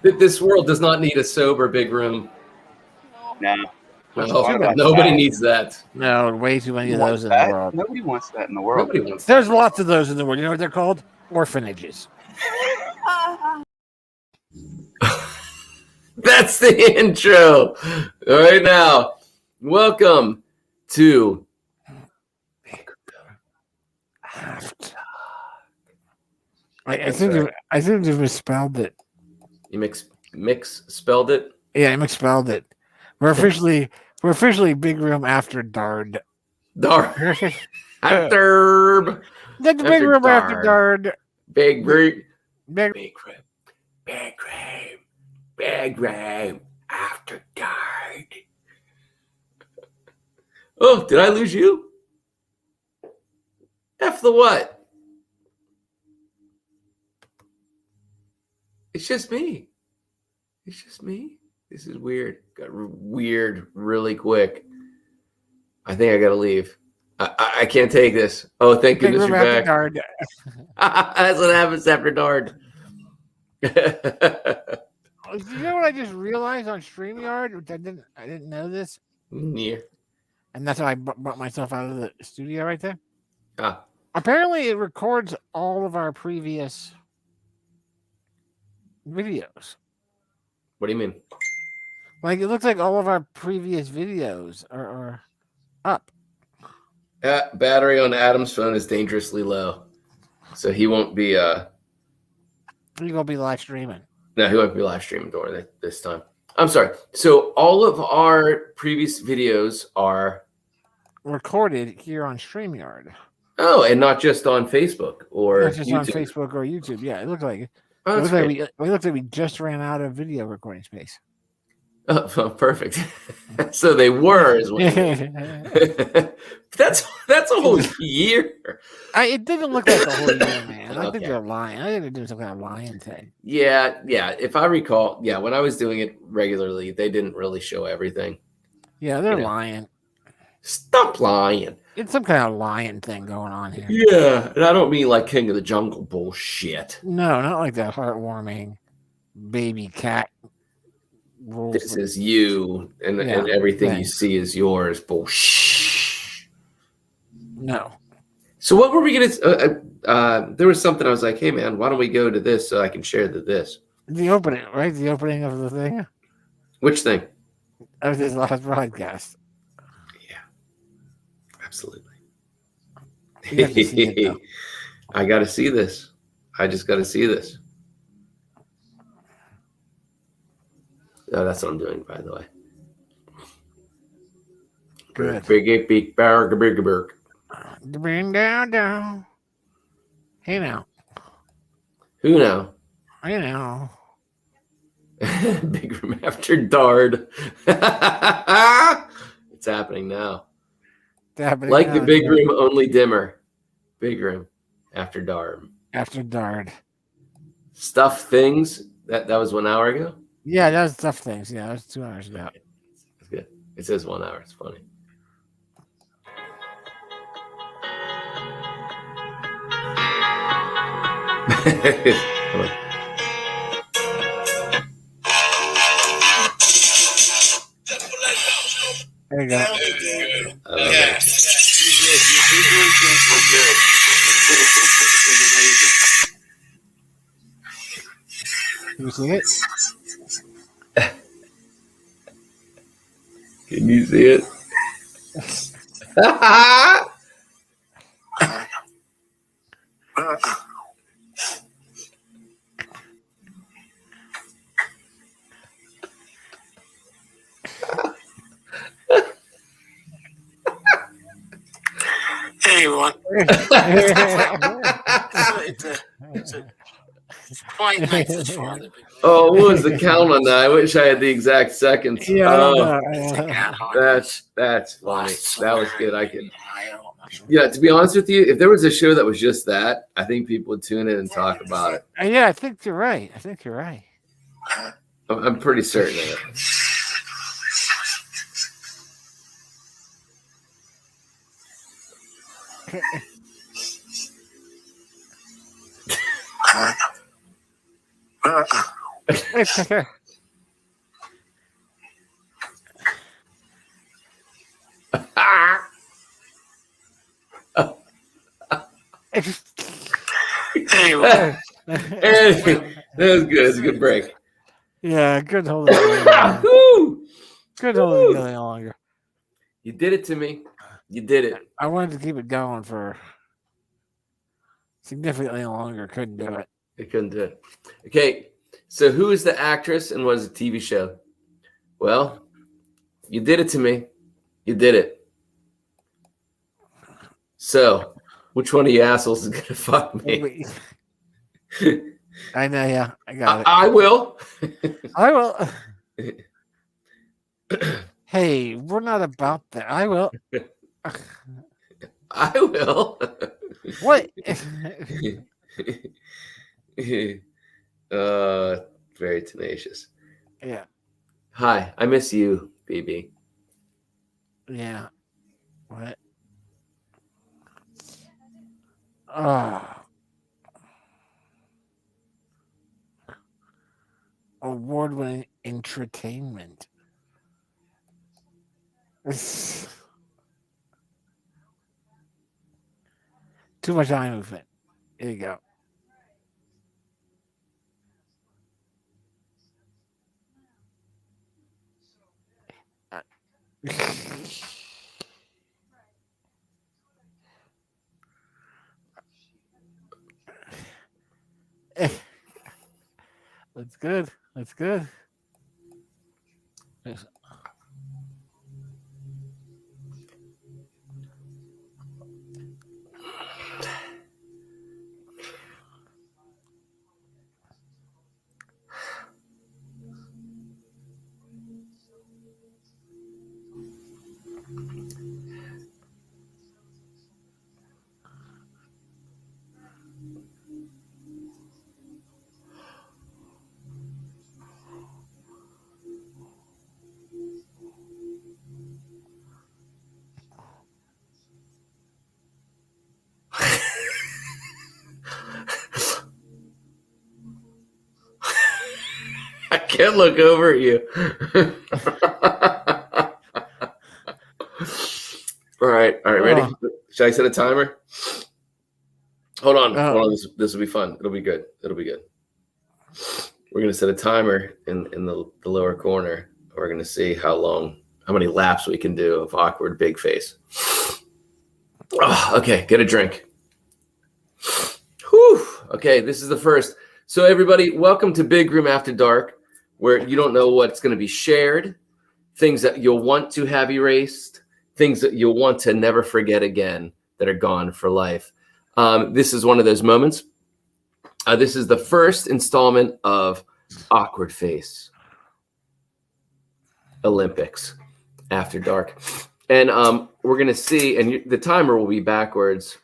This world does not need a sober Bigroom. No. Well, nobody needs that. No, way too many of those in the world. Nobody wants that in the world. Nobody wants There's that. lots of those in the world. You know what they're called? Orphanages. That's the intro. All right, now, welcome to I think you misspelled it. You mix spelled it. Yeah, I misspelled it. We're officially Bigroom after Dard. Darb. That's Bigroom after Dard. Bigroom after Dard. Oh, did I lose you? F the what? It's just me. It's just me. This is weird. Got weird really quick. I think I gotta leave. I can't take this. Oh, thank goodness you're back. Dard. That's what happens after Dard. You know what I just realized on StreamYard? Which I didn't know this. Yeah. And that's how I brought myself out of the studio right there. Ah. Apparently, it records all of our previous videos. What do you mean? Like, it looks like all of our previous videos are up. Battery on Adam's phone is dangerously low. So he won't be You're going to be live streaming. No, he won't be live streaming during this time. I'm sorry. So all of our previous videos are recorded here on StreamYard. Oh, and not just on Facebook or not just YouTube. On Facebook or YouTube. Yeah, it looked like we just ran out of video recording space. Oh, perfect. So they were as well. That's a whole year. It didn't look like a whole year, man. I think they're lying. I think they're doing some kind of lying thing. Yeah. If I recall, when I was doing it regularly, they didn't really show everything. Yeah, they're lying. Stop lying. It's some kind of lying thing going on here. Yeah, and I don't mean like King of the Jungle bullshit. No, not like that heartwarming baby cat. This is you, and everything you see is yours. Bullshit. No. So what were we gonna? There was something I was like, "Hey man, why don't we go to this so I can share this?" The opening, right? The opening of the thing. Which thing? Of this last broadcast. Yeah, absolutely. I got to see this. I just got to see this. Oh, that's what I'm doing, by the way. Good. Big berg. Bring down. Hey now. Who now? I know. Bigroom after Dard. It's happening now. Like the Bigroom, only dimmer. Bigroom after Dard. After Dard. Stuff things. That was 1 hour ago? Yeah, that was Stuff Things. Yeah, that was 2 hours ago. That's good. It says 1 hour. It's funny. There you go. Can you see it? Can you see it? Hey everyone. It's a quiet night this far. Oh, what was the count on that? I wish I had the exact seconds. Yeah, That's funny. That was good. To be honest with you, if there was a show that was just that, I think people would tune in and talk about it. Yeah, I think you're right. I'm pretty certain of it. It's okay. That was good. It's a good break. Yeah, good hold it together. Woo! Good hold it together longer. You did it to me. You did it. I wanted to keep it going for significantly longer. Couldn't do it. I couldn't do it. Okay, so who is the actress and what is the TV show? Well, you did it to me. You did it. So, which one of you assholes is gonna fuck me? Wait. I know, yeah. I got it. I will. I will. Hey, we're not about that. I will. I will. What? Very tenacious. Yeah. Hi, I miss you, BB. Yeah. What? Ah. Award-winning entertainment. Too much eye movement. Here you go. That's good. That's good. I can't look over at you. All right, ready? Should I set a timer? Hold on. This will be fun. It'll be good. We're gonna set a timer in the lower corner. We're gonna see how many laps we can do of awkward big face. Oh, okay, get a drink. Whew. Okay, this is the first. So everybody, welcome to Bigroom After Dark, where you don't know what's going to be shared, things that you'll want to have erased, things that you'll want to never forget again that are gone for life. This is one of those moments. This is the first installment of Awkward Face Olympics After Dark. And we're going to see, and the timer will be backwards,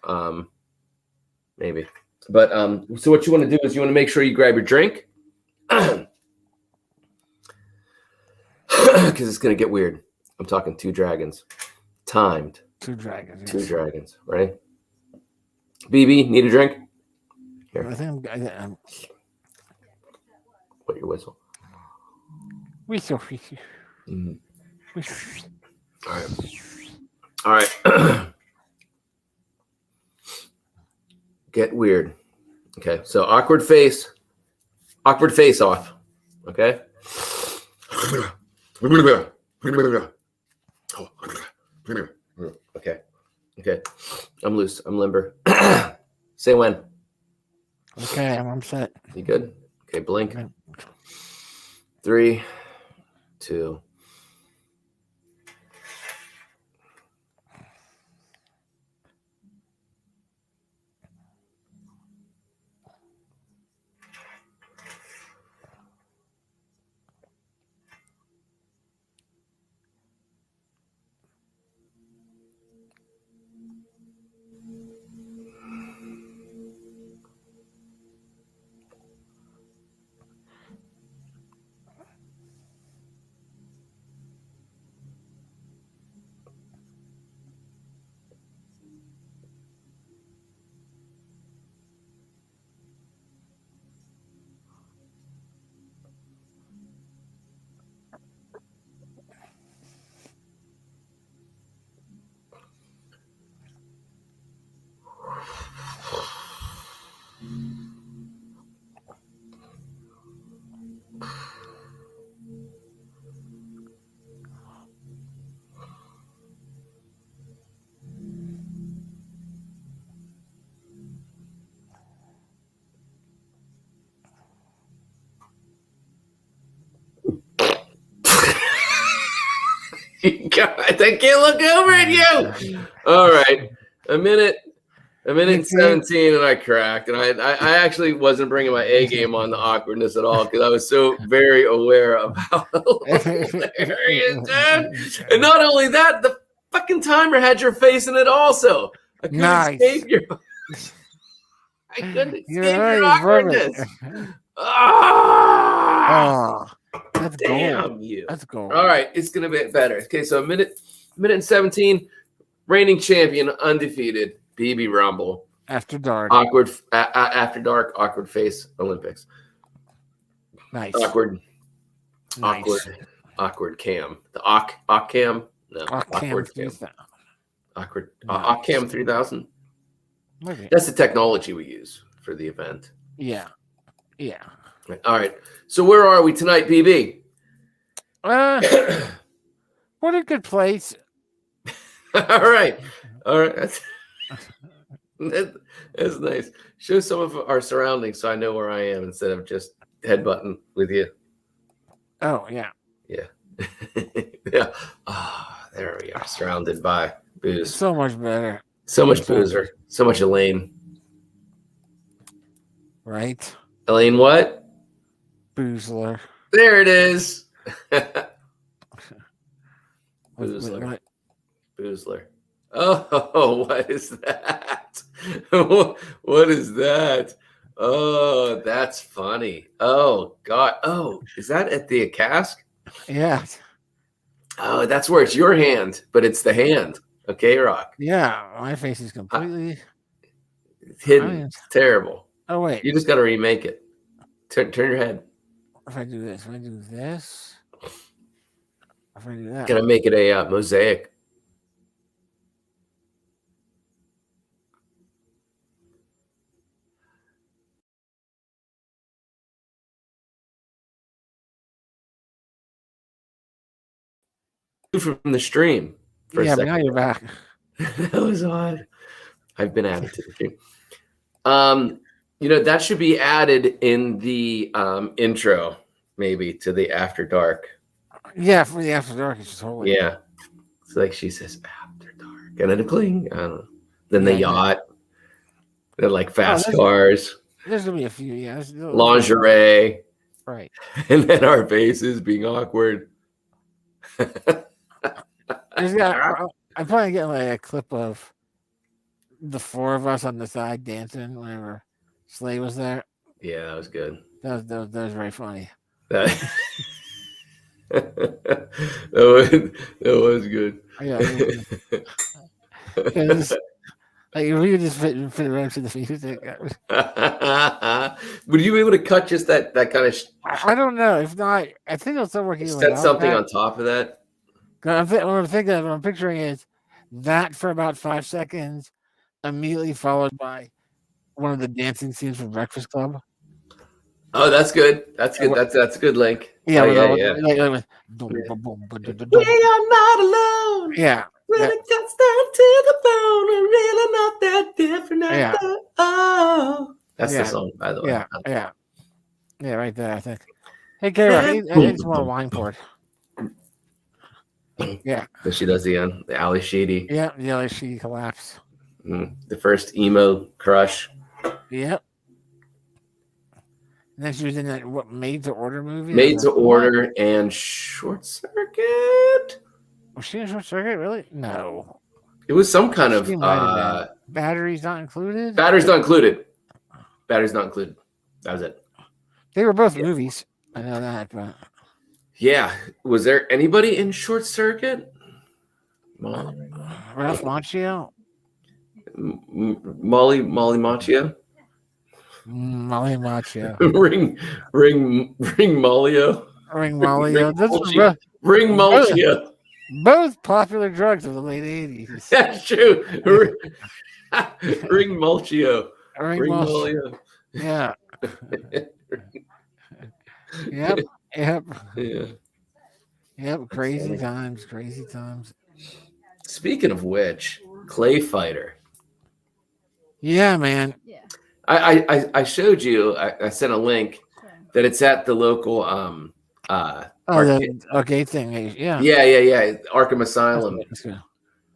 maybe. But so what you want to do is you want to make sure you grab your drink because it's going to get weird. I'm talking 2 dragons. Timed. 2 dragons. 2 dragons. Right? BB, need a drink? Here. I think I'm Put your whistle. Whistle. Mm. All right. Get weird. Okay, so awkward face off. Okay. Okay. I'm loose. I'm limber. Say when. Okay, I'm set. You good? Okay, blink. 3, 2. I can't look over at you. All right, a minute and 17, and I cracked. And I actually wasn't bringing my A game on the awkwardness at all because I was so very aware of how hilarious, dude. And not only that, the fucking timer had your face in it also. I couldn't escape your. I couldn't escape your awkwardness. Oh, that's Damn gold. you. That's gold. All right, it's gonna be better. Okay, so a minute and 17, reigning champion, undefeated, BB Rumble. After dark. Awkward after dark, awkward face Olympics. Nice. Awkward cam. The Awk cam. No, awkward cam. Awkward Awk cam 3000. Okay. That's the technology we use for the event. Yeah. All right. So where are we tonight, BB? What a good place. All right. That's nice. Show some of our surroundings so I know where I am instead of just headbutting with you. Oh, yeah. Yeah. Ah, there we are, surrounded by booze. So much better. So much boozer. So much Elaine. Right? Elaine what? Boozler. There it is. Boozler. Boozler. Oh, what is that? What is that? Oh, that's funny. Oh, God. Oh, is that at the cask? Yeah. Oh, that's where it's your hand, but it's the hand. Okay, Rock. Yeah, my face is completely hidden. It's terrible. Oh, wait. You just got to remake it. Turn your head. If I do this, if I do that. Can I make it a mosaic? From the stream. Yeah, but now you're back. That was odd. I've been added to the stream. That should be added in the intro, maybe to the After Dark. Yeah, for the After Dark, it's just holy. Yeah. It's like she says After Dark. And then a cling. I don't know. Then the yacht. They're like fast cars. There's gonna be a few, yeah. Lingerie. Right. And then our faces being awkward. I'm probably getting like a clip of the four of us on the side dancing whenever Slay was there. Yeah, that was good. That was very funny. That was good. Yeah. Like if we could just fit right to the music. Would you be able to cut just that kind of? I don't know. If not, I think I'll still working. Set something on top of that. What I'm picturing is that for about 5 seconds, immediately followed by one of the dancing scenes from Breakfast Club. Oh, that's good. That's good. That's a good link. Yeah, yeah. We are not alone. Yeah. When it gets down to the bone, we're really not that different. Yeah. Oh, that's the song, by the way. Yeah, right there. I think. Hey, Kara, I need some more wine poured. Yeah. So she does the Ali Sheedy. Yeah, the Ali Sheedy collapse. The first emo crush. Yep. And then she was in that Made to Order movie. Made to Order and Short Circuit. Was she in Short Circuit? Really? No. It was some kind of batteries not included. Batteries not included. Batteries not included. That was it. They were both movies. I know that, but yeah. Was there anybody in Short Circuit? Ralph Macchio. Molly Macchio. Molly Macchio. Ring Mollio. Ring Mollio. Ring Mollio. Both popular drugs of the late 80s. That's true. Ring Mollio. Ring Mollio. Yeah. Yep. Yep. Crazy times. Speaking of which, Clay Fighter. Yeah, man. Yeah. I showed you. I sent a link that it's at the local. Oh Oh, the arcade thing. Yeah. Yeah. Arkham Asylum. That's good.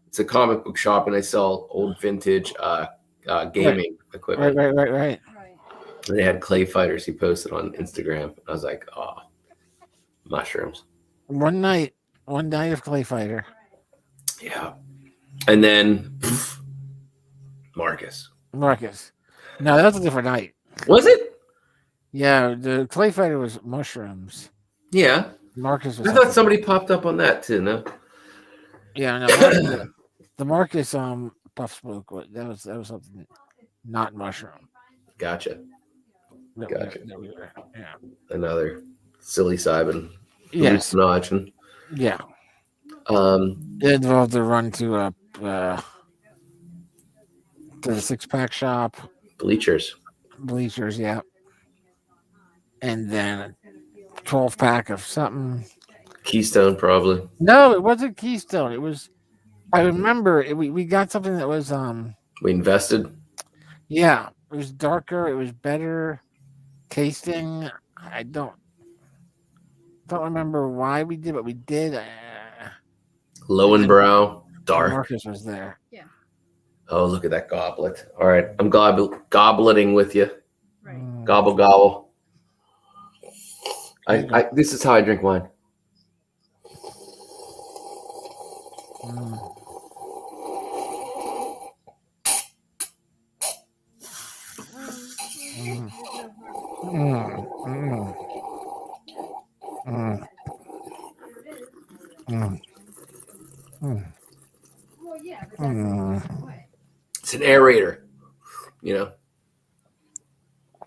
It's a comic book shop, and they sell old vintage gaming equipment. Right. And they had clay fighters. He posted on Instagram. I was like, oh, mushrooms. One night of Clay Fighter. Yeah. And then Marcus. No, that was a different night. Was it? Yeah, the Clay Fighter was mushrooms. Yeah. Marcus was. I thought somebody popped up on that too. No. Yeah, no. Marcus, the Marcus Puff Spook. That was something not mushroom. Gotcha. Yeah. Another silly Simon. Yes. Hallucination. Yeah. It involved a run to the 6-pack shop. Bleachers, yeah. And then a 12-pack of something. Keystone, probably. No, it wasn't Keystone. It was. I remember we got something that was We invested. Yeah, it was darker. It was better tasting. I don't remember why we did, but we did. Lowenbrow, dark. Marcus was there. Yeah. Oh, look at that goblet. All right, I'm gobleting with you. Right. Gobble. This is how I drink wine. Well, yeah, but that's the way. It's an aerator. You know,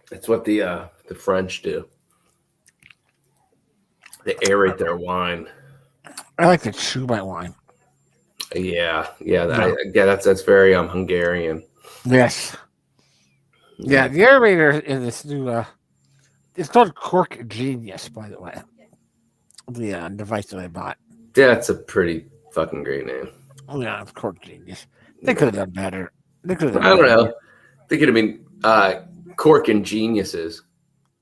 that's what the French do. They aerate their wine. I like to chew my wine. Yeah. That's very Hungarian. Yes. Yeah, the aerator in this new it's called Cork Genius, by the way. The device that I bought. That's a pretty fucking great name. Oh yeah, it's Cork Genius. They could have done better. I don't know. They could have been Cork and Geniuses.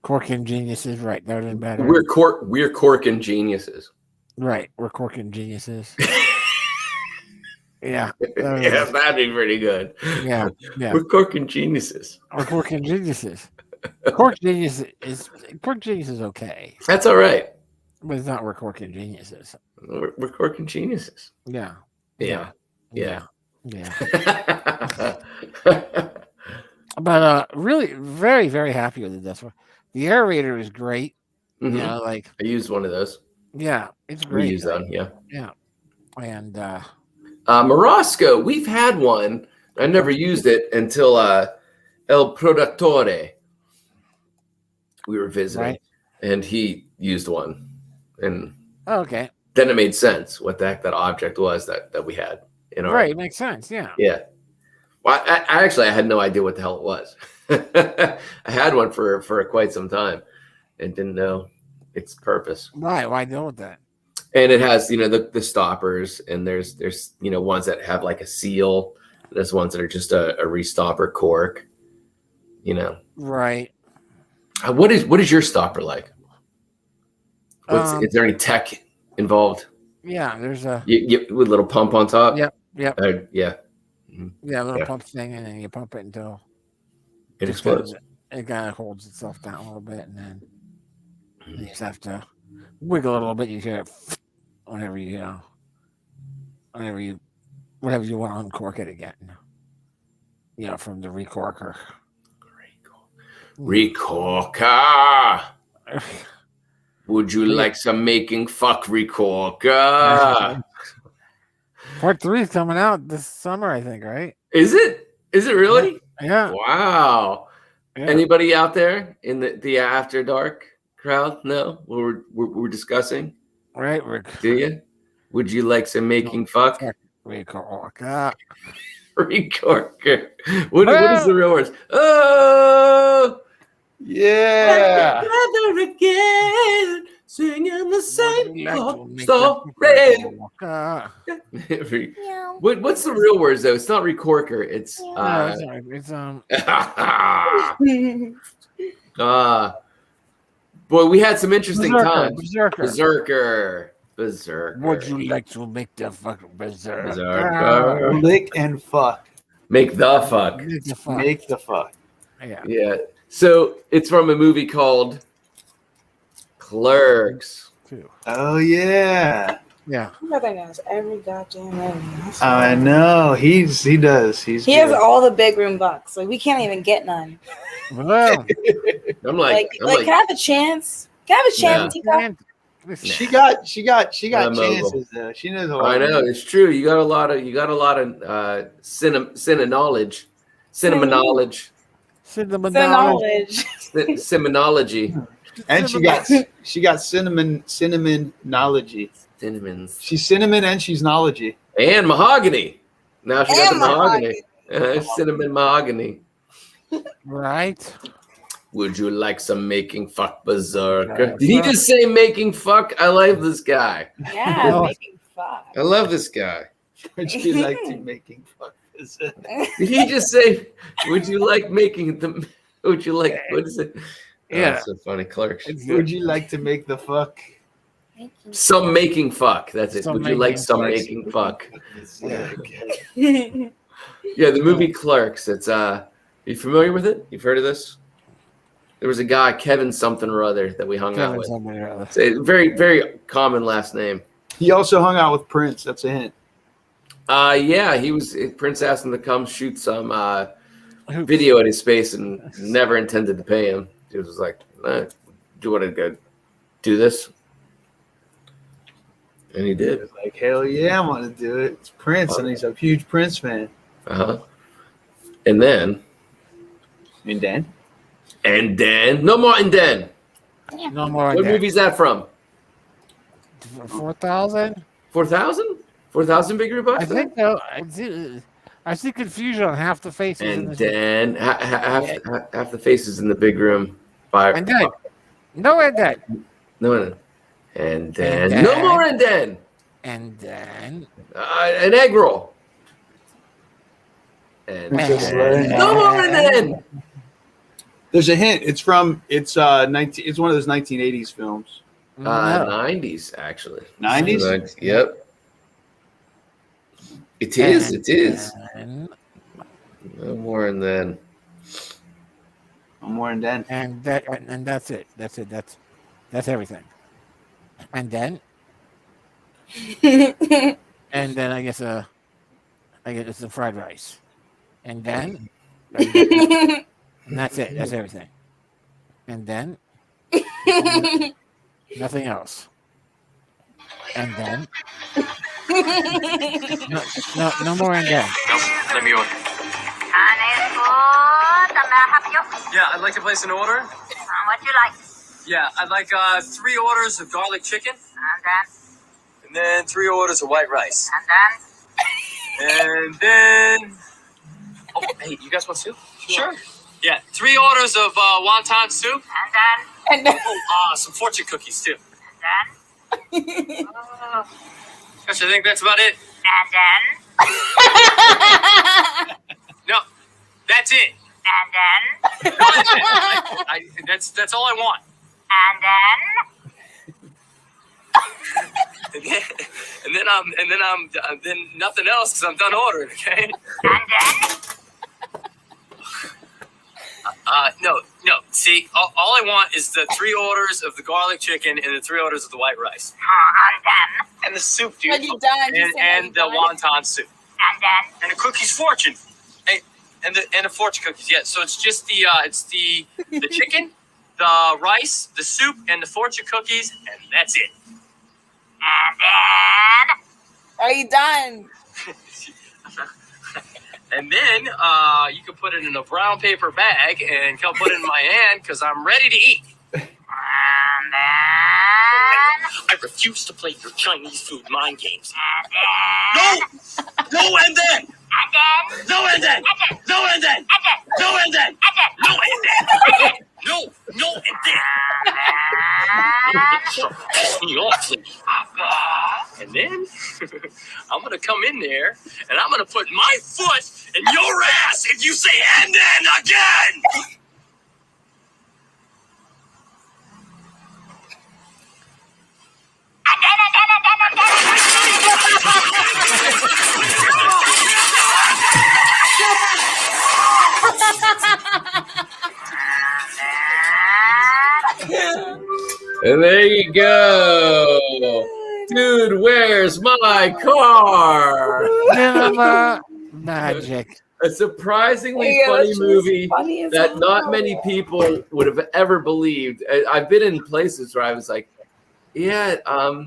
Cork and Geniuses, right? That would have been better. We're Cork and Geniuses. Right, we're Cork and Geniuses. Yeah. Yeah, that'd be pretty good. Yeah. We're Cork and Geniuses. We're Cork and Geniuses. Cork Genius is okay. That's all right. But it's not we're Cork and Geniuses. We're Cork and Geniuses. Yeah. But really, very, very happy with this one. The aerator is great. Mm-hmm. You know, like I used one of those. Yeah, it's great. We use that, yeah. And Morosco, we've had one. I never used it until El Produttore. We were visiting, and he used one, and okay, then it made sense what the heck that object was that we had in our right. It makes sense, yeah. Well, I had no idea what the hell it was. I had one for quite some time, and didn't know its purpose. Why deal with that? And it has, the stoppers, and there's ones that have like a seal. There's ones that are just a restopper cork. Right. What is your stopper like? Is there any tech involved? Yeah, there's a with a little pump on top. Yep. Yeah. Yeah, a little pump thing, and then you pump it until it explodes. It kind of holds itself down a little bit, and then you just have to wiggle it a little bit. You hear it whenever you want to uncork it again. From the recorker. Recorker. Would you like some making fuck recorker? Part 3 is coming out this summer, I think, right? Is it? Is it really? Yeah. Wow. Yeah. Anybody out there in the After Dark crowd? No? We're discussing? Right. Do you? Would you like some making fuck? Recorker. Recorker. What is the real words? Oh, yeah. Together again, singing the same story. What's the real words though? It's not recorker. It's Boy, we had some interesting Berserker, times. Berserker. Would you like to make the fucking berserker? Berserker. Lick and fuck. Make the fuck. Make the fuck. Make the fuck. Yeah. Yeah. So it's from a movie called Clerks. Too. Oh yeah. Yeah. My brother knows every goddamn movie. I know. He does. He has all the big room bucks. Like we can't even get none. Well, I'm Like, like, can I have a chance? Can I have a chance? Nah. Tika? She got I'm chances though. She knows a lot. I know it's true. You got a lot of cinema knowledge. Knowledge. Simonology. And she got cinnamonology. Cinnamons. She's cinnamon and she's nology. And mahogany. Now she got And the mahogany. Cinnamon mahogany. right. Would you like some making fuck berserker? Did he just say making fuck? I like this guy. Yeah, Oh. making fuck. I love this guy. Would you like to making fuck? Did he just say, would you like making the, would you like, what is it? Yeah. That's so funny. Clerks. Would you like to make the fuck? Some making fuck. That's it. Some Would you like making some fuck. making fuck? Yeah. Yeah, the movie Clerks. It's are you familiar with it? You've heard of this? There was a guy, Kevin something or other, that we hung out with. It's a very, very common last name. He also hung out with Prince. That's a hint. Yeah, Prince asked him to come shoot some video at his space and never intended to pay him. He was like, do you want to go do this? And he He did. was like, hell yeah, I want to do it. It's Prince, and he's a huge Prince fan. Uh-huh. And then, no more and then. No more. What movie is that from? 4,000. 4,000? 4,000 Big Bucks? I think so. I see confusion on half the faces. in And this. then half the faces in the big room. And then. No, and then. No. And then. then. No more and then. And then. An egg roll. And then. No more and then. There's a hint. It's from it's one of those 1980s films. 90s, actually. 90s? Yep. It is. And No more and then. No more and then. And that's it. That's everything. And then. And then I guess it's the fried rice. And then. And that's it. That's everything. And then. Nothing else. And then. No more and then. Let me order. Yeah, I'd like to place an order. What you like? Yeah, I'd like 3 orders of garlic chicken. And And then 3 orders of white rice. then? And then... Oh, hey, you guys want soup? Sure. Yeah, 3 orders of wonton soup. And then? Oh, some fortune cookies, too. And then? Gosh, I think that's about it. And then? No, that's it. And then? No, that's it. That's all I want. And then? And then nothing else because I'm done ordering. Okay. And then? No. See, all I want is the 3 orders of the garlic chicken and the 3 orders of the white rice. And then? And the soup, dude. Are you done? And the wonton soup. And then? And the cookies fortune. Hey, and the fortune cookies. Yeah. So it's just the chicken, the rice, the soup, and the fortune cookies, and that's it. And then? Are you done? And then you can put it in a brown paper bag and come put it in my hand because I'm ready to eat. And then? I refuse to play your Chinese food mind games. And No! No and then! then? And then? No and then! No and then! No and then! No and then! No and then! Stop pissing me off, please. And then I'm gonna come in there and I'm gonna put my foot in your ass if you say "and then" again. And there you go. Dude, where's my car? Cinema magic. A surprisingly Yeah, funny that shit was movie funny as that not hell. many people would have ever believed. I've been in places where I was like, yeah, I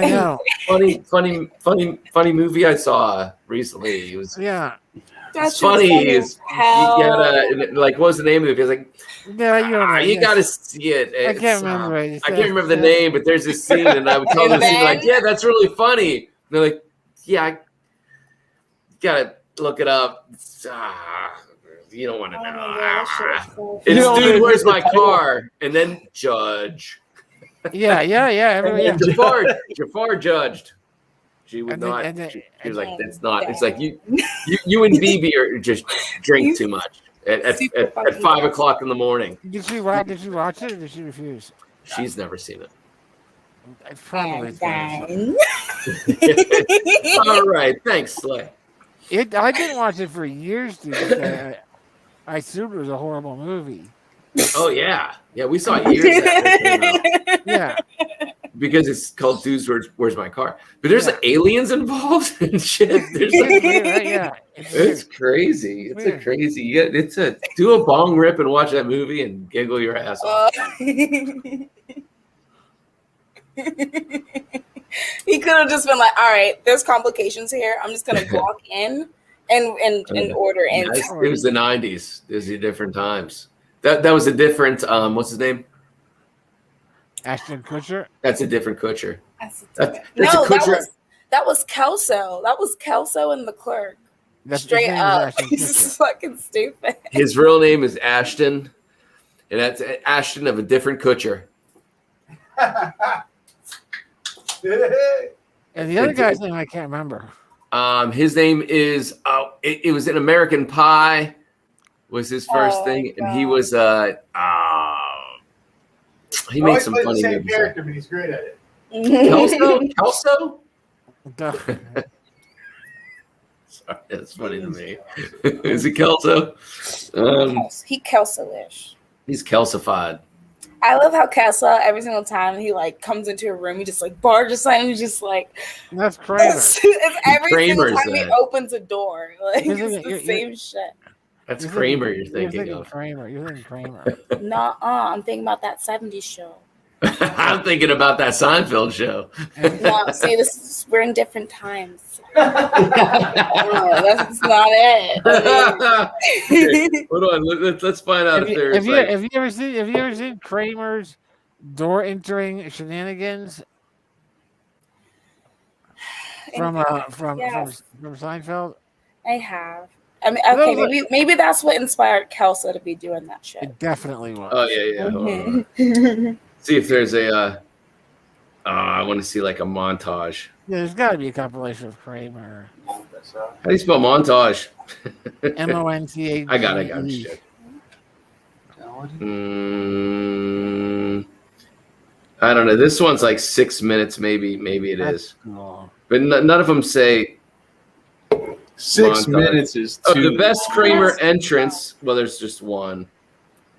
know. funny movie I saw recently. It was Yeah. it's funny. It's, you gotta, like, what was the name of it? It was like, Yeah, you don't know. you Yes. gotta see it. I It's, can't remember it. I can't remember the name, but there's this scene, and I would tell them the scene, like, yeah, that's really funny. And they're like, yeah, I gotta look it up. You don't want to know. It's dude, where's my car? And then Judge. Yeah. Jafar judged. She would not. She was like, "That's not." It's like you and BB are just drink too much at 5 o'clock in the morning. Did she watch it, or did she refuse? She's never seen it. I probably. All right, thanks, Slay. I didn't watch it for years, dude. I assumed it was a horrible movie. Oh yeah, we saw it years after it came out. Yeah. Because it's called Dudes, Where's My Car? But there's aliens involved and shit. There's it's crazy. It's a crazy. It's a do a bong rip and watch that movie and giggle your ass off. He could have just been like, "All right, there's complications here. I'm just gonna walk in and order in." It was the '90s. There's the different times. That was a different. What's his name? Ashton Kutcher. That's a different Kutcher. That was Kelso. That was Kelso and the clerk. Straight up, he's fucking stupid. His real name is Ashton, and that's Ashton of a different Kutcher. And the other guy's name I can't remember. His name is. It was in American Pie. Was his first thing, and he was he made some funny the same movies. character, but he's great at it. Kelso? Sorry, that's funny to me. Is it Kelso? He Kelso-ish. He's Kelsified. I love how Kelso every single time he like comes into a room, he just like barges in and he's just like that's Kramer. It's every single time he opens a door, like it's the same shit. That's Kramer you're thinking of. Kramer. You're thinking Kramer. No, I'm thinking about that 70s show. I'm thinking about that Seinfeld show. No, see, we're in different times. No, that's not it. Okay, hold on, let's find out if there's. Have you ever seen Kramer's door entering shenanigans from Seinfeld? I have. I mean, okay, maybe that's what inspired Kelso to be doing that shit. It definitely was. Oh yeah. Hold on. See if there's a. I want to see like a montage. Yeah, there's got to be a compilation of Kramer. How do you spell montage? MONTAGE. I got it. Shit. I don't know. This one's like 6 minutes, maybe it is. Cool. But none of them say 6 minutes is too. The best Kramer entrance. Well, there's just one.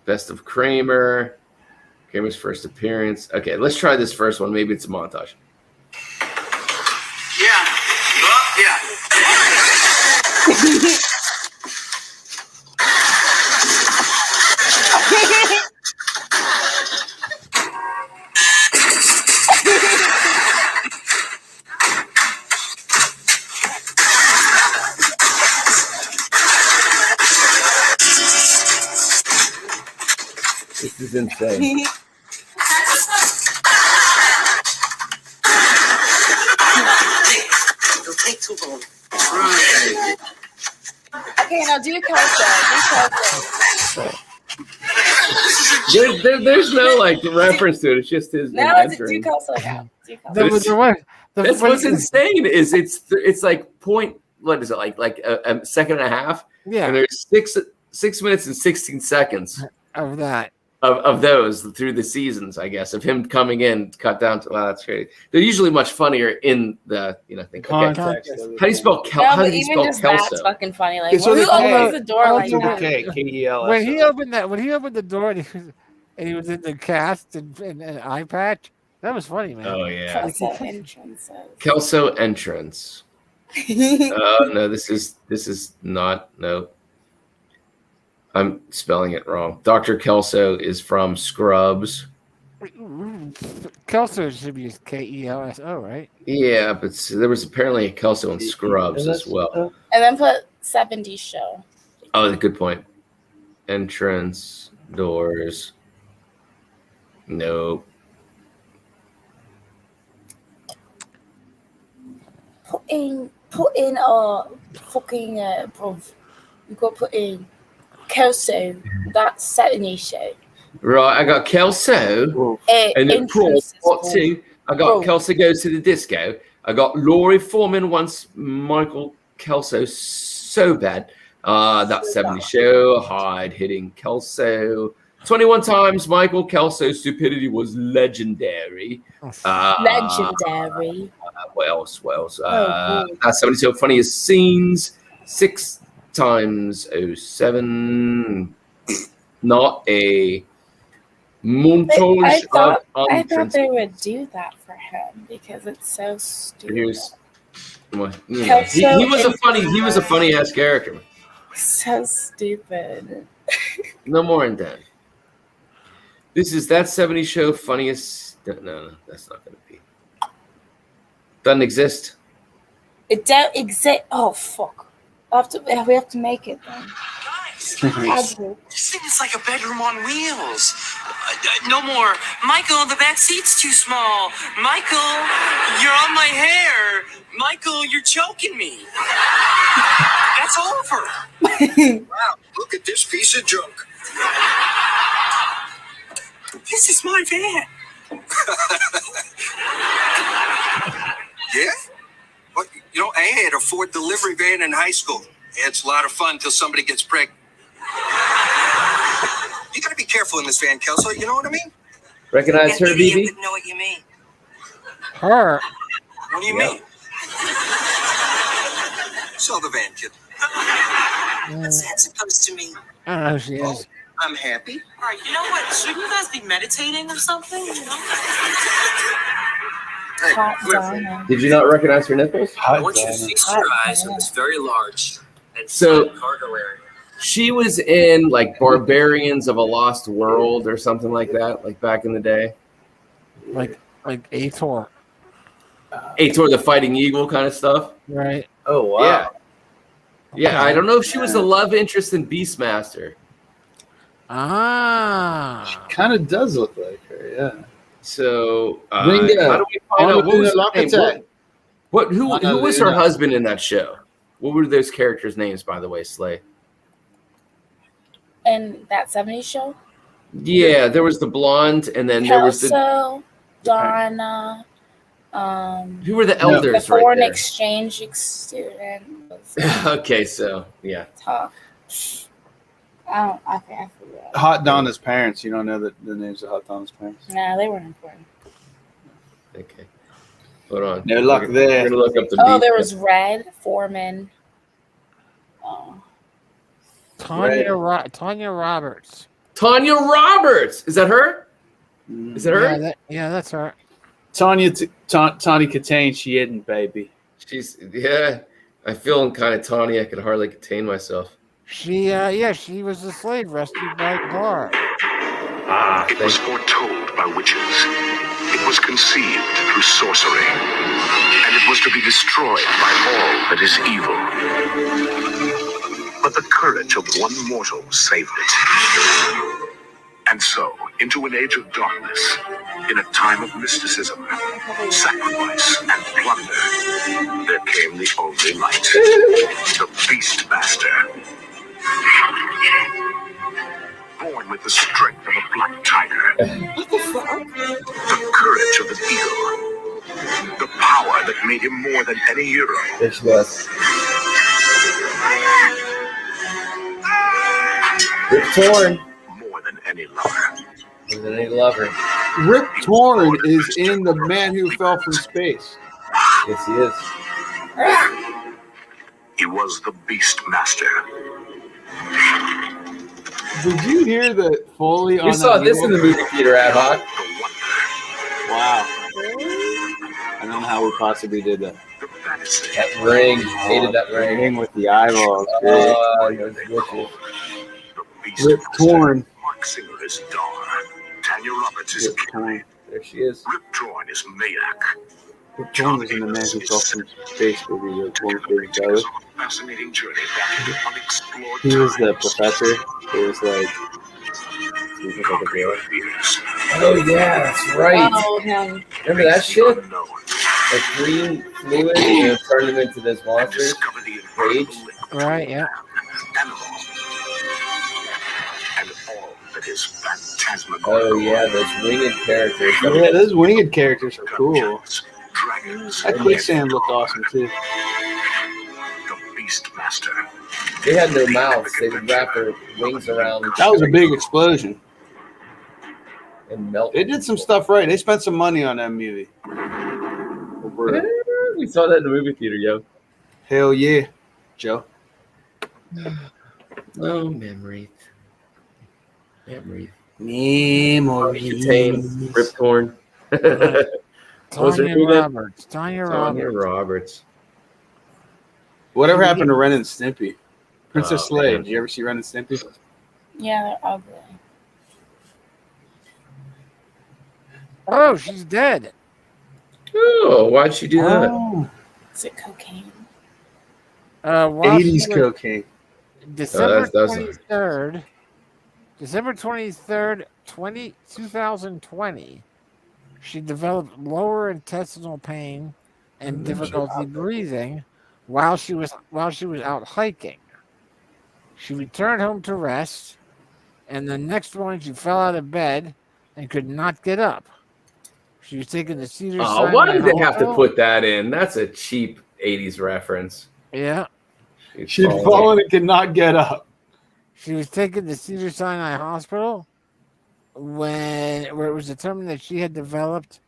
Best of Kramer's first appearance. Okay, let's try this first one. Maybe it's a montage. Yeah. Well, yeah. This is insane. It'll take too long. Okay, now do Kelso. There's no like reference to it. It's just his. Now let's do Kelso now. That's what's insane. Is it's like point. What is it like a second and a half? Yeah. And there's 6 minutes and 16 seconds of that. Of those through the seasons, I guess, of him coming in, cut down to. Wow, that's great. They're usually much funnier in the thing. Context. Okay. How do you spell Kelso? No, how but do you even spell just Kelso? that's fucking funny. Like It's with who a K. opens the door like that? K-E-L-S-O. When he opened the door, and he was in the cast and an eye patch. That was funny, man. Oh yeah, Kelso entrances. Kelso entrance. No, this is not. No, I'm spelling it wrong. Dr. Kelso is from Scrubs. Kelso should be Kelso, right? Yeah, but there was apparently a Kelso in Scrubs as well. And then put 70s show. Oh, good point. Entrance doors. Nope. Put in fucking bruv. You got to put in Kelso. That's 70s show. Right, I got Kelso. And then what two? I got Kelso goes to the disco. I got Laurie Foreman once Michael Kelso so bad. That 70 show, hard hitting Kelso. 21 times Michael Kelso's stupidity was legendary. Legendary. What else? That 70 show funniest scenes. 6 times 07. Not a montage I thought entrance. they would do that for him because it's so stupid. He was a funny ass character. So stupid. No more than that. This is that 70s show funniest. No, that's not going to be. Doesn't exist. It don't exist. Oh fuck! We have to make it then. Guys, this thing is like a bedroom on wheels. No more. Michael, the back seat's too small. Michael, you're on my hair. Michael, you're choking me. That's over. Wow, look at this piece of junk. This is my van. Yeah? Well, I had a Ford delivery van in high school. It's a lot of fun till somebody gets pregnant. You gotta be careful in this van, Kelso. You know what I mean? Recognize her, BB? Know what you mean. Her. What do you mean? Sell the van, kid. What's that supposed to mean? I don't know who she is. I'm happy. All right, you know what? Shouldn't you guys be meditating or something? Hot Donna. Did you not recognize her nipples? I want you to fix your eyes on this very large and So- cargo area. She was in like Barbarians of a Lost World or something like that, like back in the day. Like Ator, Ator the Fighting Eagle kind of stuff. right? Oh wow. Yeah, I don't know if she was the love interest in Beastmaster. Ah. Kind of does look like her, yeah. So Ringo. how do we find out what was her name? Attack. Who was her husband in that show? What were those characters' names, by the way, Slay? And that 70s show? Yeah, there was the blonde, and then there was the. Kelso, Donna, Who were the the elders right foreign there? exchange student was Okay, so yeah. tough. I forgot. Hot Donna's parents. You don't know the names of Hot Donna's parents? Nah, they weren't important. Okay. Hold on. No luck there. We're gonna look up the Oh, Beast- there was Red Foreman. Oh, Tanya Roberts. Tanya Roberts. Is that her? Is that her? Yeah, that's her. Tanya Katane, she isn't, baby. She's I feel kind of tawny. I could hardly contain myself. She was a slave rescued by Gar. It was foretold by witches. It was conceived through sorcery. And it was to be destroyed by all that is evil. But the courage of one mortal saved it. And so, into an age of darkness, in a time of mysticism, sacrifice, and plunder, there came the only light, the Beastmaster. Born with the strength of a black tiger, the courage of an eagle, the power that made him more than any hero. There she was. Rip Torn. More than any lover. More than any lover. Rip Torn is in The Man Who Fell from Space. Yes, he is. He was the Beastmaster. Did you hear the Foley on We saw that this in the video? movie theater ad hoc. Wow. I don't know how we possibly did that. That ring. Hated that ring. Ring with the eyeballs. Those witches. Rip Torn. Mark Singer is Dawn. Tanya Roberts is Rip Carrie. There she is. Rip Torn is Mayak. Rip Torn was in the Magic Off from Space movie with Torn Baby Tyler. Fascinating journey back into unexplored He was the times. professor. It was like. He was like a Conquer your girl. fears. Oh yeah, that's right. Oh, him. Remember that shit? Unknown. Like green fluid and it turned him into this And monster. discover the incredible Rage. link Right, yeah. animal. And all that is phantasmagorical. Oh yeah, those winged characters. Yeah, those winged characters are cool. Dungeons, dragons, That quicksand looked awesome too. the Beastmaster. They had no mouths. They would wrap their wings around That was a big explosion. and melt. They did some stuff right. They spent some money on that movie. We saw that in the movie theater, yo. Hell yeah, Joe. Oh, memory. Memory. Memories. Contain Rip Torn. What was her Tanya name again? Roberts. Tanya Tanya Roberts. Roberts. Whatever happened to Ren and Stimpy? Princess Oh, Slade. man. Did you ever see Ren and Stimpy? Yeah, they're ugly. Oh, she's dead. Oh, why'd she do that? Oh, Is it cocaine? While she 80s was- cocaine. December that's- 23rd, December 23rd, 2020, she developed lower intestinal pain and difficulty breathing while she was out hiking. She returned home to rest, and the next morning she fell out of bed and could not get up. She was taken to Cedar Oh, Sinai why did they have to Hospital. put that in? That's a cheap 80s reference. Yeah. She'd fallen and could not get up. She was taken to Cedar Sinai Hospital where it was determined that she had developed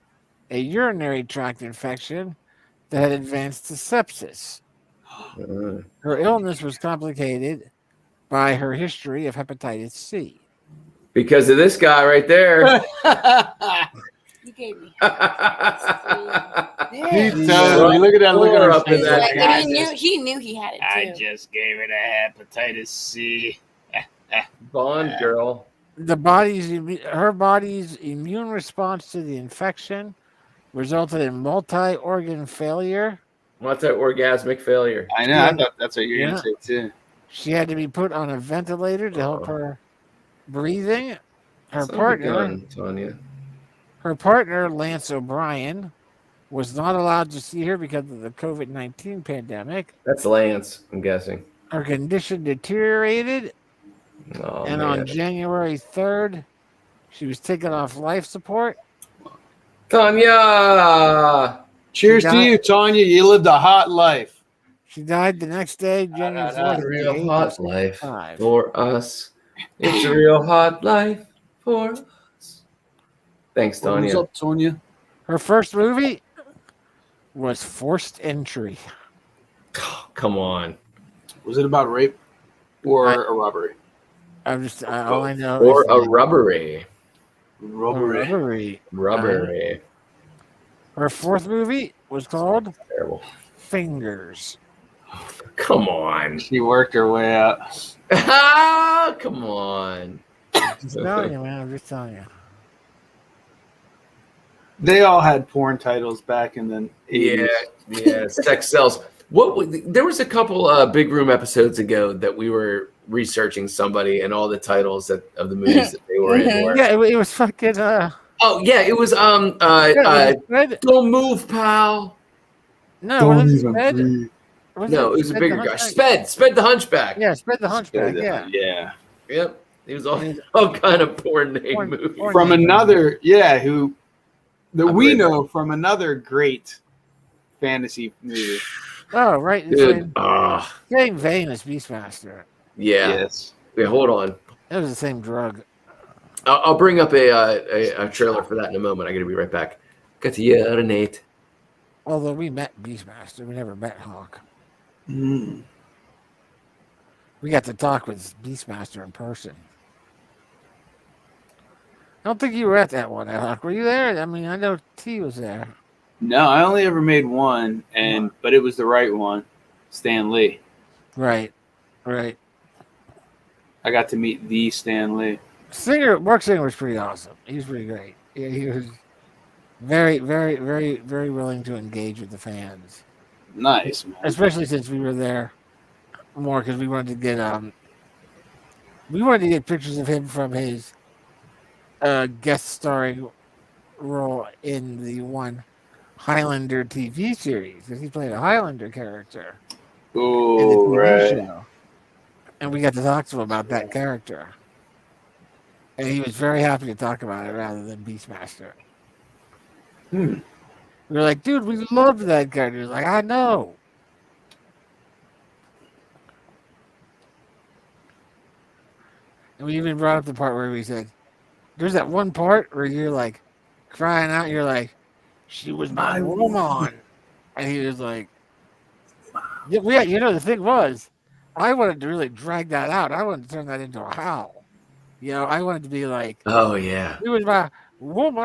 a urinary tract infection that had advanced to sepsis. Her illness was complicated by her history of hepatitis C. Because of this guy right there. You gave me. He totally. Look at that. Look at her Up in face. that. Like, and he knew he had it I too. just gave it a hepatitis C. Bond girl. Her body's immune response to the infection resulted in multi-organ failure. What's that orgasmic failure? I know. I thought that's what you're going Yeah. to say, too. She had to be put on a ventilator to help her breathing. Sounds like gun, Tanya. Her partner, Lance O'Brien, was not allowed to see her because of the COVID-19 pandemic. That's Lance, I'm guessing. Her condition deteriorated, Oh, and man. on January 3rd, she was taken off life support. Tanya! Cheers to you, Tanya. You lived a hot life. She died the next day, January 4th. It's at a the real age of hot life 65. for us. It's a real hot life for us. Thanks, What's Tanya. up, Tanya? Her first movie was Forced Entry. Come on. Was it about rape or a robbery? I'm just all I know. Or is a that- rubbery. Robbery. Rubbery. Her fourth movie was called Terrible. Fingers. Come on. She worked her way out. Come on. Just telling you, man. I'm just telling you. They all had porn titles back in the 80s. Yeah, sex sells. There was a couple big room episodes ago that we were researching somebody and all the titles of the movies that they were in. Were. Yeah, it was fucking. Oh yeah, it was Sped? Don't move, pal. No, Don't wasn't it even Sped? breathe. No, it was a Sped bigger the guy. Hunchback? Sped the Hunchback. Yeah, Sped the Hunchback. Yeah. Yeah. Yep. It was all kind of porn name movie. porn From name. another, yeah, that we Agreed. know from another great fantasy movie. Oh, right. It's Dude. same vein as Beastmaster. Yeah. Yes. Wait, hold on. It was the same drug. I'll bring up a trailer for that in a moment. I got to be right back. Got to urinate. Although we met Beastmaster, we never met Hawk. Mm. We got to talk with Beastmaster in person. don't think you were at that one, Alec. Were you there? I mean, I know T was there. No, I only ever made one, but it was the right one, Stan Lee. Right. I got to meet the Stan Lee. Mark Singer was pretty awesome. He was pretty great. Yeah, he was very, very, very, very willing to engage with the fans. Nice, man. Especially since we were there more because we wanted to get pictures of him from his guest starring role in the one Highlander TV series because he played a Highlander character in the Oh, TV right. show, and we got to talk to him about that character, and he was very happy to talk about it rather than Beastmaster. We were like, dude, we loved that character. He was like, I know. And we even brought up the part where we said, there's that one part where you're like crying out, you're like, she was my woman. And he was like, yeah, the thing was, I wanted to really drag that out. I wanted to turn that into a howl. I wanted to be like, oh yeah, she was my woman.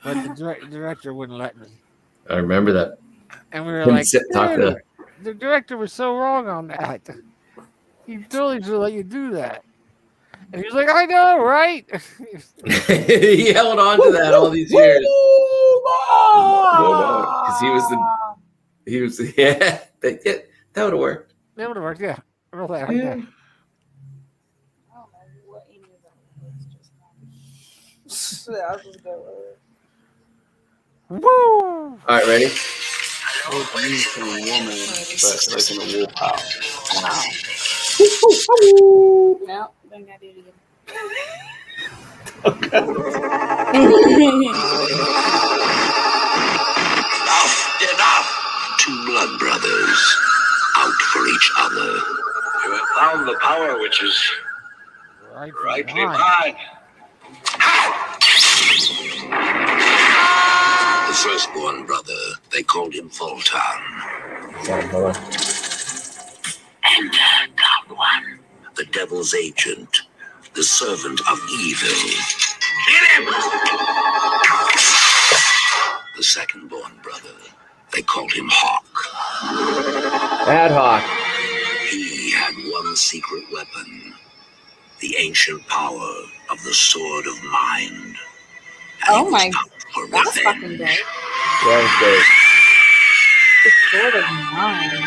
But the director wouldn't let me. I remember that. And we were Him like, talk to the director was so wrong on that. He totally should let you do that. And he was like, I know, right? he held on to that all these years. Because he was that would have worked. That would have worked, yeah. Roll that right Yeah. there. I don't know what any of that was just now. I'll just go with it. Woo! All right, ready? It's used for a woman, but like in a wolf house. No, then gotta do it again. Enough! Two blood brothers out for each other. You have found the power which is rightly mine. The firstborn brother, they called him Voltan. And God one, the devil's agent, the servant of evil. Get him! The second-born brother, they called him Hawk. Ad hoc. He had one secret weapon, the ancient power of the Sword of Mind. And Oh he my, was out for that's revenge. fucking dope. That was great. The sword of mine.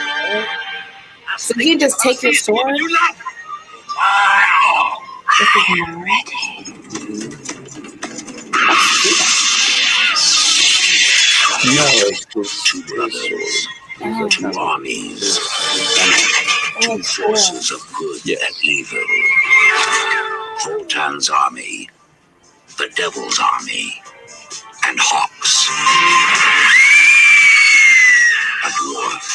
So you just take your sword? You not? This is mine. No, it's Two brothers, Oh, two armies, two that's cool. forces of good and evil. Voltan's army, the devil's army, and Hawk's. A dwarf,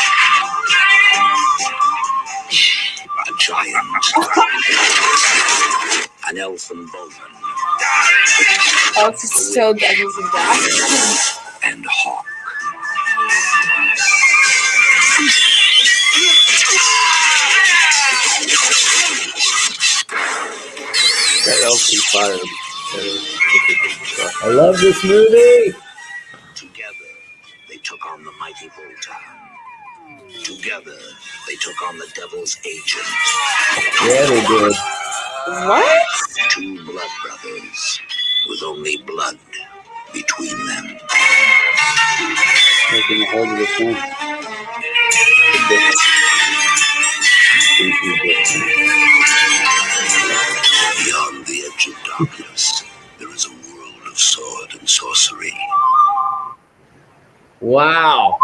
a giant, an elfin bowman, Oh, it's still Dungeons and Dragons. and Hawk. that elf inspired. I love this movie. Together, they took on the mighty Voltan. Together, they took on the devil's agent. Yeah, they did. What? Two blood brothers with only blood between them. Taking a hold of the thing. Beyond the edge of darkness, there is a world of sword and sorcery. Wow.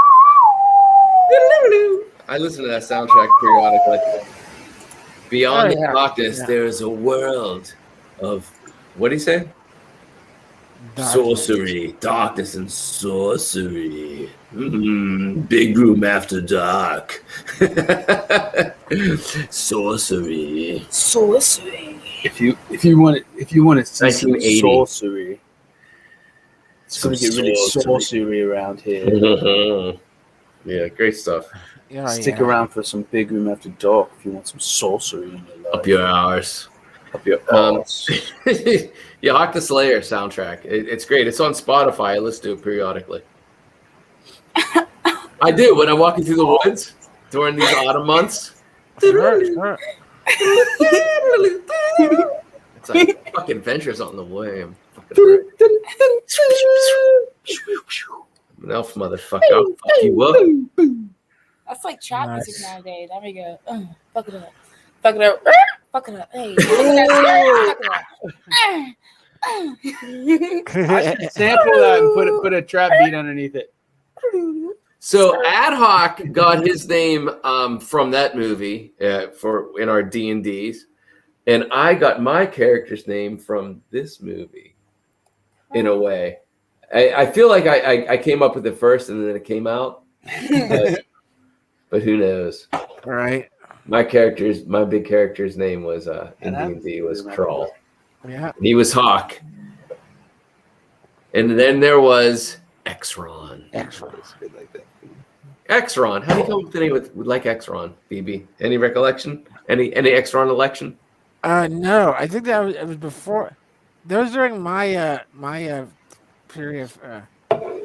I listen to that soundtrack periodically. Beyond the darkness, there is a world of, what do you say? Sorcery, darkness and sorcery. Bigroom after dark. Sorcery. Sorcery. If you want to see some 1980. sorcery, it's going to get really Sorcery. sorcery around here. Yeah, great stuff. Yeah, Stick around for some Bigroom after dark if you want some sorcery in your life. Up your hours. Yeah, Hawk the Slayer soundtrack. It's great. It's on Spotify. I listen to it periodically. I do when I'm walking through the woods during these autumn months. Sure. It's like fucking adventures on the way. I'm fucking an elf, motherfucker. I'll fuck you up. That's like trap Nice. music nowadays. There we go. Fuck it up. Fuck it up. Fuck it up. Hey. Fuck it up. I should sample that and put a trap beat underneath it. So Ad Hoc got his name from that movie for in our D&Ds, and I got my character's name from this movie. In a way, I feel like I came up with it first, and then it came out. But who knows? Right. My big character's name was in D&D was Krull. Yeah. And he was Hawk. And then there was Exron. Exron. How do you come up with the name with like Exron, BB? Any recollection? Any Exron election? No, I think that it was before. That was during my period of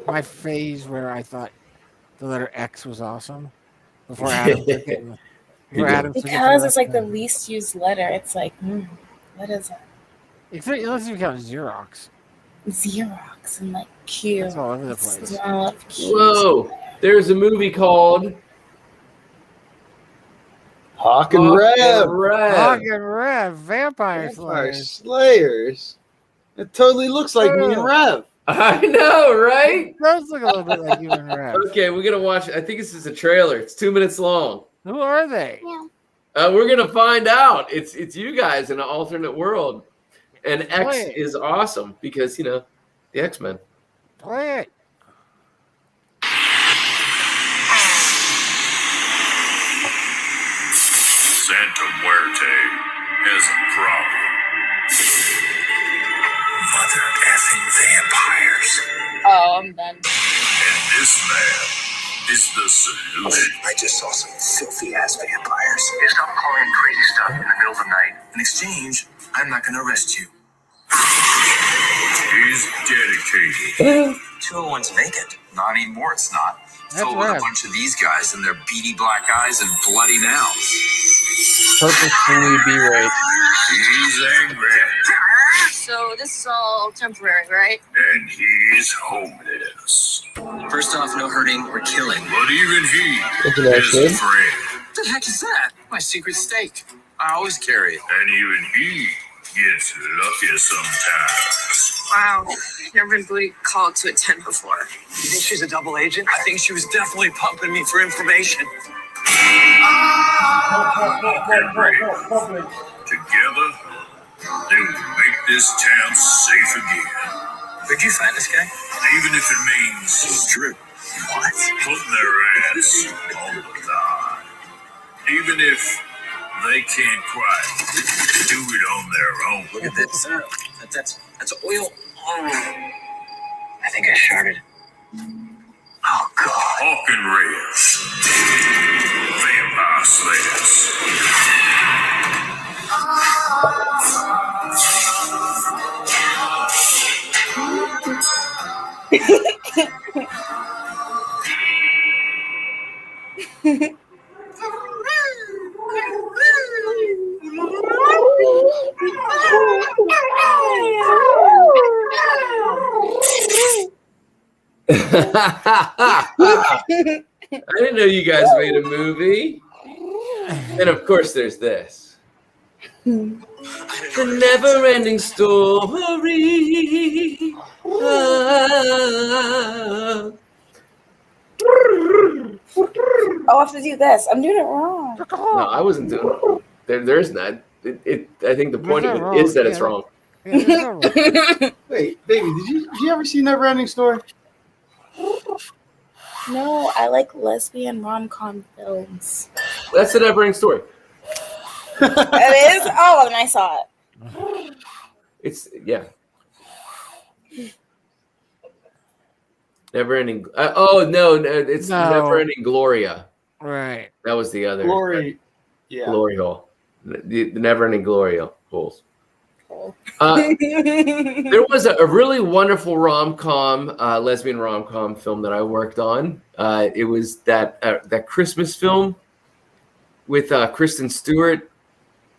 my phase where I thought the letter X was awesome. Before Adam took it. Because it's like the least used letter. It's like, what is it? Unless you count Xerox. Xerox and like Q. It's all over the place. I love Q. Whoa! There's a movie called Hawk and Rev. Hawk and Rev, Vampire Slayers. Slayers. It totally looks like me and Rev. I know, right? It does look a little bit like you and Rev. Okay, we're gonna watch. I think this is a trailer. It's 2 minutes long. Who are they? We're gonna find out. It's you guys in an alternate world, and X Play it. is awesome because the X-Men. Play it. Santa Muerte has a problem. Mother effing vampires. Oh, I'm done. And this man is the solution. I just saw some filthy ass vampires. You stop calling crazy stuff in the middle of the night. In exchange, I'm not going to arrest you. He's dedicated. 201's vacant. Not anymore, it's not. Filled with a bunch of these guys and their beady black eyes and bloody mouths. Purposefully B-rate. He's angry. So this is all temporary, right? And he's homeless. First off, no hurting or killing. But even he is a friend. What the heck is that? My secret stake. I always carry it. And even he gets lucky sometimes. Wow, never been booty called to a tent before. You think she's a double agent? I think she was definitely pumping me for information. Get ready. Together, they will make this town safe again. Where'd you find this guy? Even if it means It's true. What? putting their ass on the line. Even if they can't quite do it on their own. Look at this. That's oil. Oh. I think I sharted. Oh, God. Hawk and Red. Vampire Slayers. I didn't know you guys made a movie. And of course, there's this. The never-ending story. Oh, I have to do this. I'm doing it wrong. No, I wasn't doing it. There's not. I think the point of it is that it's wrong. Wait, baby, did you ever see Neverending Story? No, I like lesbian rom-com films. That's the never-ending story. It is? Oh, then I saw it. It's never-ending. No, it's never-ending Gloria. Right. That was the other Glory. Yeah. Glory hole. The never-ending Glory holes. cool. There was a really wonderful rom-com, lesbian rom-com film that I worked on. It was that Christmas film with Kristen Stewart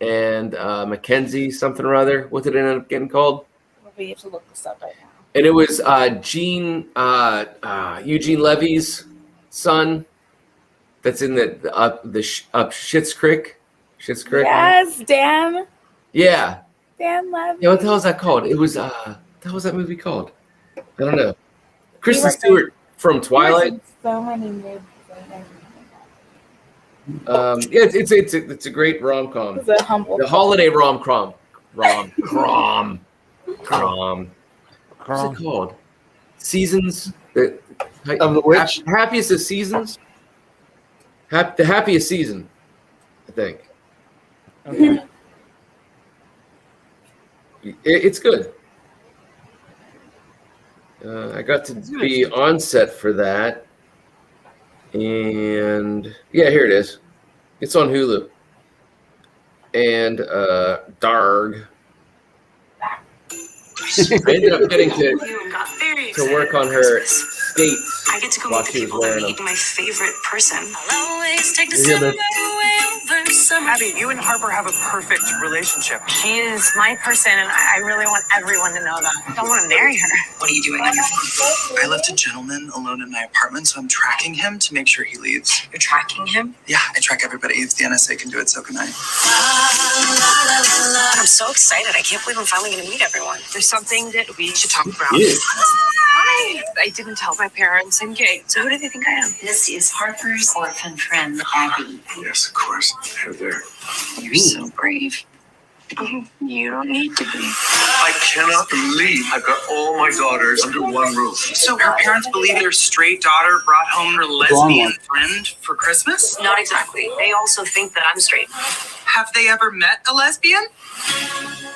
and Mackenzie something or other. What did it end up getting called? We have to look this up right now. And it was Eugene Levy's son. That's in up Schitt's Creek. Schitt's Creek. Yes, Dan. Yeah. Dan Levy. Yeah, what the hell is that called? It was what the hell was that movie called? I don't know. Kristen Stewart from Twilight. So many movies. Yeah, it's a great rom-com. It's a humble. The holiday rom-com. What's it called? Seasons. Of the Witch? Happiest of Seasons. The happiest season, I think. Okay. It's good. I got to be on set for that. And yeah, here it is. It's on Hulu. And Darg. I ended up getting to work on her skates. I get to go while meet the she was people that wearing make them. my favorite person. I'll always take You hear December this? away over summer. Abby, you and Harper have a perfect relationship. She is my person, and I really want everyone to know that. I don't want to marry her. What are you doing on your phone? I left a gentleman alone in my apartment, so I'm tracking him to make sure he leaves. You're tracking him? Yeah, I track everybody. If the NSA can do it, so can I. I'm so excited. I can't believe I'm finally going to meet everyone. There's something that we should talk about. Yeah. Hi. I didn't tell my parents. I'm gay. So who do they think I am? This is Harper's orphan friend, Abby. Yes, of course. They're there. You're so brave. You don't need to be. I cannot believe I've got all my daughters under one roof. So her parents believe their straight daughter brought home her lesbian friend for Christmas? Not exactly. They also think that I'm straight. Have they ever met a lesbian?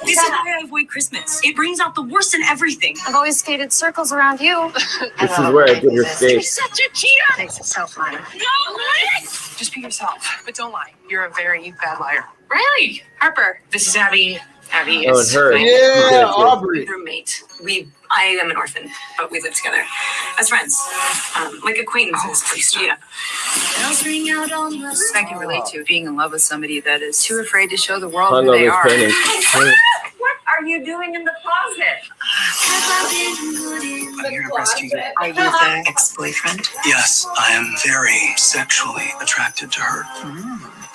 This is why I avoid Christmas. It brings out the worst in everything. I've always skated circles around you. This is where I did her You're skates. such a cheater. Makes it so fun. Just be yourself, but don't lie. You're a very bad liar. Really? Harper, this is Abby. Abby Oh, is and her. my Yeah, Aubrey. roommate. I am an orphan, but we live together as friends, like acquaintances. Yeah. I can relate to being in love with somebody that is too afraid to show the world who they Hungover are. training. What are you doing in the closet? I'm here to rescue you. Are you the ex-boyfriend? Yes, I am very sexually attracted to her.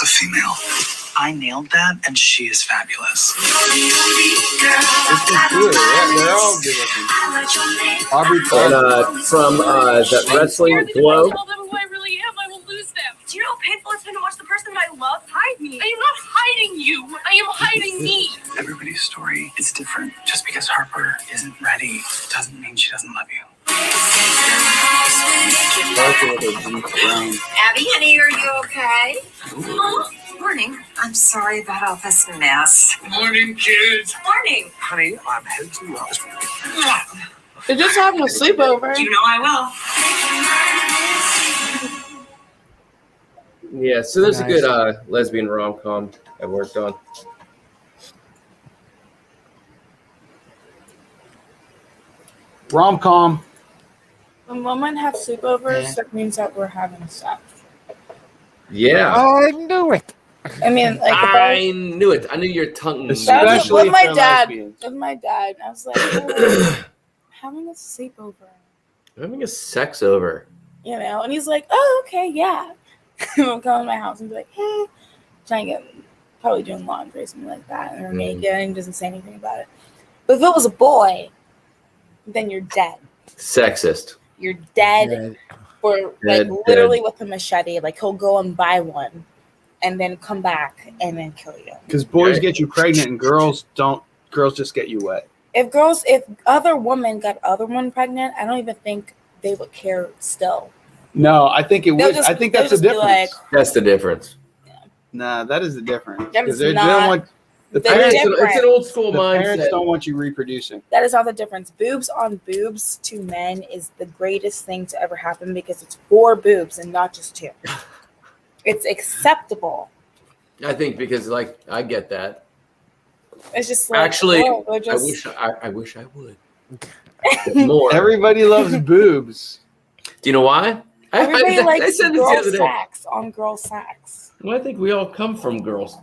A female. I nailed that, and she is fabulous. This is good. Yeah, they're all good looking. Aubrey And Plaza. from that wrestling glow. Tell them who I really am, I will lose them. Do you know how painful it's been to watch the person that I love hide me? I am not hiding you. I am hiding me. Everybody's story is different. Just because Harper isn't ready doesn't mean she doesn't love you. Abby, honey, are you okay? Morning. I'm sorry about all this mess. Morning, kids. Morning. Honey, I'm headed to the office. They're just having a sleepover. You know I will. Yeah, so there's a Nice. good lesbian rom-com I worked on. Rom-com. When women have sleepovers, that means that we're having sex. Yeah. I knew it. I mean, like, I knew it. I knew your tongue. that was Especially with my for dad. lesbians. With my dad. I was like, oh, having a sleepover. Having a sex over. You know? And he's like, oh, okay, yeah. I'll come to my house and be like, hey. Trying to get, probably doing laundry or something like that. And we're naked and he doesn't say anything about it. But if it was a boy, then you're dead. Sexist. You're dead. Yeah. For Dead, like literally with a machete, like he'll go and buy one, and then come back and then kill you. Because boys Right. get you pregnant and girls don't. Girls just get you wet. If other women got other one pregnant, I don't even think they would care still. No, I think it They'll would. just- I think they'll that's the just be difference. That's the difference. Nah, that is the difference. That 'Cause is they don't not want the the parents. difference. It's an old school The parents mindset. don't want you reproducing. That is not the difference. Boobs on boobs to men is the greatest thing to ever happen because it's 4 boobs and not just 2. It's acceptable. I think because, like, I get that. It's just like Actually, we're just... I wish I would. More. Everybody loves boobs. Do you know why? Everybody I likes said this the girl other day. sex on girl sex. Well, I think we all come from girls,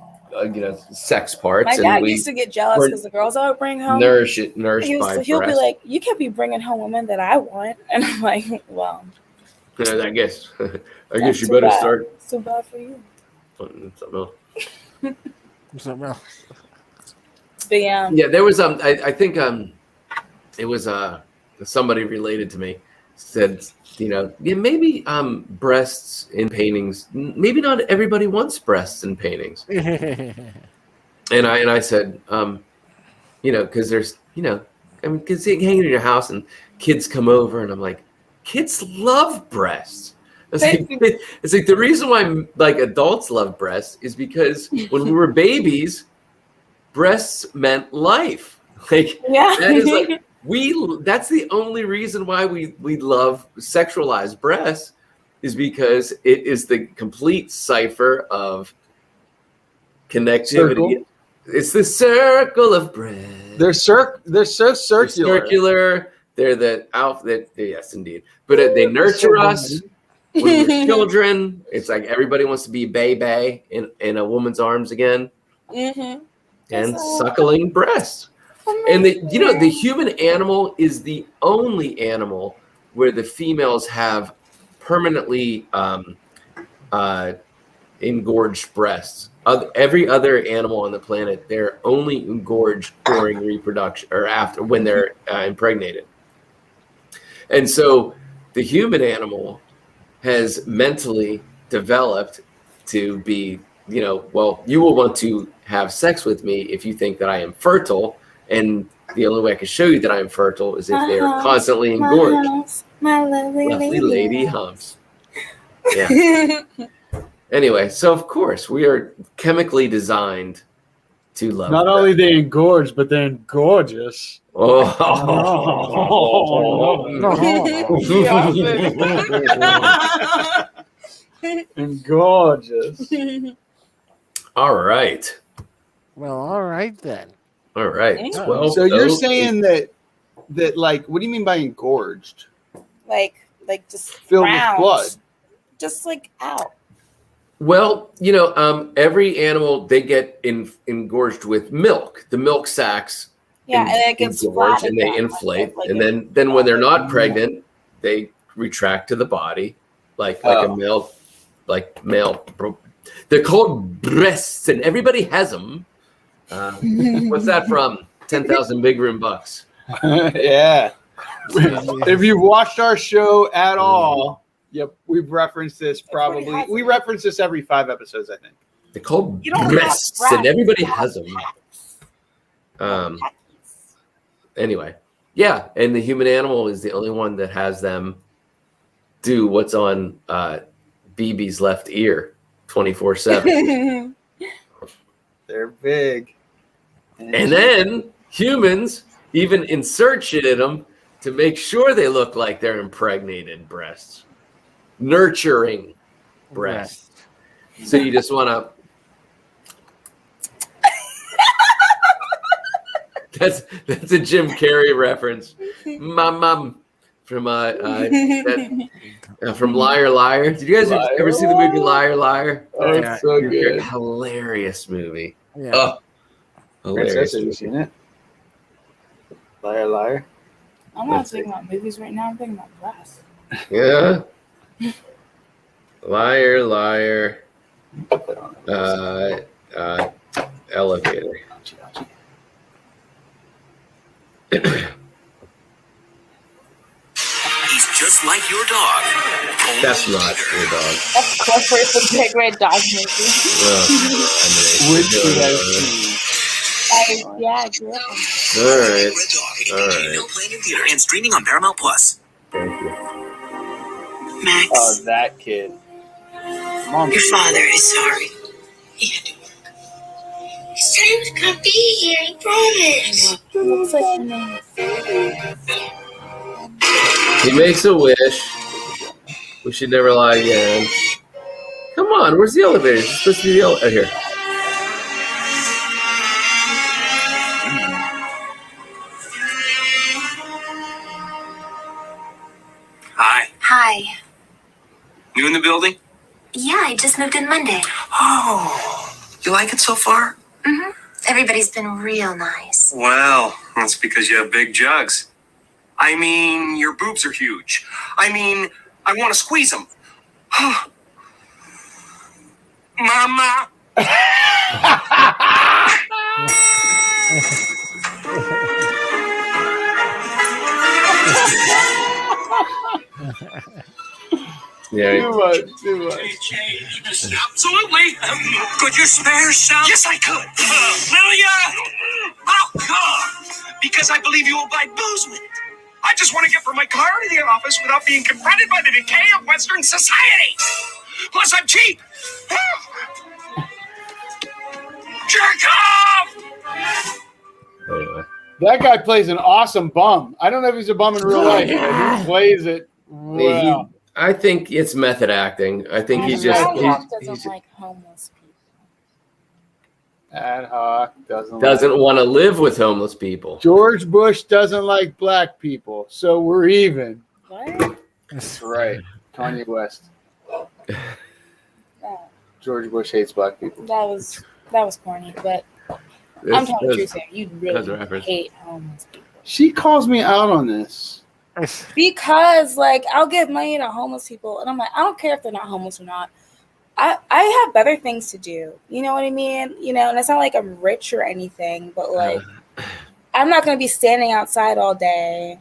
sex parts. My and dad we used to get jealous because the girls I would bring home. nourished He'll be like, "You can't be bringing home women that I want," and I'm like, "Well, I guess you too better bad. start. It's too bad for you." Something else. Something else. But yeah, There was I think it was somebody related to me said, maybe breasts in paintings, maybe not everybody wants breasts in paintings. and I said, because there's, because hanging in your house and kids come over and I'm like, kids love breasts. It's like the reason why like adults love breasts is because when we were babies, breasts meant life. Like that is like that's the only reason why we love sexualized breasts is because it is the complete cipher of connectivity. Circle. It's the circle of breasts. They're so circular. Circular. They're the outfit. Yes, indeed. But they nurture us when we're children. It's like everybody wants to be baby in a woman's arms again. Mm-hmm. And suckling breasts. And the human animal is the only animal where the females have permanently engorged breasts. Every other animal on the planet, they're only engorged during reproduction or after when they're impregnated. And so the human animal has mentally developed to be, well, you will want to have sex with me if you think that I am fertile. And the only way I can show you that I am fertile is if they are constantly engorged. My lovely lady humps. Yeah. Anyway, so of course we are chemically designed to love. Not only they engorged, but they're gorgeous. Oh. And gorgeous. All right. Well, all right then. All right. 12. So you're saying that like, what do you mean by engorged? like just Filled round. with blood. Just like out. Well, every animal, they get engorged with milk. The milk sacs Yeah, and it gets engorge flat and they again, inflate. like And then when they're not pregnant, they retract to the body like a male, They're called breasts, and everybody has them. What's that from? 10,000 Bigroom bucks. Yeah. If you've watched our show at all, yep, we've referenced this probably. We reference this every 5 episodes, I think. They're called breasts, and everybody has them. Anyway, yeah, and the human animal is the only one that has them do what's on BB's left ear 24/7. They're big. And then humans even insert shit in them to make sure they look like they're impregnated breasts. Nurturing breasts. So you just want to... That's a Jim Carrey reference. Mom from from Liar Liar. Did you guys ever see the movie Liar Liar? Oh, it's so good. Hilarious movie. Yeah. Oh, hilarious. Have you seen it? Liar Liar. I'm not thinking about movies right now. I'm thinking about glass. Yeah. Liar Liar. Elevator. He's just like your dog. That's not your dog. Of course, it's a big red dog movie. Which should I see? Yeah, I grew up on All right. Playing in theater and streaming on Paramount Plus. Thank you. Max, Oh, that kid. Mom, your father is sorry. He had to work. He said he was gonna be here, he promised. it. Looks like her name. He makes a wish. We should never lie again. Come on, where's the elevator? It's supposed to be the elevator. Here. Hi. Hi. New in the building? Yeah, I just moved in Monday. Oh, you like it so far? Mm-hmm. Everybody's been real nice. Well, that's because you have big jugs. I mean, your boobs are huge. I mean, I want to squeeze them. Mama. Yeah. Too much. Absolutely. Could you spare some? Yes, I could. Will ya? How come? Because I believe you will buy booze with it. I just want to get from my car to the office without being confronted by the decay of Western society. Plus, I'm cheap. Jerk off! Anyway. That guy plays an awesome bum. I don't know if he's a bum in real life, but he plays it well. I think it's method acting. I think he's just doesn't like homeless people. Ad hoc doesn't want to live with homeless people. George Bush doesn't like black people, so we're even. What? That's right. Kanye West. George Bush hates black people. That was corny, but I'm telling the truth here. You really hate homeless people. She calls me out on this. Because, like, I'll give money to homeless people, and I'm like, I don't care if they're not homeless or not. I have better things to do. You know what I mean? You know, and it's not like I'm rich or anything, but, like, I'm not going to be standing outside all day,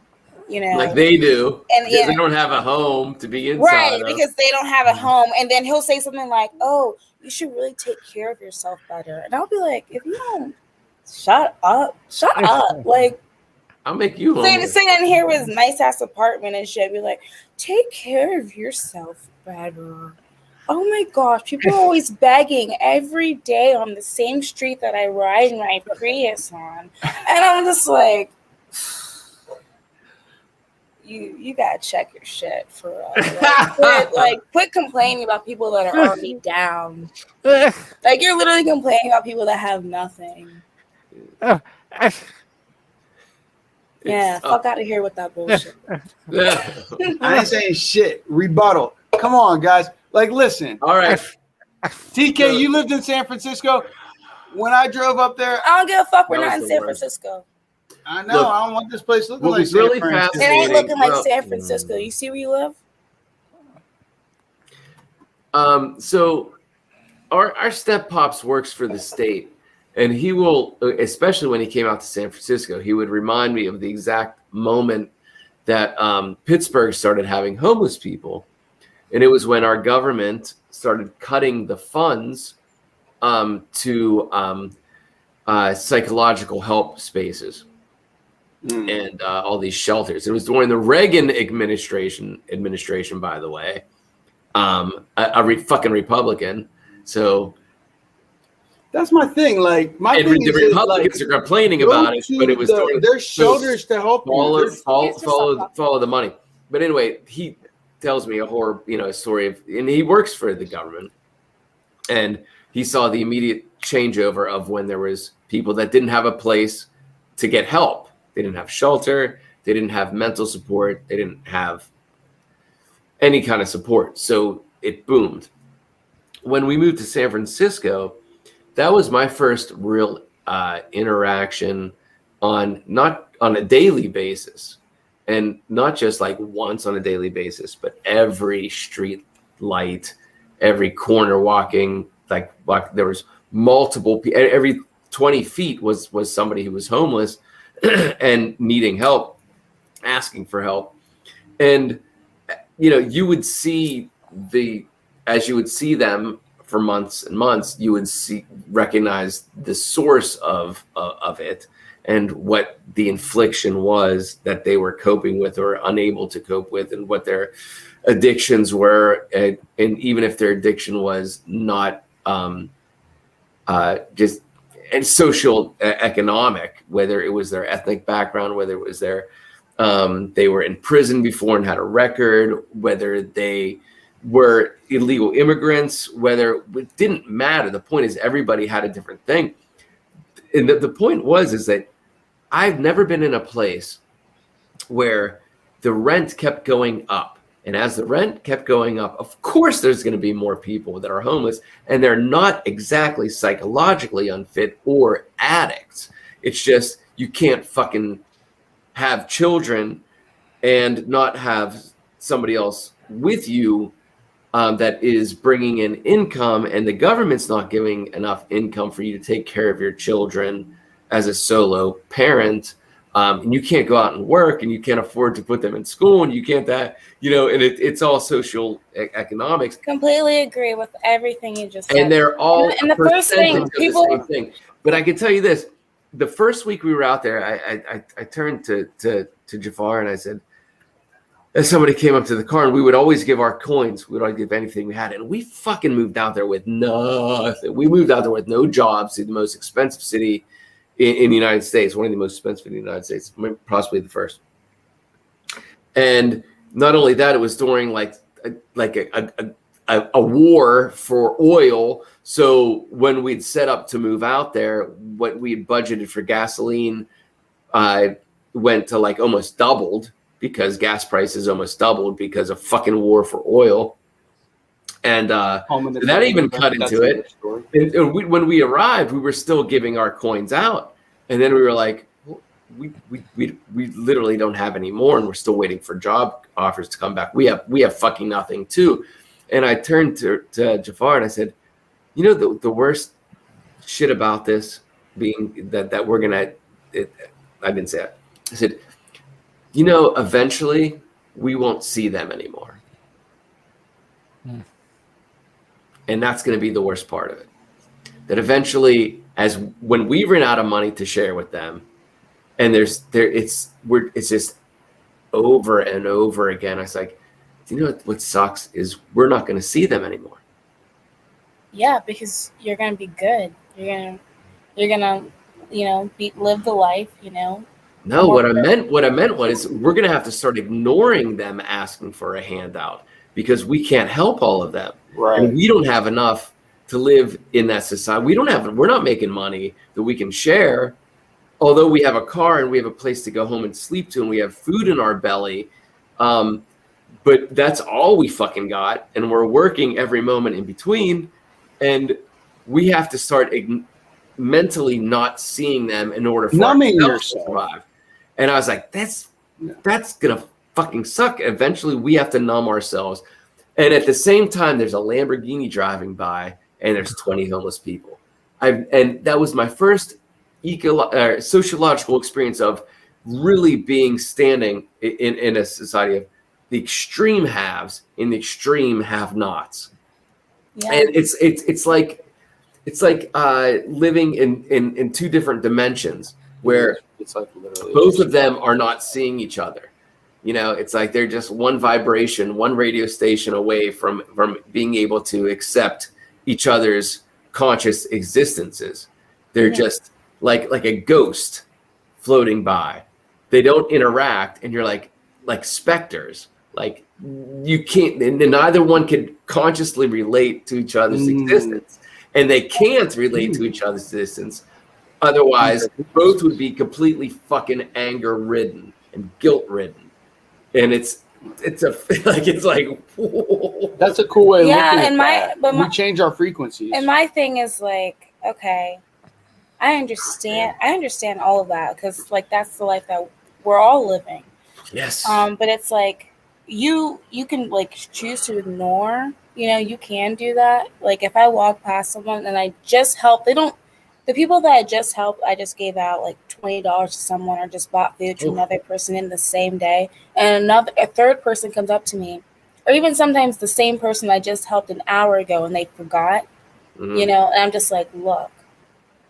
you know. Like they do. And because they don't have a home to be inside Right, of. because they don't have a home. And then he'll say something like, oh, you should really take care of yourself better. And I'll be like, if you don't shut up. Like, I'll make you homeless. Sitting in here with his nice ass apartment and shit, be like, take care of yourself better. Oh my gosh, people are always begging every day on the same street that I ride my Prius on. And I'm just like, you gotta check your shit for real. Quit complaining about people that are already down. Like, you're literally complaining about people that have nothing. Yeah, fuck out of here with that bullshit. I ain't saying shit. Rebuttal. Come on, guys. Like, listen. All right. TK, you lived in San Francisco. When I drove up there, I don't give a fuck. We're not in San Francisco. I know. I don't want this place looking like San really Francisco. It ain't looking like San Francisco. You see where you live? So our step pops works for the state, and he will, especially when he came out to San Francisco, he would remind me of the exact moment that Pittsburgh started having homeless people. And it was when our government started cutting the funds to psychological help spaces and all these shelters. It was during the Reagan administration, by the way, fucking Republican. So that's my thing. Like, my thing the is Republicans are complaining about it, but it was there's shelters to help you. Follow the money. But anyway, he tells me a story of, and he works for the government, and he saw the immediate changeover of when there was people that didn't have a place to get help. They didn't have shelter. They didn't have mental support. They didn't have any kind of support. So it boomed. When we moved to San Francisco, that was my first real interaction not on a daily basis. And not just like once on a daily basis, but every street light, every corner walking, like there was multiple people. Every 20 feet was somebody who was homeless and needing help, asking for help. And, you would see as you would see them for months and months, you would recognize the source of it. And what the infliction was that they were coping with or unable to cope with, and what their addictions were, and even if their addiction was not just social economic, whether it was their ethnic background, whether it was they were in prison before and had a record, whether they were illegal immigrants, whether it didn't matter. The point is everybody had a different thing. And the point is that I've never been in a place where the rent kept going up And as the rent kept going up, of course there's going to be more people that are homeless, and they're not exactly psychologically unfit or addicts. It's just you can't fucking have children and not have somebody else with you that is bringing in income, and the government's not giving enough income for you to take care of your children as a solo parent. And you can't go out and work, and you can't afford to put them in school, and you can't and it's all social economics. Completely agree with everything you just said. And they're all and the first thing people the same thing. But I can tell you this: the first week we were out there, I turned to Jafar and I said, as somebody came up to the car, and we would always give our coins. We would always give anything we had. And we fucking moved out there with nothing. We moved out there with no jobs to the most expensive city in the United States, one of the most expensive in the United States, possibly the first. And not only that, it was during like a war for oil. So when we'd set up to move out there, what we had budgeted for gasoline went to like almost doubled, because gas prices almost doubled because of fucking war for oil. And that even cut into it. And when we arrived, we were still giving our coins out. And then we were like, we literally don't have any more, and we're still waiting for job offers to come back. We have fucking nothing too. And I turned to Jafar and I said, you know, the worst shit about this being that we're gonna, I didn't say it. I said, you know, eventually we won't see them anymore. And that's going to be the worst part of it. That eventually, as when we run out of money to share with them, and it's just over and over again. I was like, you know what sucks is we're not going to see them anymore. Yeah, because you're going to be good. You're gonna, live the life, No, what I meant was we're going to have to start ignoring them asking for a handout, because we can't help all of them. Right. And we don't have enough to live in that society. We're not making money that we can share. Although we have a car and we have a place to go home and sleep to, and we have food in our belly. But that's all we fucking got. And we're working every moment in between. And we have to start mentally not seeing them in order for ourselves to survive. And I was like, that's gonna fucking suck. Eventually we have to numb ourselves. And at the same time, there's a Lamborghini driving by and there's 20 homeless people. And that was my first sociological experience of really being standing in a society of the extreme haves and the extreme have-nots. Yeah. And it's like living in two different dimensions where it's like literally both of them are not seeing each other. You know, it's like they're just one vibration, one radio station away from being able to accept each other's conscious existences. They're just like a ghost floating by. They don't interact, and you're like specters. Like you can't, and neither one can consciously relate to each other's existence, and they can't relate to each other's existence. Otherwise, both would be completely fucking anger-ridden and guilt-ridden. And it's like whoa. That's a cool way of looking at that. We change our frequencies. And my thing is like, okay, I understand all of that, because like that's the life that we're all living. Yes. But it's like you can like choose to ignore. You can do that. Like if I walk past someone and I just help, the people that I just helped, I just gave out like $20 to someone, or just bought food to another person in the same day. And a third person comes up to me, or even sometimes the same person I just helped an hour ago and they forgot, and I'm just like, look,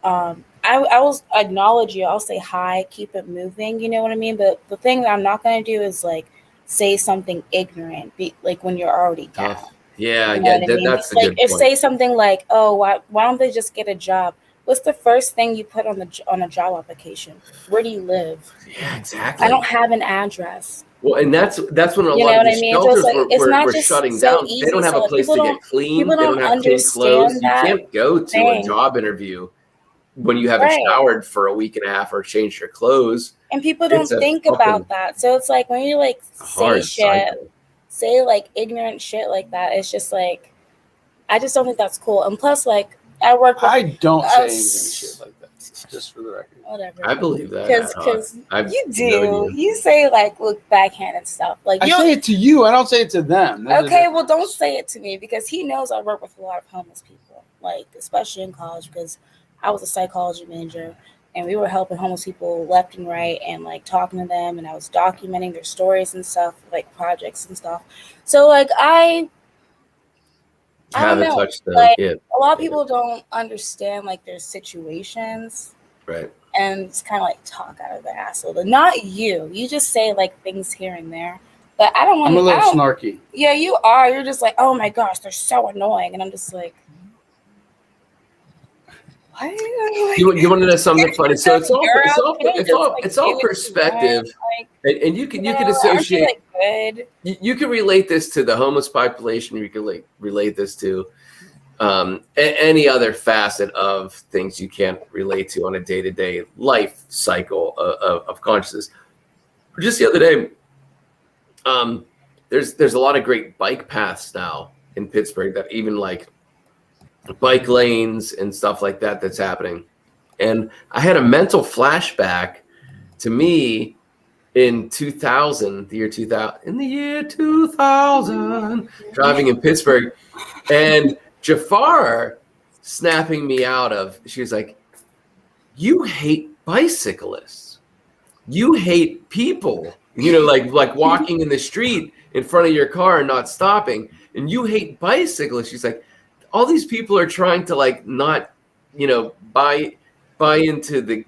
I will acknowledge you. I'll say hi, keep it moving. You know what I mean? But the thing that I'm not going to do is like say something ignorant, like when you're already down. Yeah, you know what I mean? That's a like good point. Say something like, oh, why don't they just get a job? What's the first thing you put on a job application? Where do you live? Yeah, exactly. I don't have an address. Well, and that's when a lot of these shelters were shutting down. Easy. They don't have a place to get clean. They don't have clean clothes. You can't go to a job interview when you haven't showered for a week and a half or changed your clothes. And people don't think about that. So it's like when you like say say like ignorant shit like that, it's just like I just don't think that's cool. And plus, like I work with I don't say anything shit like that. Just for the record. Whatever. I believe that. Because I've you known do. You say like look backhanded stuff. Like I you say it to you. I don't say it to them. okay, well don't say it to me because he knows I work with a lot of homeless people, like especially in college because I was a psychology major and we were helping homeless people left and right and like talking to them and I was documenting their stories and stuff, like projects and stuff. So like I don't haven't know. touched them. Like Yeah. a lot of people don't understand like their situations. Right. And it's kind of like talk out of their ass a little. Not you. You just say like things here and there. But I don't want I'm to. a little snarky. Yeah, you are. You're just like, oh my gosh, they're so annoying. And I'm just like, what? You want to know something funny? So it's all perspective, and you can associate. Good. You can relate this to the homeless population. You can relate this to any other facet of things you can't relate to on a day-to-day life cycle of consciousness. Just the other day, there's a lot of great bike paths now in Pittsburgh that even like bike lanes and stuff like that that's happening. And I had a mental flashback to me in 2000, the year 2000, driving in Pittsburgh, and Jafar snapping me out of, she was like, you hate bicyclists. You hate people, like walking in the street in front of your car and not stopping. And you hate bicyclists. She's like, all these people are trying to like not, buy into the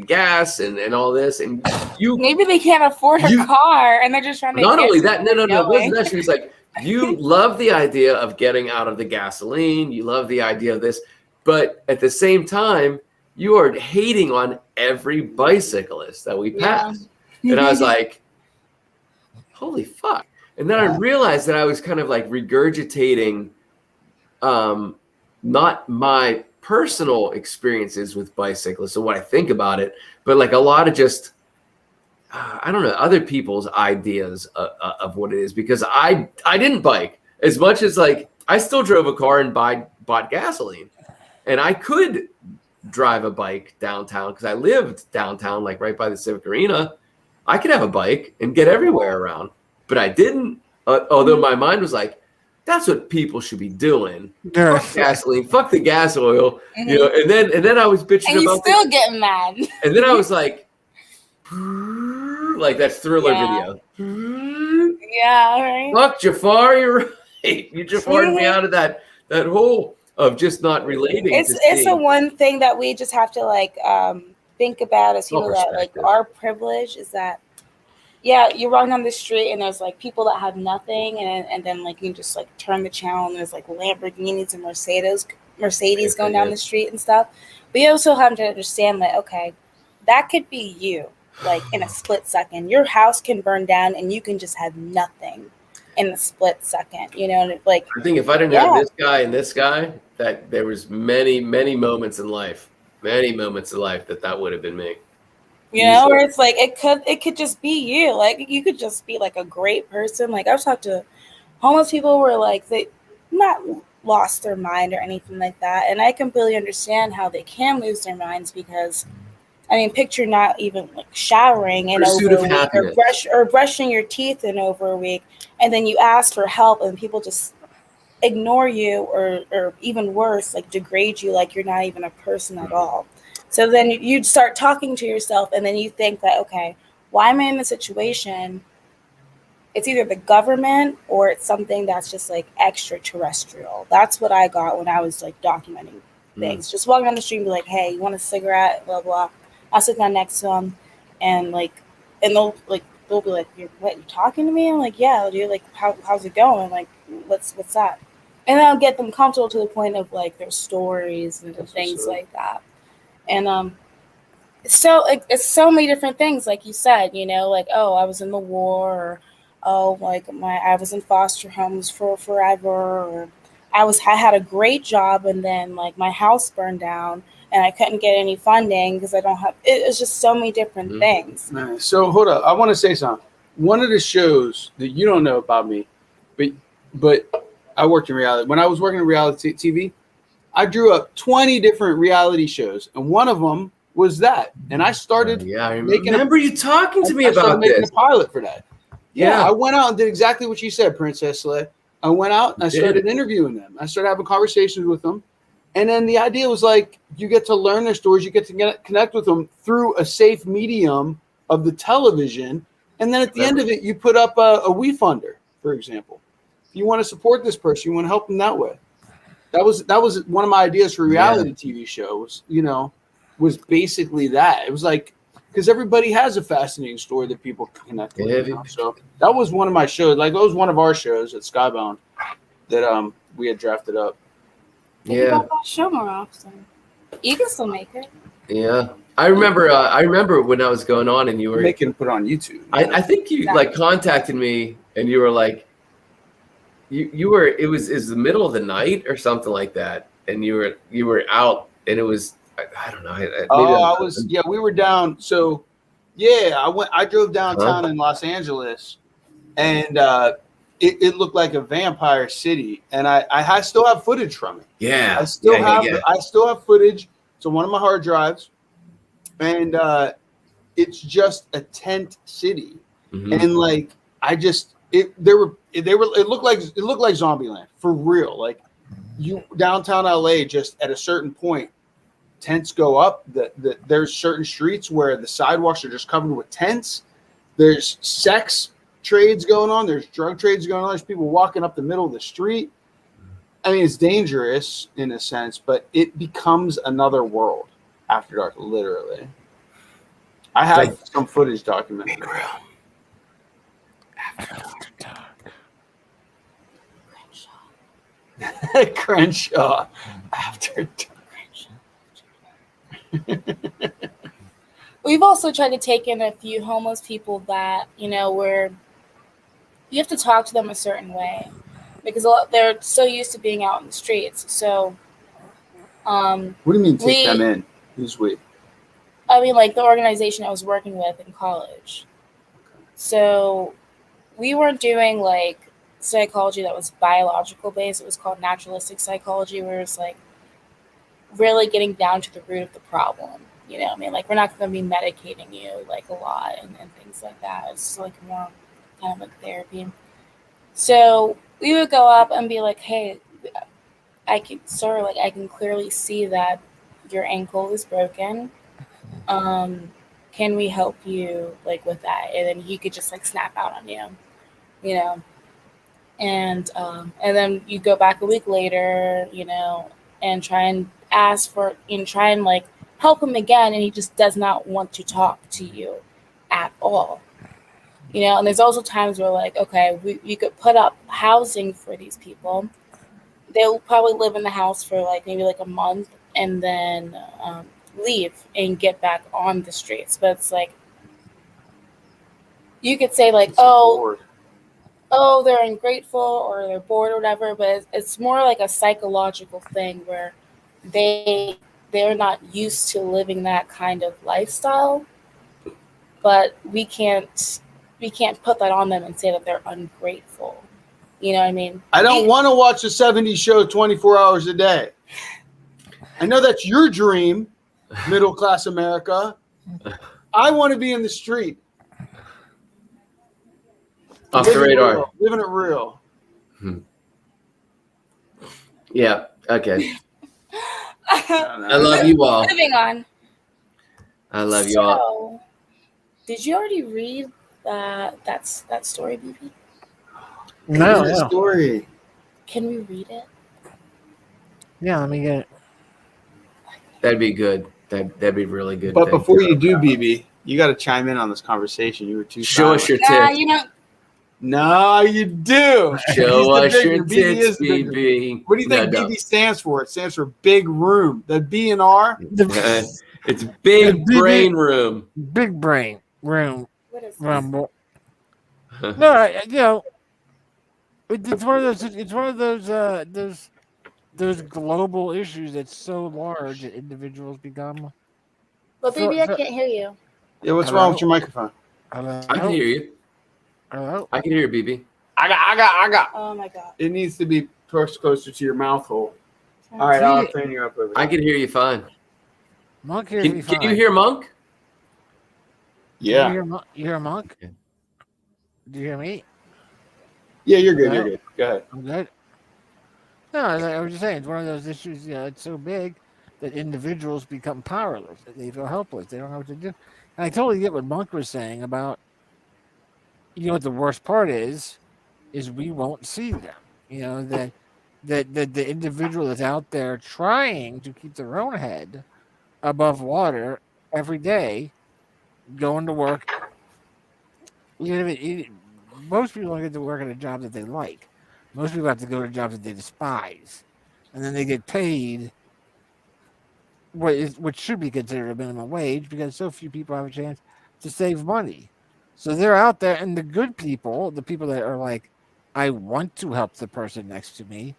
gas and all this. And you maybe they can't afford a car and they're just trying to not only that, no, it wasn't that. She was like, you love the idea of getting out of the gasoline. You love the idea of this. But at the same time, you are hating on every bicyclist that we pass. And I was like, holy fuck. And then I realized that I was kind of like regurgitating not my personal experiences with bicyclists and what I think about it, but like a lot of just, I don't know, other people's ideas of what it is, because I didn't bike as much as like I still drove a car and bought gasoline, and I could drive a bike downtown because I lived downtown, like right by the Civic Arena. I could have a bike and get everywhere around, but I didn't. Although my mind was like, that's what people should be doing. Fuck gasoline, fuck the gas oil, And then I was bitching and you about still getting mad. And then I was like that Thriller video. Yeah, right. Fuck Jafar, you're right. You Jafar'd me out of that hole of just not relating. It's the one thing that we just have to like think about as people that like our privilege is that you're walking down the street and there's like people that have nothing and then like you just like turn the channel and there's like Lamborghinis and Mercedes going down the street and stuff. But you also have to understand that okay, that could be you. Like in a split second, your house can burn down and you can just have nothing in a split second, like I think if I didn't have this guy and this guy, that there was many moments in life that would have been me. Where it's like it could just be you. Like you could just be like a great person. Like I've talked to homeless people where like they not lost their mind or anything like that, and I completely understand how they can lose their minds because I mean, picture not even like showering in over a week or brushing your teeth in over a week, and then you ask for help and people just ignore you or even worse, like degrade you like you're not even a person at all. So then you'd start talking to yourself and then you think that, okay, why am I in this situation? It's either the government or it's something that's just like extraterrestrial. That's what I got when I was like documenting things. Just walking on the street and be like, hey, you want a cigarette? Blah, blah. I'll sit down next to them and they'll be like, you talking to me? I'm like, yeah, dude, like how's it going? Like what's that? And then I'll get them comfortable to the point of like their stories and things like that. And so like it's so many different things, like you said, like, oh, I was in the war, or oh, like I was in foster homes for forever, or I had a great job and then like my house burned down and I couldn't get any funding because I don't have it's just so many different things. Nice. So hold up, I want to say something. One of the shows that you don't know about me but I worked in reality. When I was working in reality TV, I drew up 20 different reality shows, and one of them was that. And I started. I remember you talking to me I started about making this. a pilot for that. Yeah. I went out and did exactly what you said, Princess Leia. I went out and I started interviewing them. I started having conversations with them. And then the idea was like, you get to learn their stories. You get to connect with them through a safe medium of the television. And then at the end of it, you put up a WeFunder, for example. If you want to support this person, you want to help them that way. That was one of my ideas for a reality TV shows, was basically that. It was like, because everybody has a fascinating story that people can connect with. So that was one of my shows. Like, that was one of our shows at Skybound that we had drafted up. Think about that show more often. You can still make it. Yeah. I remember when I was going on and you were making it put on YouTube. I think you like contacted me and you were like, you were it was the middle of the night or something like that, and you were out and it was I don't know. We were down. So I drove downtown in Los Angeles, and it looked like a vampire city, and I still have footage from it. Yeah, I still have footage. It's on one of my hard drives, and it's just a tent city, and like it looked like Zombieland for real. Like downtown LA, just at a certain point, tents go up. There's certain streets where the sidewalks are just covered with tents. There's sex trades going on. There's drug trades going on. There's people walking up the middle of the street. I mean, it's dangerous in a sense, but it becomes another world after dark, literally. I have some footage documented. Bigroom. After dark. Crenshaw. After dark. We've also tried to take in a few homeless people that, where you have to talk to them a certain way because they're so used to being out in the streets. So, what do you mean take them in? Who's we? I mean, like the organization I was working with in college. So we weren't doing like psychology that was biological based. It was called naturalistic psychology, where it's like really getting down to the root of the problem. You know what I mean? Like, we're not going to be medicating you like a lot and things like that. It's like more kind of like therapy. So we would go up and be like, hey, I can clearly see that your ankle is broken. Can we help you like with that? And then he could just like snap out on you, and then you go back a week later, and try and ask for, try and like help him again, and he just does not want to talk to you at all. And there's also times where like, okay, you could put up housing for these people. They'll probably live in the house for like maybe like a month and then leave and get back on the streets. But it's like, you could say like, oh, they're ungrateful or they're bored or whatever, but it's more like a psychological thing where they're not used to living that kind of lifestyle, but we can't put that on them and say that they're ungrateful. You know what I mean? I don't want to watch a 70s show 24 hours a day. I know that's your dream, middle class America. I want to be in the street. Off the radar. Living it real. Yeah. Okay. I love you all. Moving on. I love you all. Did you already read that story, BB? No. Story. Can we read it? Yeah, let me get it. That'd be good. That'd be really good. But before you do, BB, you got to chime in on this conversation. You were too show us your tits. No, you do. Show us your tits, BB. What do you think BB stands for? It stands for Big Room. The B and R. It's Big Brain Room. Big Brain Room. What is Rumble. No, it's one of those. It's one of those global issues that's so large that individuals become. But BB, I can't hear you. Yeah, what's wrong with your microphone? I can hear you. Hello? I can hear you, BB. I got. Oh my god. It needs to be pushed closer to your mouth hole. All right, I'll train you up over I there. can hear you fine. Monk hears me Can fine. you hear Monk? Yeah. You hear Monk? Yeah. Do you hear me? Yeah, you're good. Hello? You're good. Go ahead. I'm good. No, I was just saying, it's one of those issues. It's so big that individuals become powerless. They feel helpless. They don't know what to do. And I totally get what Monk was saying about. You know what the worst part is we won't see them. You know that the individual that's out there trying to keep their own head above water every day, going to work. Most people don't get to work at a job that they like. Most people have to go to jobs that they despise, and then they get paid which should be considered a minimum wage because so few people have a chance to save money. So they're out there, and the good people, the people that are like, I want to help the person next to me,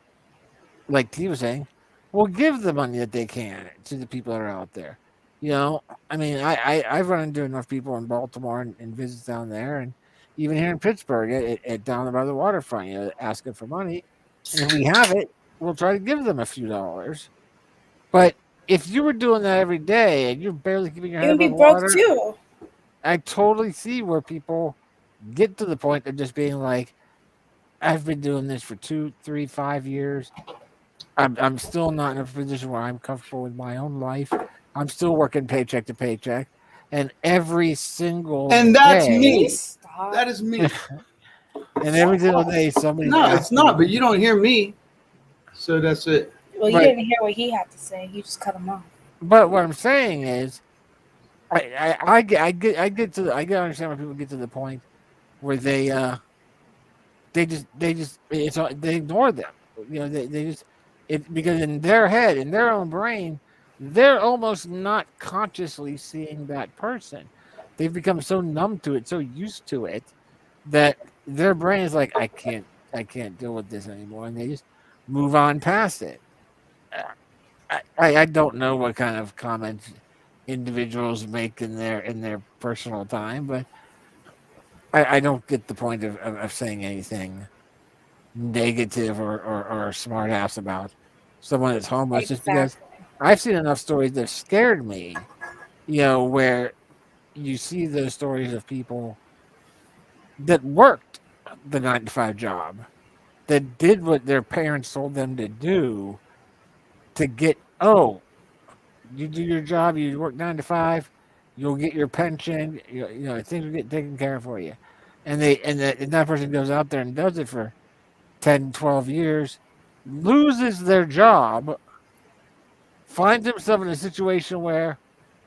like he was saying, will give the money that they can to the people that are out there. I mean, I've run into enough people in Baltimore and visits down there, and even here in Pittsburgh, down by the waterfront, asking for money. And if we have it, we'll try to give them a few dollars. But if you were doing that every day and you're barely keeping your head You'd be above broke water, too. I totally see where people get to the point of just being like, I've been doing this for 2, 3, 5 years. I'm still not in a position where I'm comfortable with my own life. I'm still working paycheck to paycheck, and every single And that's day, me. Stop. That is me. and every single day somebody's No, it's asking- not. But you don't hear me, so that's it. Well, you Right. didn't hear what he had to say. You just cut him off. But what I'm saying is, I get understand why people get to the point where they ignore them. They just because in their head, in their own brain, they're almost not consciously seeing that person. They've become so numb to it, so used to it, that their brain is like, I can't deal with this anymore, and they just move on past it. I don't know what kind of comments individuals make in their personal time, but I don't get the point of saying anything negative or smart ass about someone that's homeless, just because I've seen enough stories that scared me, where you see those stories of people that worked the 9 to 5 job, that did what their parents told them to do to get, you do your job, you work 9 to 5, you'll get your pension, things will get taken care of for you. And that person goes out there and does it for 10, 12 years, loses their job, finds himself in a situation where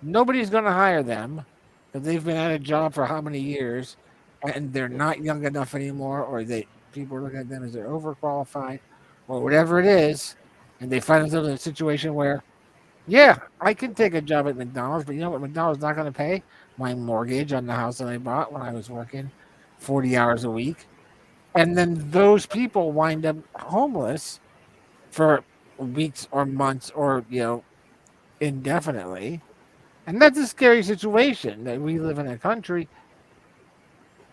nobody's going to hire them because they've been at a job for how many years, and they're not young enough anymore, or people are looking at them as they're overqualified, or whatever it is, and they find themselves in a situation where, yeah, I can take a job at McDonald's, but you know what McDonald's not going to pay? My mortgage on the house that I bought when I was working 40 hours a week. And then those people wind up homeless for weeks or months or, indefinitely. And that's a scary situation that we live in a country,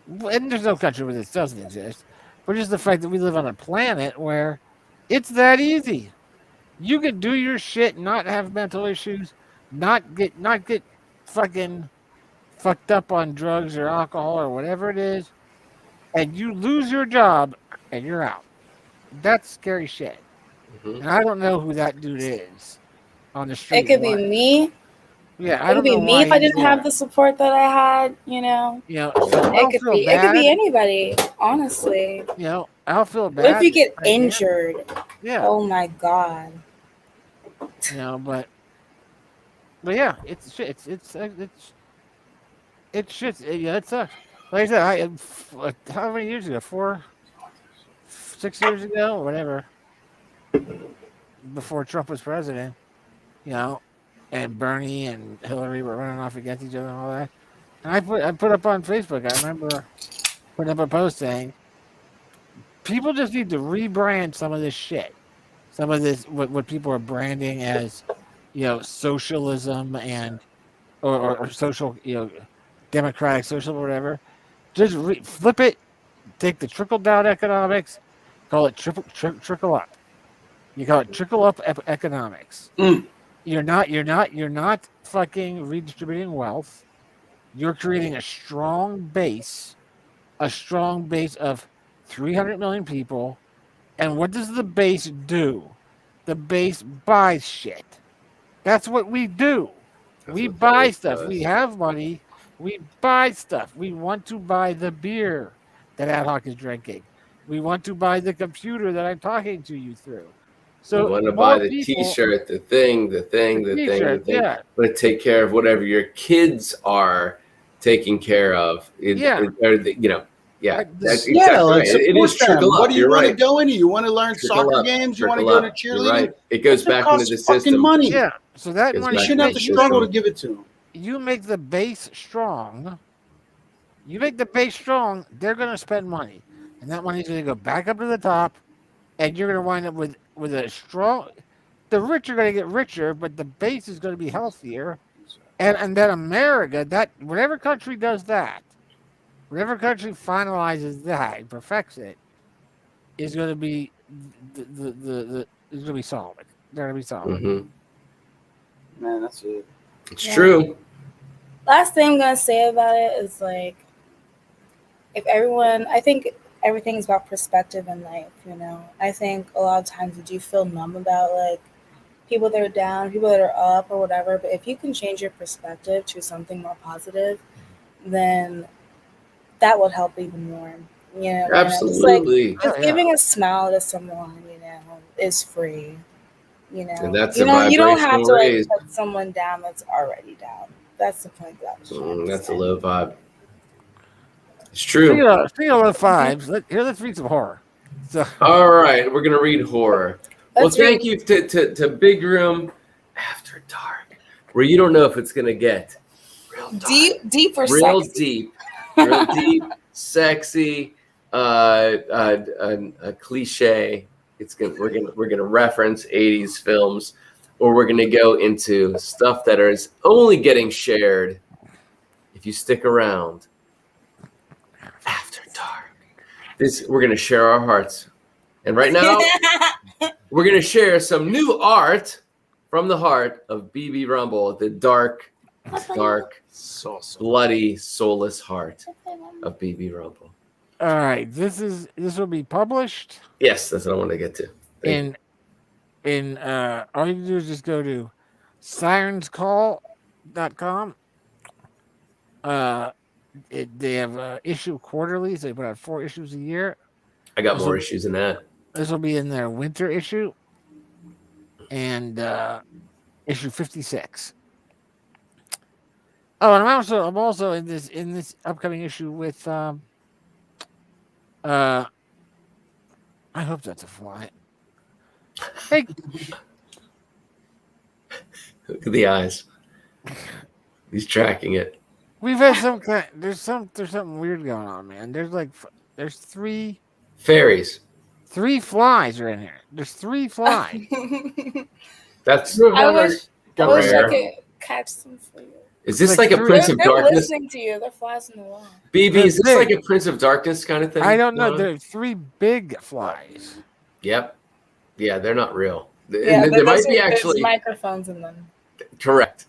and there's no country where this doesn't exist, but just the fact that we live on a planet where it's that easy. You can do your shit, not have mental issues, not get fucking fucked up on drugs or alcohol or whatever it is, and you lose your job and you're out. That's scary shit. Mhm. And I don't know who that dude is on the street. It could be me. Yeah, It could be me if I didn't have the support that I had, So I It don't could feel be bad. anybody, honestly. I'll feel bad. What if you get I can't. injured? Yeah. Oh my god. But yeah, it's shit. It's shit. Yeah, it sucks. Like I said, how many years ago? 4, 6 years ago, or whatever, before Trump was president, and Bernie and Hillary were running off against each other and all that. And I put up on Facebook. I remember putting up a post saying, people just need to rebrand some of this shit. Some of this, what people are branding as, socialism and or social, democratic social, whatever. Just flip it take the trickle down economics, call it trickle up. You call it trickle up economics. You're not fucking redistributing wealth. You're creating a strong base of 300 million people. And what does the base do? The base buys shit. That's what we do. We buy stuff. We have money. We buy stuff. We want to buy the beer that Ad Hoc is drinking. We want to buy the computer that I'm talking to you through. So you want to buy the T-shirt, the thing. Yeah. But take care of whatever your kids are taking care of. That's exactly right. It is trickle up. What do you You're want right. to go into? You want to learn Trickle soccer up, games? You want to trickle go to up. cheerleading? You're right. It goes back into the system. Money. Yeah. So that money, you shouldn't have to struggle to give it to them. You make the base strong. They're going to spend money, and that money is going to go back up to the top, and you're going to wind up with a strong. The rich are going to get richer, but the base is going to be healthier, and then America, that whatever country does that, whatever country finalizes that and perfects it, is going to be is going to be solid. They're going to be solid. Mm-hmm. Man, that's it. It's true. Last thing I'm gonna say about it is like, I think everything is about perspective in life. I think a lot of times we do feel numb about like people that are down, people that are up, or whatever. But if you can change your perspective to something more positive, then that would help even more. Absolutely. Just giving a smile to someone, is free. And that's you don't have to raise. put someone down that's already down. That's the point that I was trying to That's say. a low vibe. It's true. Speaking of low vibes, let's read some horror. So. All right, we're gonna read horror. Thank you to Bigroom After Dark, where you don't know if it's gonna get real dark, deep or real sexy. real deep, sexy, a cliche. We're gonna reference 80s films, or we're gonna go into stuff that is only getting shared if you stick around after dark. We're gonna share our hearts, and right now we're gonna share some new art from the heart of BB Rumble, the dark, bloody, soulless heart of BB Rumble. All right, this will be published. Yes, that's what I want to get to. All you do is just go to sirenscall.com. They have issue quarterly, so they put out 4 issues a year. I got more issues than that. This will be in their winter issue and issue 56. Oh, and I'm also in this upcoming issue with I hope that's a fly. Hey, look at the eyes. He's tracking it. We've had there's something weird going on, man. There's 3 fairies. 3 flies are in here. There's 3 flies. That's I wish I could catch some for you. Is this like a Prince of Darkness? They're listening to you. They're flies in the wall. BB, is this like a Prince of Darkness kind of thing? I don't know. There are 3 big flies. Yep. Yeah, they're not real. Yeah, there might be actually there's microphones in them. Correct.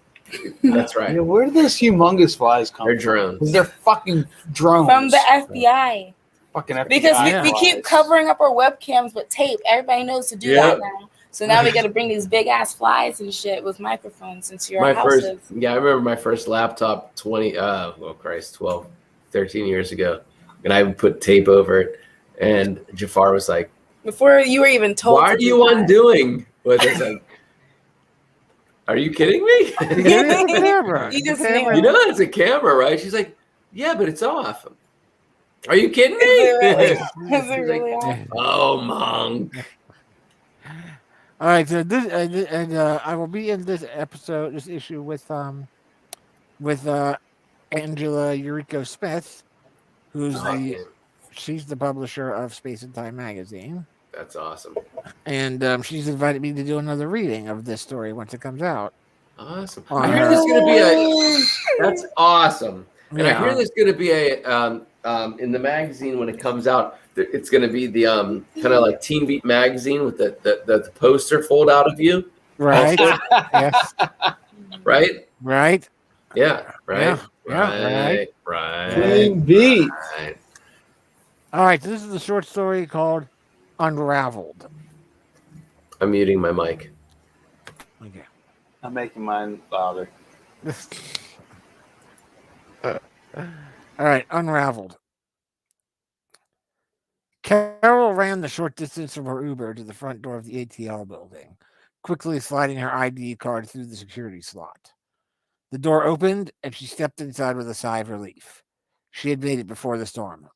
That's right. Yeah, where do those humongous flies come They're drones. from? They're fucking drones. From the FBI. Fucking FBI. Because we keep covering up our webcams with tape. Everybody knows to do that now. So now we got to bring these big ass flies and shit with microphones into your houses. I remember my first laptop 12, 13 years ago. And I would put tape over it. And Jafar was like, before you were even told. Why are you undoing what this? Are you kidding me? You just you know it's a camera, right? She's like, yeah, but it's off. Are you kidding me? Is it really off? Oh, monk. All right, so I will be in this issue with Angela Yuriko Smith, she's the publisher of Space and Time magazine. That's awesome. And she's invited me to do another reading of this story once it comes out. Awesome. I hear there's going to be that's awesome. And I hear there's going to be in the magazine when it comes out, it's going to be the kind of like Teen Beat magazine with the poster fold out of you. Right. Yes. Right. Right. Yeah. Right. Right. Teen Beat. Right. All right. So this is a short story called Unraveled. I'm muting my mic. Okay. I'm making mine louder. All right. Unraveled. Carol ran the short distance from her Uber to the front door of the ATL building, quickly sliding her ID card through the security slot. The door opened, and she stepped inside with a sigh of relief. She had made it before the storm.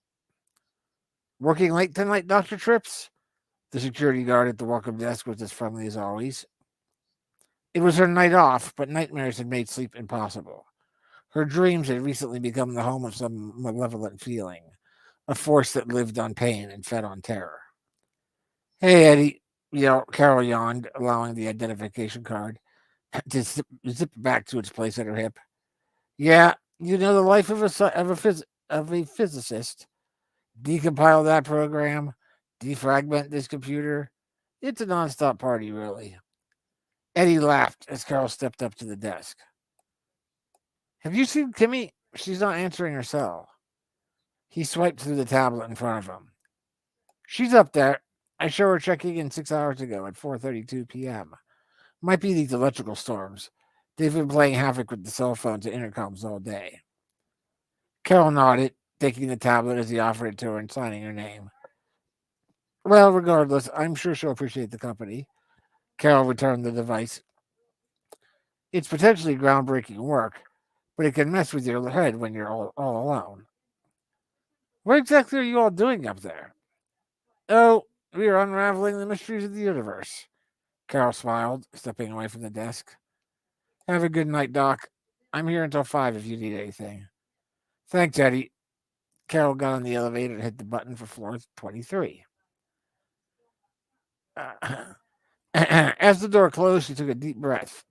Working late tonight, Dr. Trips? The security guard at the welcome desk was as friendly as always. It was her night off, but nightmares had made sleep impossible. Her dreams had recently become the home of some malevolent feeling, a force that lived on pain and fed on terror. Hey, Eddie, Carol yawned, allowing the identification card to zip back to its place at her hip. Yeah, the life of a physicist. Decompile that program, defragment this computer. It's a nonstop party, really. Eddie laughed as Carol stepped up to the desk. Have you seen Kimmy? She's not answering her cell. He swiped through the tablet in front of him. She's up there. I saw her checking in 6 hours ago at 4:32 p.m. Might be these electrical storms. They've been playing havoc with the cell phones and intercoms all day. Carol nodded, taking the tablet as he offered it to her and signing her name. Well, regardless, I'm sure she'll appreciate the company. Carol returned the device. It's potentially groundbreaking work, but it can mess with your head when you're all alone. What exactly are you all doing up there? Oh, we are unraveling the mysteries of the universe. Carol smiled, stepping away from the desk. Have a good night, Doc. I'm here until 5 if you need anything. Thanks, Eddie. Carol got on the elevator and hit the button for floor 23. As the door closed, she took a deep breath.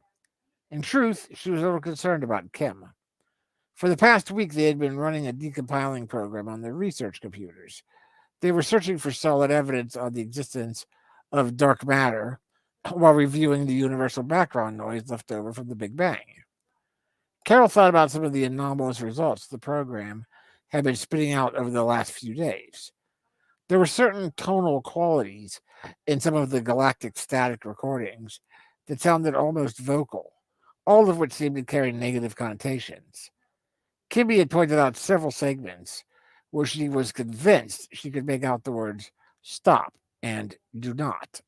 In truth, she was a little concerned about Kim. For the past week, they had been running a decompiling program on their research computers. They were searching for solid evidence on the existence of dark matter while reviewing the universal background noise left over from the Big Bang. Carol thought about some of the anomalous results the program had been spitting out over the last few days. There were certain tonal qualities in some of the galactic static recordings that sounded almost vocal, all of which seemed to carry negative connotations. Kimby had pointed out several segments where she was convinced she could make out the words stop and do not.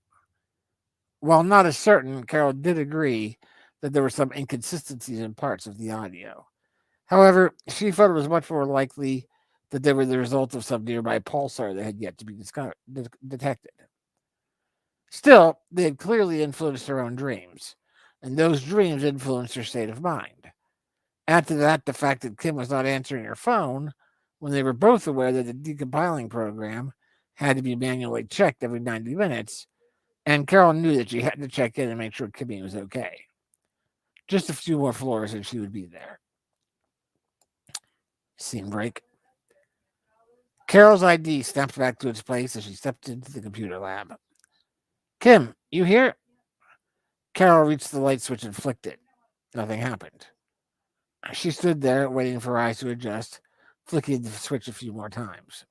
While not as certain, Carol did agree that there were some inconsistencies in parts of the audio. However, she felt it was much more likely that they were the result of some nearby pulsar that had yet to be detected. Still, they had clearly influenced her own dreams, and those dreams influenced her state of mind. Add to that the fact that Kim was not answering her phone when they were both aware that the decompiling program had to be manually checked every 90 minutes, and Carol knew that she had to check in and make sure Kimmy was okay. Just a few more floors and she would be there. Scene break. Carol's ID snapped back to its place as she stepped into the computer lab. Kim, you here? Carol reached the light switch and flicked it. Nothing happened. She stood there, waiting for her eyes to adjust, flicking the switch a few more times.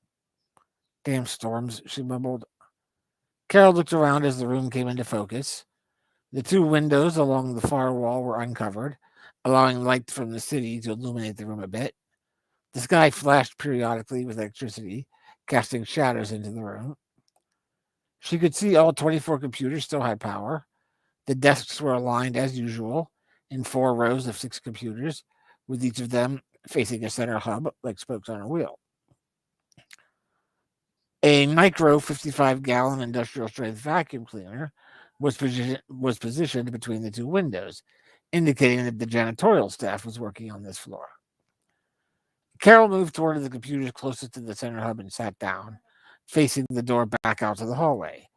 Damn storms, she mumbled. Carol looked around as the room came into focus. The two windows along the far wall were uncovered, allowing light from the city to illuminate the room a bit. The sky flashed periodically with electricity, casting shadows into the room. She could see all 24 computers still had power. The desks were aligned as usual in 4 rows of 6 computers, with each of them facing a center hub like spokes on a wheel. A Micro 55-gallon industrial-strength vacuum cleaner was positioned between the two windows, indicating that the janitorial staff was working on this floor. Carol moved toward the computers closest to the center hub and sat down, facing the door back out to the hallway.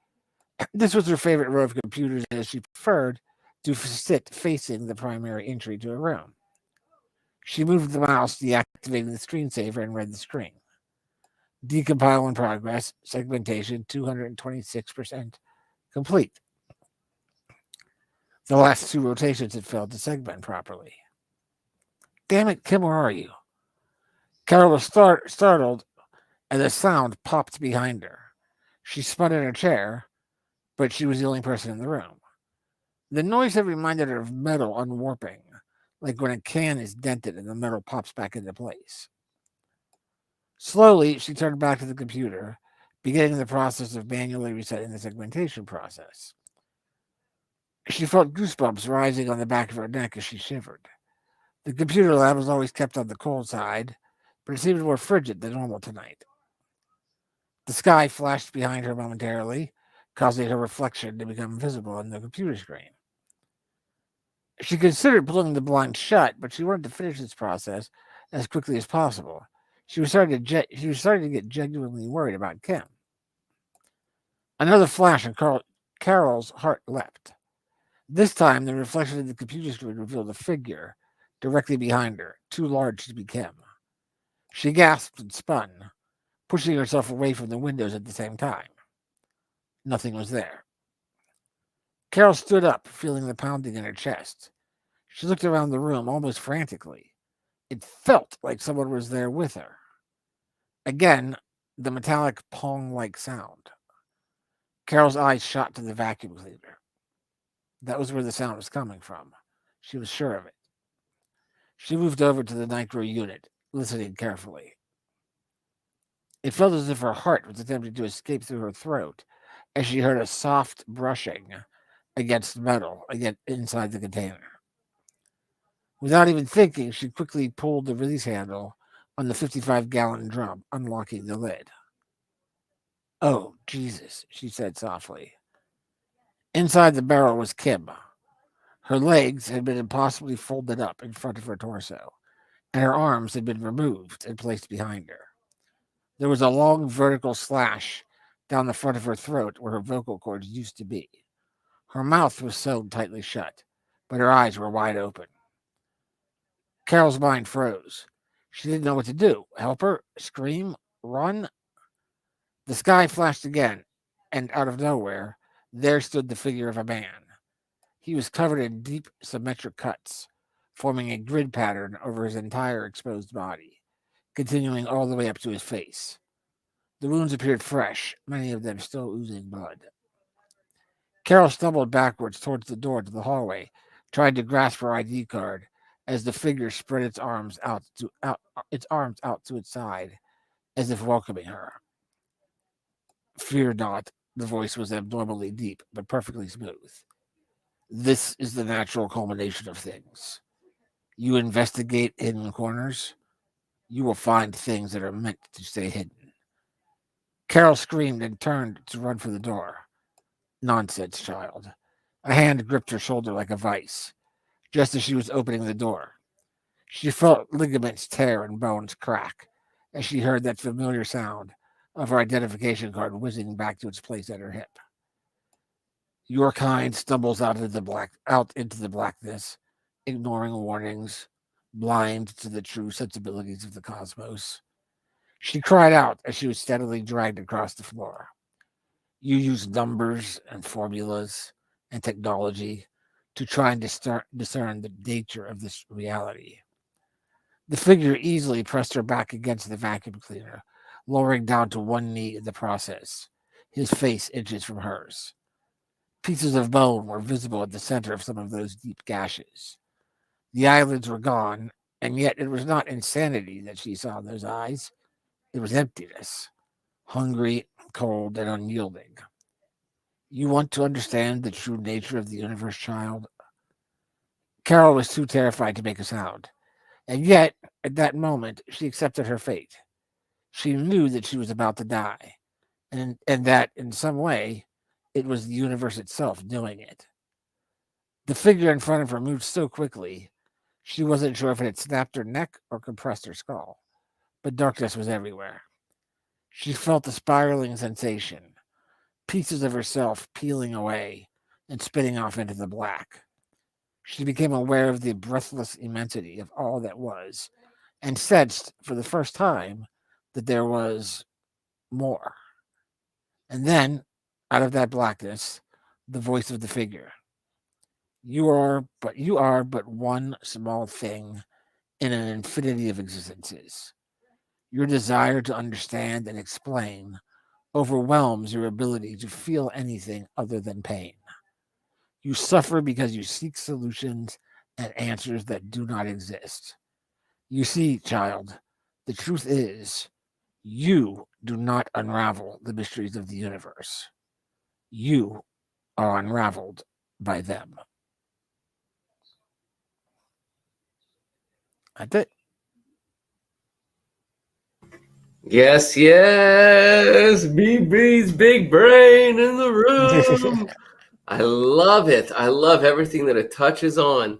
This was her favorite row of computers, as she preferred to sit facing the primary entry to a room. She moved the mouse, deactivating the screensaver, and read the screen. Decompile in progress. Segmentation 226% complete. The last 2 rotations had failed to segment properly. Damn it, Kim, where are you? Carol was startled, and a sound popped behind her. She spun in her chair, but she was the only person in the room. The noise had reminded her of metal unwarping, like when a can is dented and the metal pops back into place. Slowly, she turned back to the computer, beginning the process of manually resetting the segmentation process. She felt goosebumps rising on the back of her neck as she shivered. The computer lab was always kept on the cold side, but it seemed more frigid than normal tonight. The sky flashed behind her momentarily, causing her reflection to become visible on the computer screen. She considered pulling the blind shut, but she wanted to finish this process as quickly as possible. She was starting to get genuinely worried about Kim. Another flash, and Carol's heart leapt. This time, the reflection of the computer screen revealed a figure directly behind her, too large to be Kim. She gasped and spun, pushing herself away from the windows at the same time. Nothing was there. Carol stood up, feeling the pounding in her chest. She looked around the room almost frantically. It felt like someone was there with her. Again, the metallic pong-like sound. Carol's eyes shot to the vacuum cleaner. That was where the sound was coming from. She was sure of it. She moved over to the nitro unit, listening carefully. It felt as if her heart was attempting to escape through her throat as she heard a soft brushing against metal inside the container. Without even thinking, she quickly pulled the release handle on the 55-gallon drum, unlocking the lid. "Oh, Jesus," she said softly. Inside the barrel was Kim. Her legs had been impossibly folded up in front of her torso, and her arms had been removed and placed behind her. There was a long vertical slash down the front of her throat where her vocal cords used to be. Her mouth was sewn tightly shut, but her eyes were wide open. Carol's mind froze. She didn't know what to do. Help her? Scream? Run? The sky flashed again, and out of nowhere, there stood the figure of a man. He was covered in deep, symmetric cuts, forming a grid pattern over his entire exposed body, continuing all the way up to his face. The wounds appeared fresh, many of them still oozing blood. Carol stumbled backwards towards the door to the hallway, trying to grasp her ID card as the figure spread its arms out to its side, as if welcoming her. "Fear not," the voice was abnormally deep, but perfectly smooth. "This is the natural culmination of things. You investigate hidden corners, you will find things that are meant to stay hidden." Carol screamed and turned to run for the door. "Nonsense, child." A hand gripped her shoulder like a vice, just as she was opening the door. She felt ligaments tear and bones crack as she heard that familiar sound of her identification card whizzing back to its place at her hip. Your kind stumbles out into the blackness, ignoring warnings, blind to the true sensibilities of the cosmos. She cried out as she was steadily dragged across the floor. You use numbers and formulas and technology to try and discern the nature of this reality. The figure easily pressed her back against the vacuum cleaner, lowering down to one knee in the process, his face inches from hers. Pieces of bone were visible at the center of some of those deep gashes. The eyelids were gone, and yet it was not insanity that she saw in those eyes. It was emptiness, hungry, cold, and unyielding. You want to understand the true nature of the universe, child? Carol was too terrified to make a sound, and yet, at that moment, she accepted her fate. She knew that she was about to die, and that, in some way, it was the universe itself doing it. The figure in front of her moved so quickly, she wasn't sure if it had snapped her neck or compressed her skull, but darkness was everywhere. She felt a spiraling sensation, pieces of herself peeling away and spinning off into the black. She became aware of the breathless immensity of all that was, and sensed, for the first time, that there was more. And then, out of that blackness, the voice of the figure. You are but one small thing in an infinity of existences. Your desire to understand and explain overwhelms your ability to feel anything other than pain. You suffer because you seek solutions and answers that do not exist. You see, child, the truth is, you do not unravel the mysteries of the universe. You are unraveled by them. That's it. Yes, yes. BB's big brain in the room. I love it. I love everything that it touches on.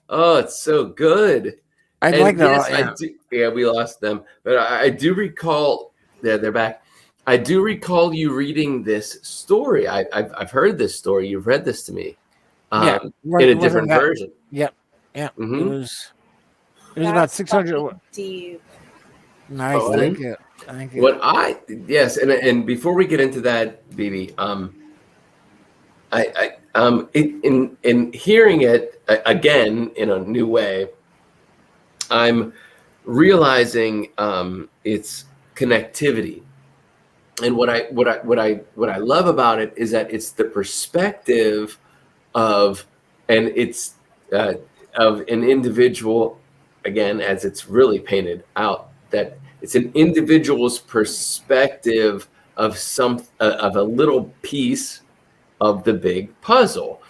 Oh, it's so good. I And like that. yes, Yeah. I do. Yeah, we lost them, but I do recall. Yeah, they're back. I do recall you reading this story. I've heard this story. You've read this to me, Yeah. in a Wasn't different that? version. Yep. Yep. It Mm-hmm. was. It was about That's 600. fucking deep. Nice. Oh. Thank you. Thank you. Yes, and before we get into that, BB, in hearing it again in a new way, I'm realizing its connectivity, and what I love about it is that it's the perspective of, and it's of an individual, again, as it's really painted out, that it's an individual's perspective of of a little piece of the big puzzle.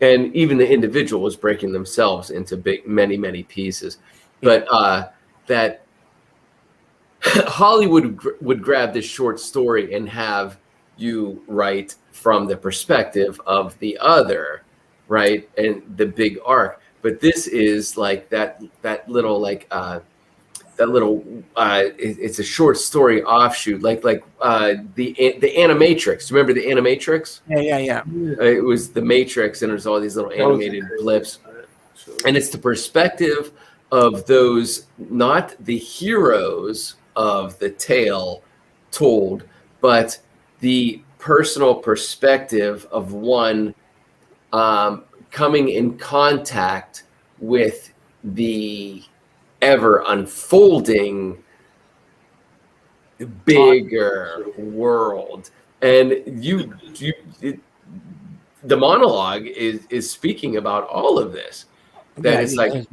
And even the individual is breaking themselves into many pieces. But that Hollywood would grab this short story and have you write from the perspective of the other, right? And the big arc. But this is like that little it's a short story offshoot, like the Animatrix. Remember the Animatrix? Yeah. It was the Matrix, and there's all these little animated blips, and it's the perspective of those, not the heroes of the tale told, but the personal perspective of one coming in contact with the ever unfolding bigger world. And the monologue is speaking about all of this, that it's like,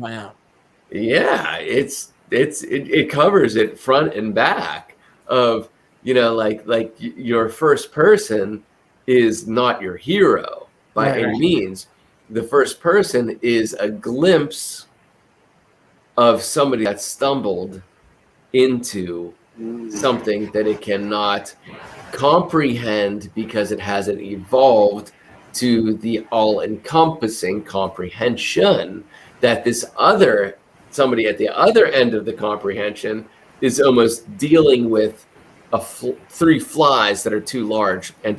yeah, it covers it front and back of, like your first person is not your hero by any means. The first person is a glimpse of somebody that stumbled into something that it cannot comprehend because it hasn't evolved to the all-encompassing comprehension that this other somebody at the other end of the comprehension is almost dealing with three flies that are too large and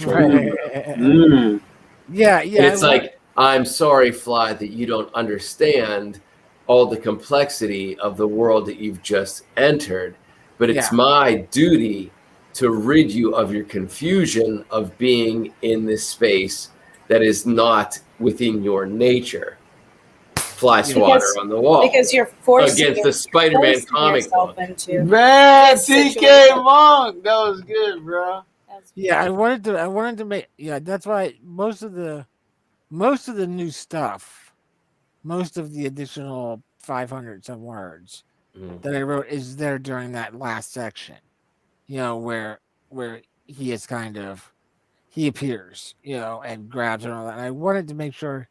Yeah. it's like, I'm sorry, fly, that you don't understand all the complexity of the world that you've just entered, but it's my duty to rid you of your confusion of being in this space that is not within your nature. Fly swatter on the wall. Because you're forcing against the Spider-Man comic book. Man, TK Monk, that was good, bro. Yeah, I wanted to make. Yeah, that's why most of the new stuff, most of the additional 500 some words that I wrote is there during that last section. Where he is he appears, and grabs her and all that. And I wanted to make sure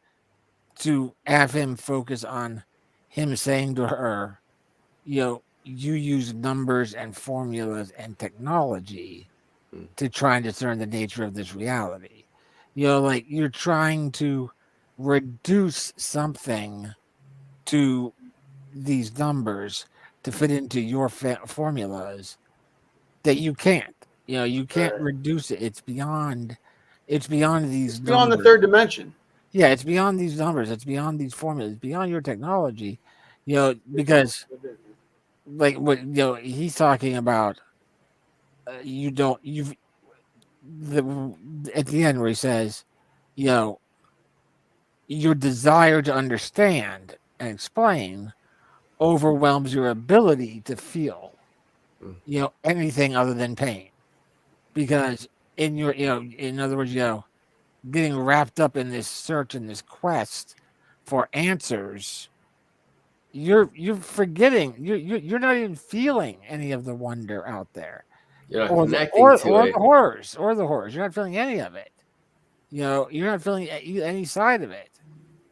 to have him focus on him saying to her, you use numbers and formulas and technology to try and discern the nature of this reality. Like you're trying to reduce something to these numbers to fit into your formulas that you can't. You can't reduce it. It's beyond these numbers. Beyond the third dimension. Yeah, it's beyond these numbers. It's beyond these formulas. It's beyond your technology. Because like what he's talking about you don't you've the at the end where he says, you know, your desire to understand and explain overwhelms your ability to feel, you know, anything other than pain. Because in your, you know, in other words, you know, getting wrapped up in this search and this quest for answers, you're forgetting, you're not even feeling any of the wonder out there, You're not or connecting to or it. the horrors, or the horrors. You're not feeling any of it. You know, you're not feeling any side of it.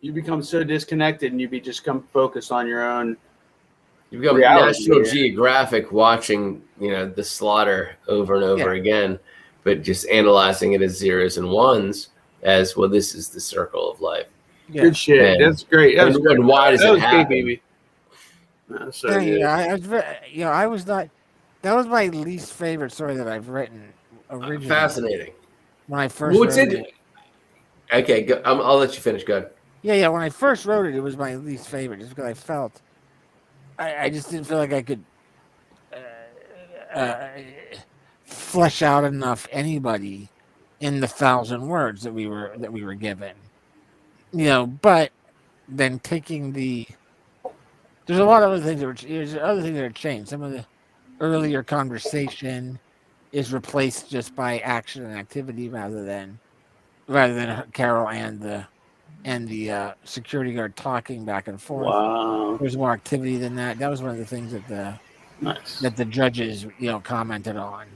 You become so disconnected, and you just come focused on your own. You become reality National here. Geographic watching, you know, the slaughter over and over Yeah. again, but just analyzing it as zeros and ones as, well, this is the circle of life. Yeah. Good shit. And- That's great. That was and great. why does that it was happen? great, baby. That's so Yeah, good. yeah, I was, you know, I was not. That was my least favorite story that I've written originally. Fascinating. When I first What's wrote it? it. Okay, go, I'll let you finish. Go ahead. Yeah. When I first wrote it, it was my least favorite, just because I felt, I just didn't feel like I could flesh out enough anybody in the 1,000 words that we were given. You know, but then taking there's a lot of other things there's other things that are changed. Some of the earlier conversation is replaced just by action and activity rather than Carol and the security guard talking back and forth. Wow. There's more activity than that. That was one of the things that the judges, you know, commented on.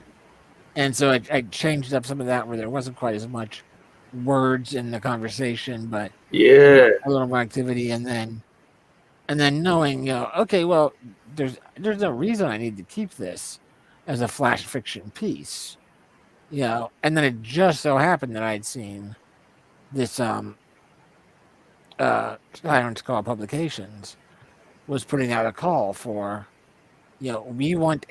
And so I changed up some of that where there wasn't quite as much words in the conversation, but Yeah. a little more activity. And then knowing, you know, okay, well, there's no reason I need to keep this as a flash fiction piece, you know. And then it just so happened that I'd seen this Tyrant's Call Publications was putting out a call for, you know, we want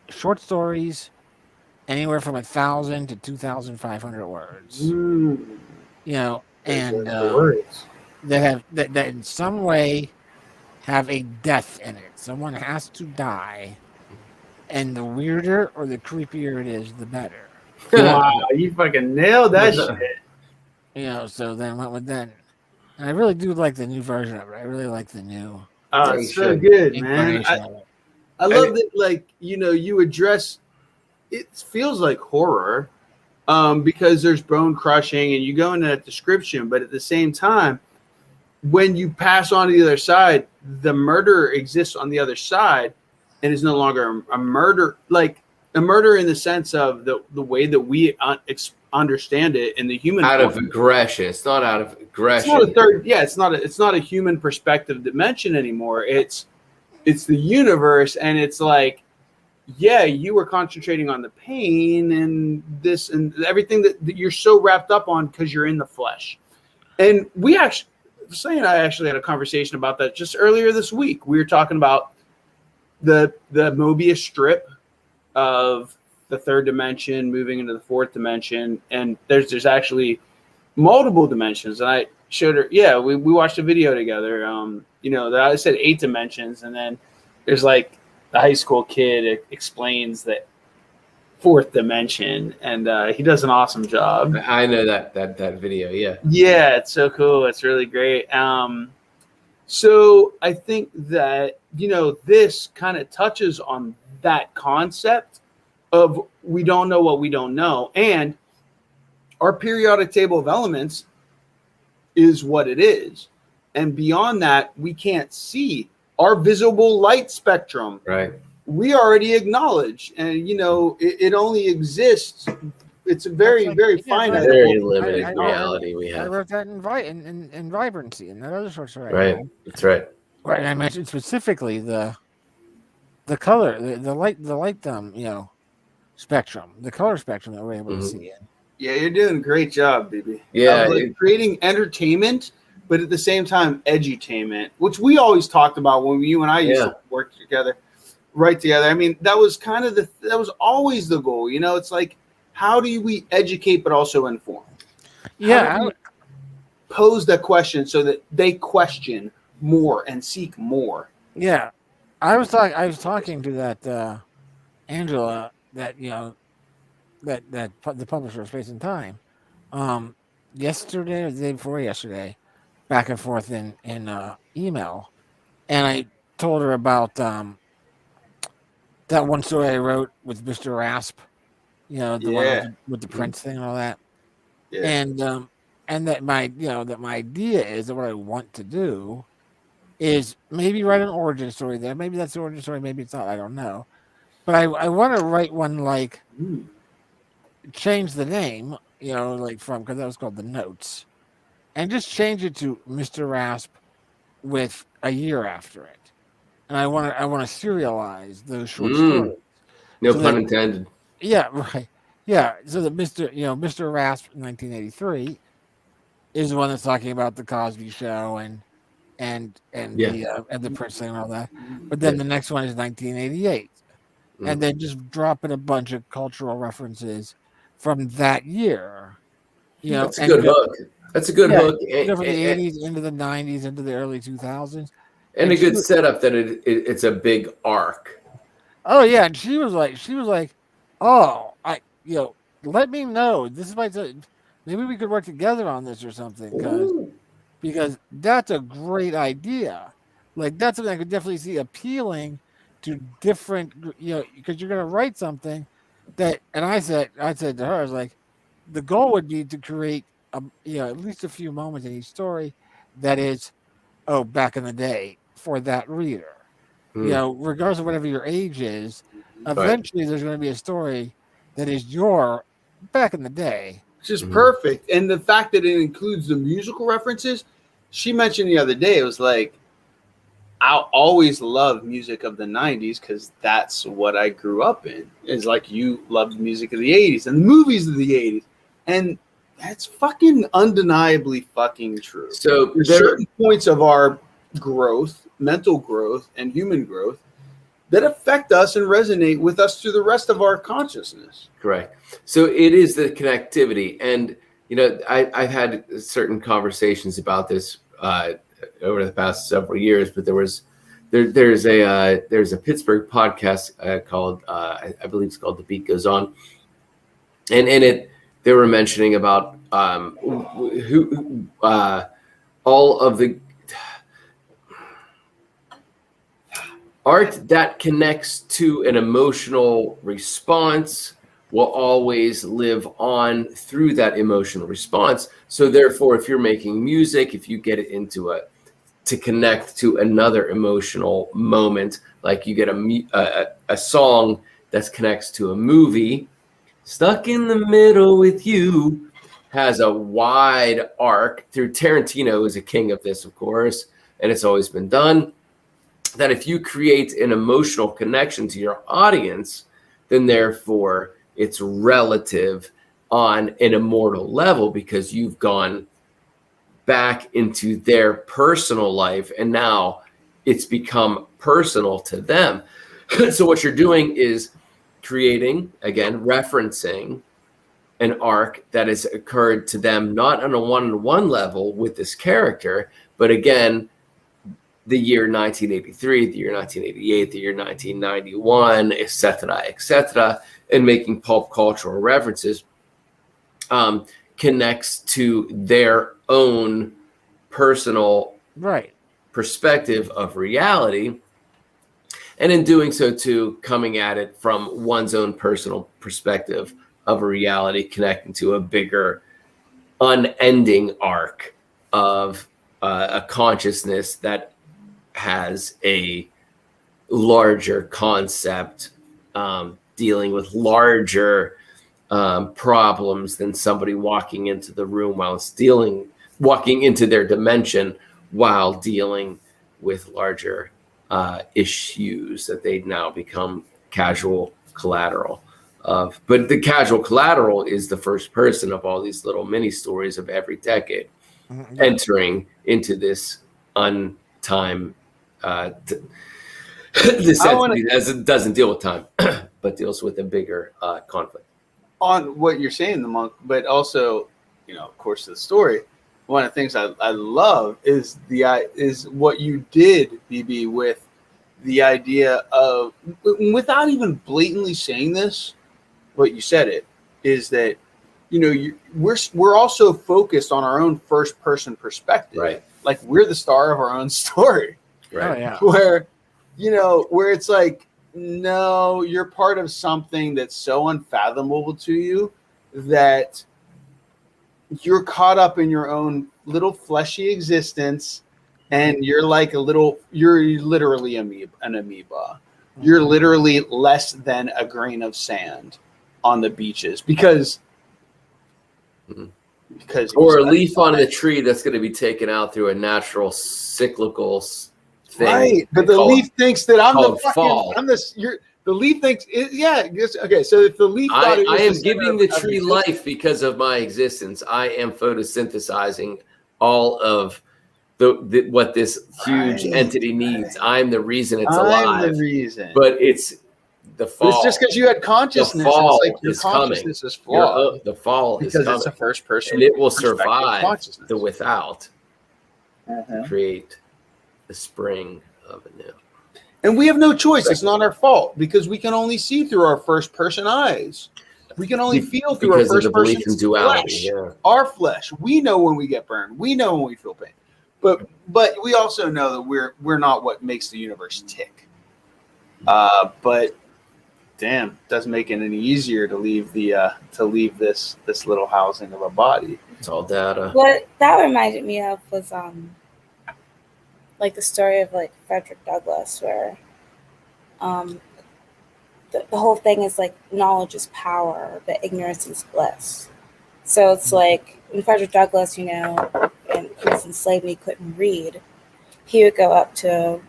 short stories anywhere from 1,000 to 2,500 words. Mm. You know, and words. that in some way have a death in it. Someone has to die, and the weirder or the creepier it is, the better. Wow, you fucking nailed that shit. You know, so then went with that. And I really do like the new version of it. I really like the new. Oh, it's so good, man. incarnation of it. I love that, like, you know, you address, it feels like horror, because there's bone crushing and you go into that description, but at the same time, when you pass on to the other side, the murderer exists on the other side and is no longer a murder, like a murder in the sense of the way that we understand it in the human Out of form. aggression. It's not out of aggression. It's not a third. Yeah, it's not a human perspective dimension anymore. It's the universe, and it's like, yeah, you were concentrating on the pain and this and everything that you're so wrapped up on because you're in the flesh. And we actually, Say and I actually had a conversation about that just earlier this week. We were talking about the Mobius strip of the third dimension moving into the fourth dimension, and there's actually multiple dimensions. And I showed her, yeah, we watched a video together. You know, that I said 8 dimensions, and then there's like the high school kid explains that fourth dimension, and he does an awesome job. I know that video. Yeah. Yeah, it's so cool. It's really great. So I think that, you know, this kind of touches on that concept of we don't know what we don't know. And our periodic table of elements is what it is. And beyond that, we can't see our visible light spectrum. Right. We already acknowledge. And, you know, it only exists. It's a very, very finite. Very limited reality we I have. wrote that in Vibrancy and that other source. Right. That's right. Right. And I mentioned specifically the color, the light, you know, spectrum, the color spectrum that we're able to see in. Yeah, you're doing a great job, baby. Yeah, like creating entertainment, but at the same time, edutainment, which we always talked about when you and I used to work together, right together. I mean, that was kind of that was always the goal. You know, it's like, how do we educate but also inform? Yeah, pose that question so that they question more and seek more. Yeah, I was talking to that Angela that the publisher of Space and Time, yesterday or the day before yesterday, back and forth in email, and I told her about that one story I wrote with Mr. Rasp, the one with the Prince thing and all that, and that my idea is that what I want to do is maybe write an origin story there. Maybe that's the origin story. Maybe it's not. I don't know. But I want to write one like change the name, like from, because that was called The Notes, and just change it to Mr. Rasp with a year after it. And I want to serialize those short stories. No pun intended. Yeah, right. Yeah, so that Mr. Rasp in 1983 is the one that's talking about the Cosby Show and the Prince thing and all that. But then the next one is 1988, and then just drop in a bunch of cultural references from that year. That's a good hook. That's a good hook. Go from the 80s into the 90s into the early 2000s, and a good setup that it's a big arc. Oh yeah, and she was like, oh, let me know. This might maybe we could work together on this or something, because that's a great idea. Like that's something I could definitely see appealing to different, because you're gonna write something that, and I said to her, I was like, the goal would be to create at least a few moments in each story that is, back in the day for that reader. Regardless of whatever your age is, eventually there's going to be a story that is your back in the day. Which is perfect. And the fact that it includes the musical references, she mentioned the other day, it was like, I'll always love music of the 90s because that's what I grew up in. It's like you loved music of the 80s and the movies of the 80s. And that's fucking undeniably fucking true. So there's certain points of our growth, mental growth, and human growth that affect us and resonate with us through the rest of our consciousness. Correct. So it is the connectivity. And, I've had certain conversations about this over the past several years, but there's a Pittsburgh podcast called, I believe it's called The Beat Goes On. And in it, they were mentioning about all of the art that connects to an emotional response will always live on through that emotional response. So therefore, if you're making music, if you get it to connect to another emotional moment, like you get a song that connects to a movie, Stuck in the Middle with You has a wide arc through. Tarantino is a king of this, of course, and it's always been done. That if you create an emotional connection to your audience, then therefore it's relative on an immortal level because you've gone back into their personal life and now it's become personal to them. So what you're doing is creating, again, referencing an arc that has occurred to them, not on a one-on-one level with this character, but again, the year 1983, the year 1988, the year 1991, etc., and making pulp cultural references connects to their own personal perspective of reality. And in doing so, too, coming at it from one's own personal perspective of a reality, connecting to a bigger, unending arc of a consciousness that has a larger concept, dealing with larger problems than somebody walking into the room walking into their dimension while dealing with larger issues that they now become casual collateral of. But the casual collateral is the first person of all these little mini stories of every decade entering into this untime this entity doesn't deal with time but deals with a bigger conflict. On what you're saying, the monk, but also, of course, the story. One of the things I love is what you did, BB, with the idea of, without even blatantly saying this, but you said it, is that, we're also focused on our own first person perspective. Right. Like we're the star of our own story. Right. Oh, yeah. Where it's like, no, you're part of something that's so unfathomable to you that you're caught up in your own little fleshy existence, and you're literally an amoeba. You're literally less than a grain of sand on the beaches because or a leaf on a tree that's going to be taken out through a natural cyclical thing. Right, but the leaf thinks that I'm the fall. The leaf thinks, okay. So if the leaf thought it was I am giving the tree life because of my existence. I am photosynthesizing all of what this huge entity needs. I'm the reason it's alive. I'm the reason. But it's the fall. But it's just because you had consciousness. The fall it's like your consciousness coming. is flawed. The fall because is coming. It's a first person, and it will survive the without. Uh-huh. Create the spring of a new. And we have no choice. It's not our fault because we can only see through our first person eyes. We can only feel through our first person flesh. Yeah. Our flesh. We know when we get burned. We know when we feel pain. But we also know that we're not what makes the universe tick. But damn, it doesn't make it any easier to leave this little housing of a body. It's all data. What that reminded me of was like the story of like Frederick Douglass, where the whole thing is like knowledge is power, but ignorance is bliss. So it's like when Frederick Douglass, and he was enslaved and he couldn't read, he would go up to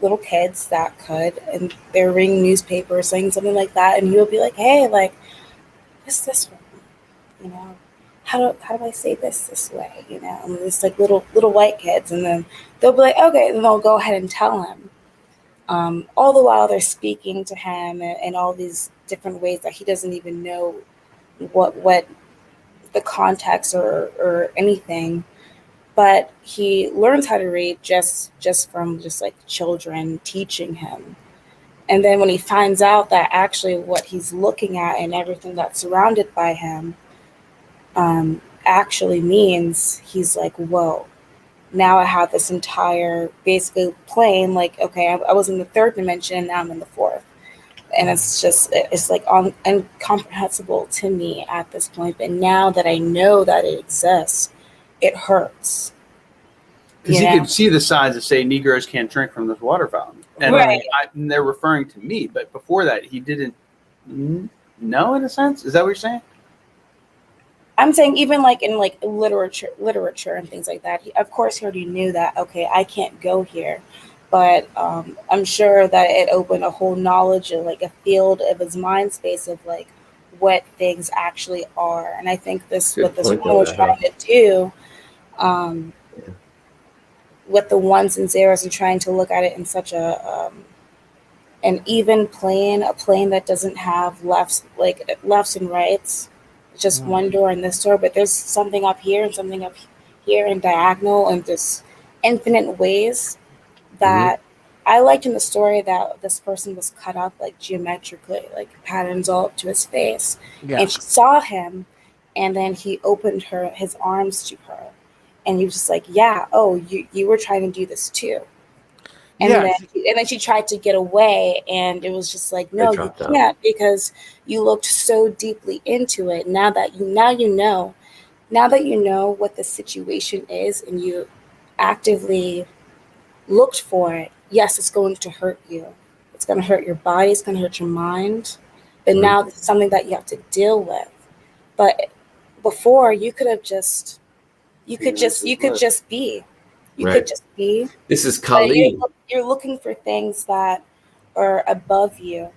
little kids that could, and they were reading newspapers, saying something like that, and he would be like, "Hey, like, what's this one? How do I say this way? And it's like little white kids, and then they'll be like, okay, and they'll go ahead and tell him. All the while they're speaking to him in all these different ways that he doesn't even know what the context or anything, but he learns how to read just from just like children teaching him. And then when he finds out that actually what he's looking at and everything that's surrounded by him actually means, he's like, whoa, now I have this entire basically plane, like, okay, I was in the third dimension, now I'm in the fourth. And it's like incomprehensible to me at this point. But now that I know that it exists, it hurts. Because he could see the signs that say Negroes can't drink from this water fountain. And right. And they're referring to me. But before that, he didn't know, in a sense. Is that what you're saying? I'm saying even like in like literature and things like that, of course he already knew that, okay, I can't go here. But I'm sure that it opened a whole knowledge of like a field of his mind space of like what things actually are. And I think what this one was trying to do with the ones and zeros and trying to look at it in such an even plane, a plane that doesn't have lefts and rights. Just one door and this door, but there's something up here and something up here and diagonal and just infinite ways that I liked in the story that this person was cut up like geometrically, like patterns all up to his face. Yeah. And she saw him, and then he opened his arms to her, and he was just like, yeah, oh, you were trying to do this too. And then she tried to get away, and it was just like, no, you can't, because you looked so deeply into it. Now that you know what the situation is, and you actively looked for it, yes, it's going to hurt you. It's going to hurt your body. It's going to hurt your mind. But now this is something that you have to deal with. But before, you could just be. You could just be. This is Kali. You're looking for things that are above you.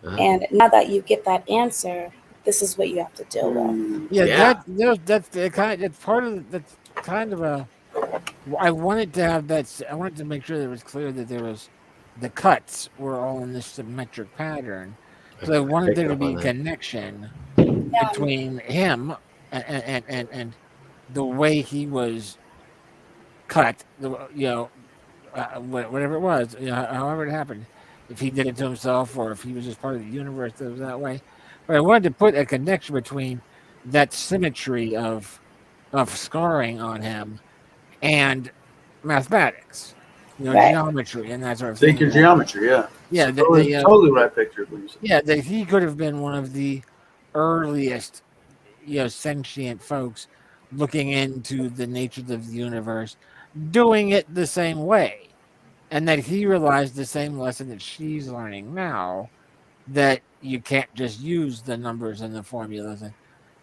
And now that you get that answer, this is what you have to deal with. That's kind of a. I wanted to have that. I wanted to make sure that it was clear that there was the cuts were all in this symmetric pattern. So I wanted there to be a connection between him and the way he was cut. Whatever it was, however it happened, if he did it to himself or if he was just part of the universe that was that way. But I wanted to put a connection between that symmetry of scarring on him and mathematics, Right. geometry and that sort of thing. Think your geometry, yeah. Yeah, So that was totally what I pictured when you said. Yeah, that he could have been one of the earliest, sentient folks looking into the nature of the universe, doing it the same way, and that he realized the same lesson that she's learning now, that you can't just use the numbers and the formulas, and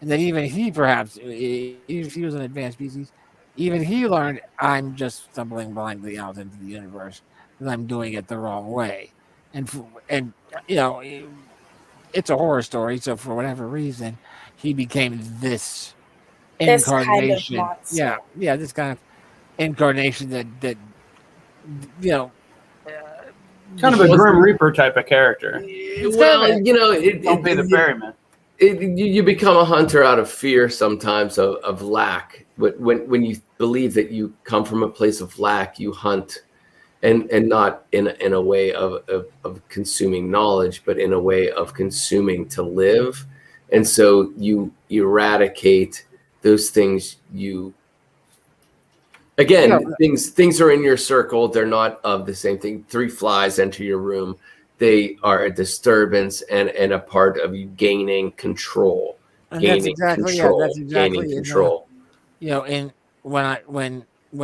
that even he, perhaps, if he was an advanced species, even he learned, I'm just stumbling blindly out into the universe because I'm doing it the wrong way, and it's a horror story, so for whatever reason, he became this Kind of incarnation. monster. Yeah, this kind of incarnation that you know. Kind of a Grim Reaper type of character. Well, Don't pay the ferryman. You become a hunter out of fear sometimes of lack. When you believe that you come from a place of lack, you hunt, and not in a way of consuming knowledge, but in a way of consuming to live. And so you eradicate those things. Things are in your circle. They're not of the same thing. 3 flies enter your room. They are a disturbance and a part of you gaining control. And that's exactly gaining control. And when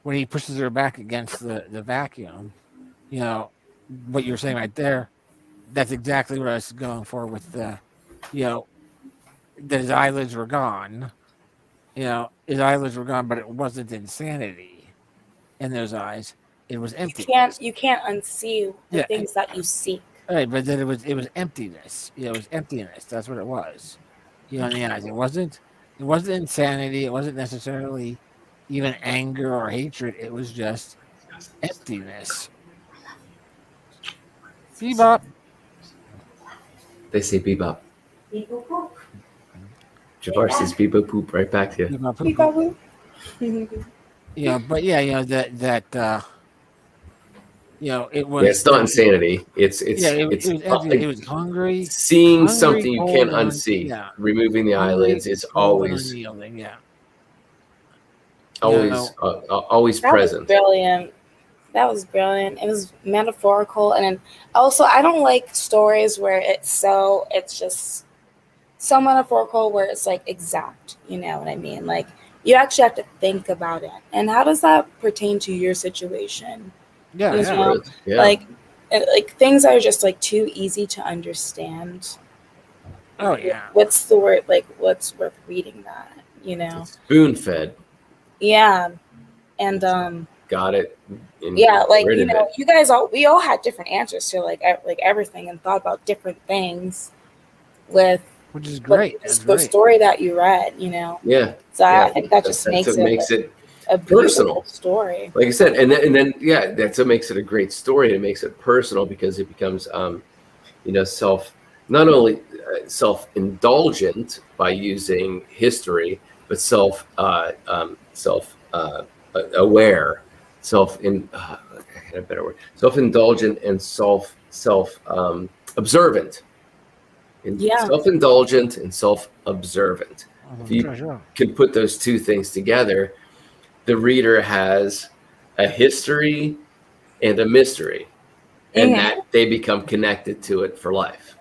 he pushes her back against the vacuum, what you're saying right there, that's exactly what I was going for with that his eyelids were gone. His eyelids were gone, but it wasn't insanity in those eyes. It was empty. You can't unsee the things that you seek. Right, but then it was emptiness. It was emptiness. That's what it was. In the eyes. It wasn't insanity. It wasn't necessarily even anger or hatred. It was just emptiness. Bebop. They say bebop. Jafar says bebop poop right back to you. Bebop poop. It was. It's not insanity. It was hungry. Seeing something you can't unsee. Yeah. Removing the eyelids is always unyielding. Yeah. Always present. That was brilliant. It was metaphorical, and then also I don't like stories where it's just so metaphorical where it's like exact. You know what I mean? Like you actually have to think about it. And how does that pertain to your situation? Yeah. Like things are just like too easy to understand. Oh yeah. What's the word? Like what's worth reading that? Spoon fed. Yeah, and got it. Yeah, like you guys we all had different answers to like everything and thought about different things with which is great. The story that you read, Yeah. So I think that just makes it a personal story. Like I said, and then that's what makes it a great story. It makes it personal because it becomes not only self-indulgent by using history, but aware, self-indulgent and observant. Self-indulgent and self-observant. If you can put those two things together, the reader has a history and a mystery, and that they become connected to it for life.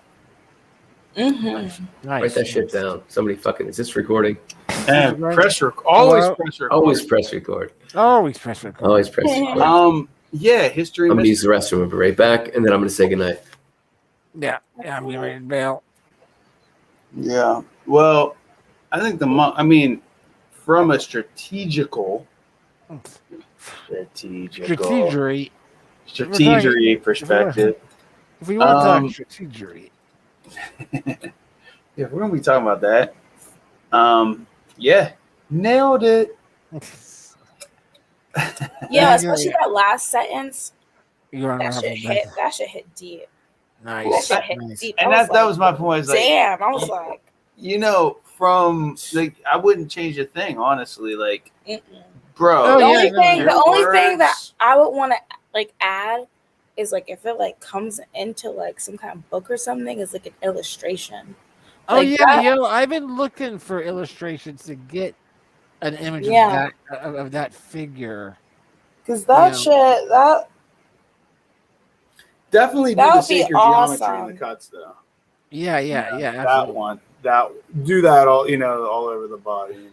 Mm-hmm. Nice. Write that shit down. Somebody is this recording? Press record. Always press record. Always press record. Always press record. Always press record. History. I'm gonna use the restroom. I'll be right back, and then I'm gonna say goodnight. Yeah, I'm getting ready to bail. Yeah. Well, I think from a strategical perspective. If we want to talk strategery. Yeah, we're gonna be talking about that. Nailed it. Yeah, especially that last sentence. That should hit deep. Nice. That shit hit deep. And that was my point. Damn, I was like, from I wouldn't change a thing, honestly. Mm-mm. Bro. The only thing that I would want to add is like if it like comes into like some kind of book or something, is like an illustration. Oh Like yeah, that, yo, I've been looking for illustrations to get an image yeah, of that figure. because that shit Definitely do that the would be sacred geometry in the awesome. cuts, though. Yeah, That absolutely. one. Do that all all over the body.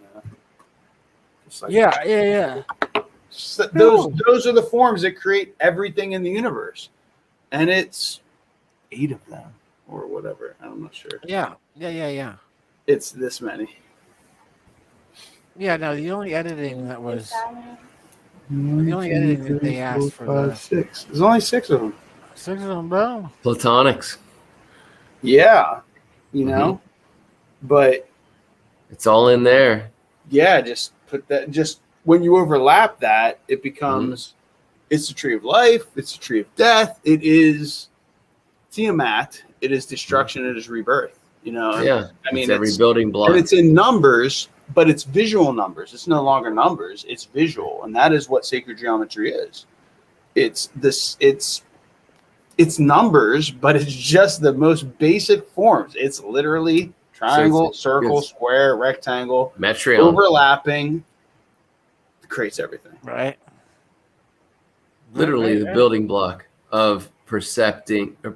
Just like Yeah. so those are the forms that create everything in the universe, and it's 8 of them or whatever. I'm not sure. Yeah. It's this many. Yeah. No, the only editing that was the 1, only 2, editing that 3, they 4, asked for 5, 6. There's only 6 of them. 6 of them, bro. Platonics. Yeah, but it's all in there. Yeah, just put that. Just when you overlap that, it becomes. It's a tree of life. It's a tree of death. It is Tiamat. It is destruction. It is rebirth. Yeah. I mean, it's every building block. and it's in numbers, but it's visual numbers. It's no longer numbers. It's visual, and that is what sacred geometry is. It's this. It's numbers, but it's just the most basic forms. It's literally triangle, circle, square, rectangle, Metreon. overlapping. Creates everything. Right. Literally the building block of perceiving, but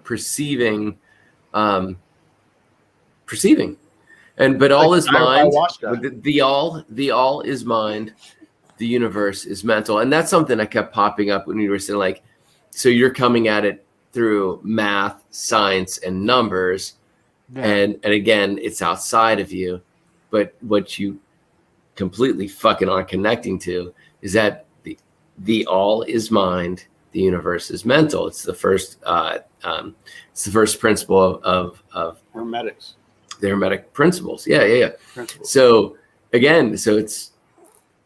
all is mind. The all is mind. The universe is mental, and that's something that kept popping up when you were saying, like, so you're coming at it through math, science, and numbers, and again, it's outside of you, but what you completely fucking aren't connecting to is that the all is mind, the universe is mental. It's the first principle of Hermetics. The Hermetic principles. Yeah. Principles. So again, it's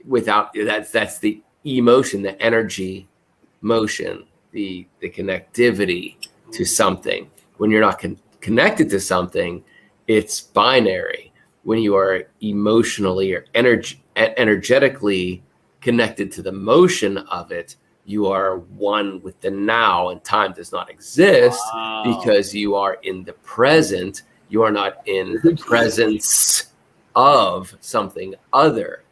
without that's the emotion, the energy, motion, the connectivity to something. When you're not connected to something, it's binary. When you are emotionally or energetically connected to the motion of it, you are one with the now, and time does not exist because you are in the present. You are not in the presence of something other.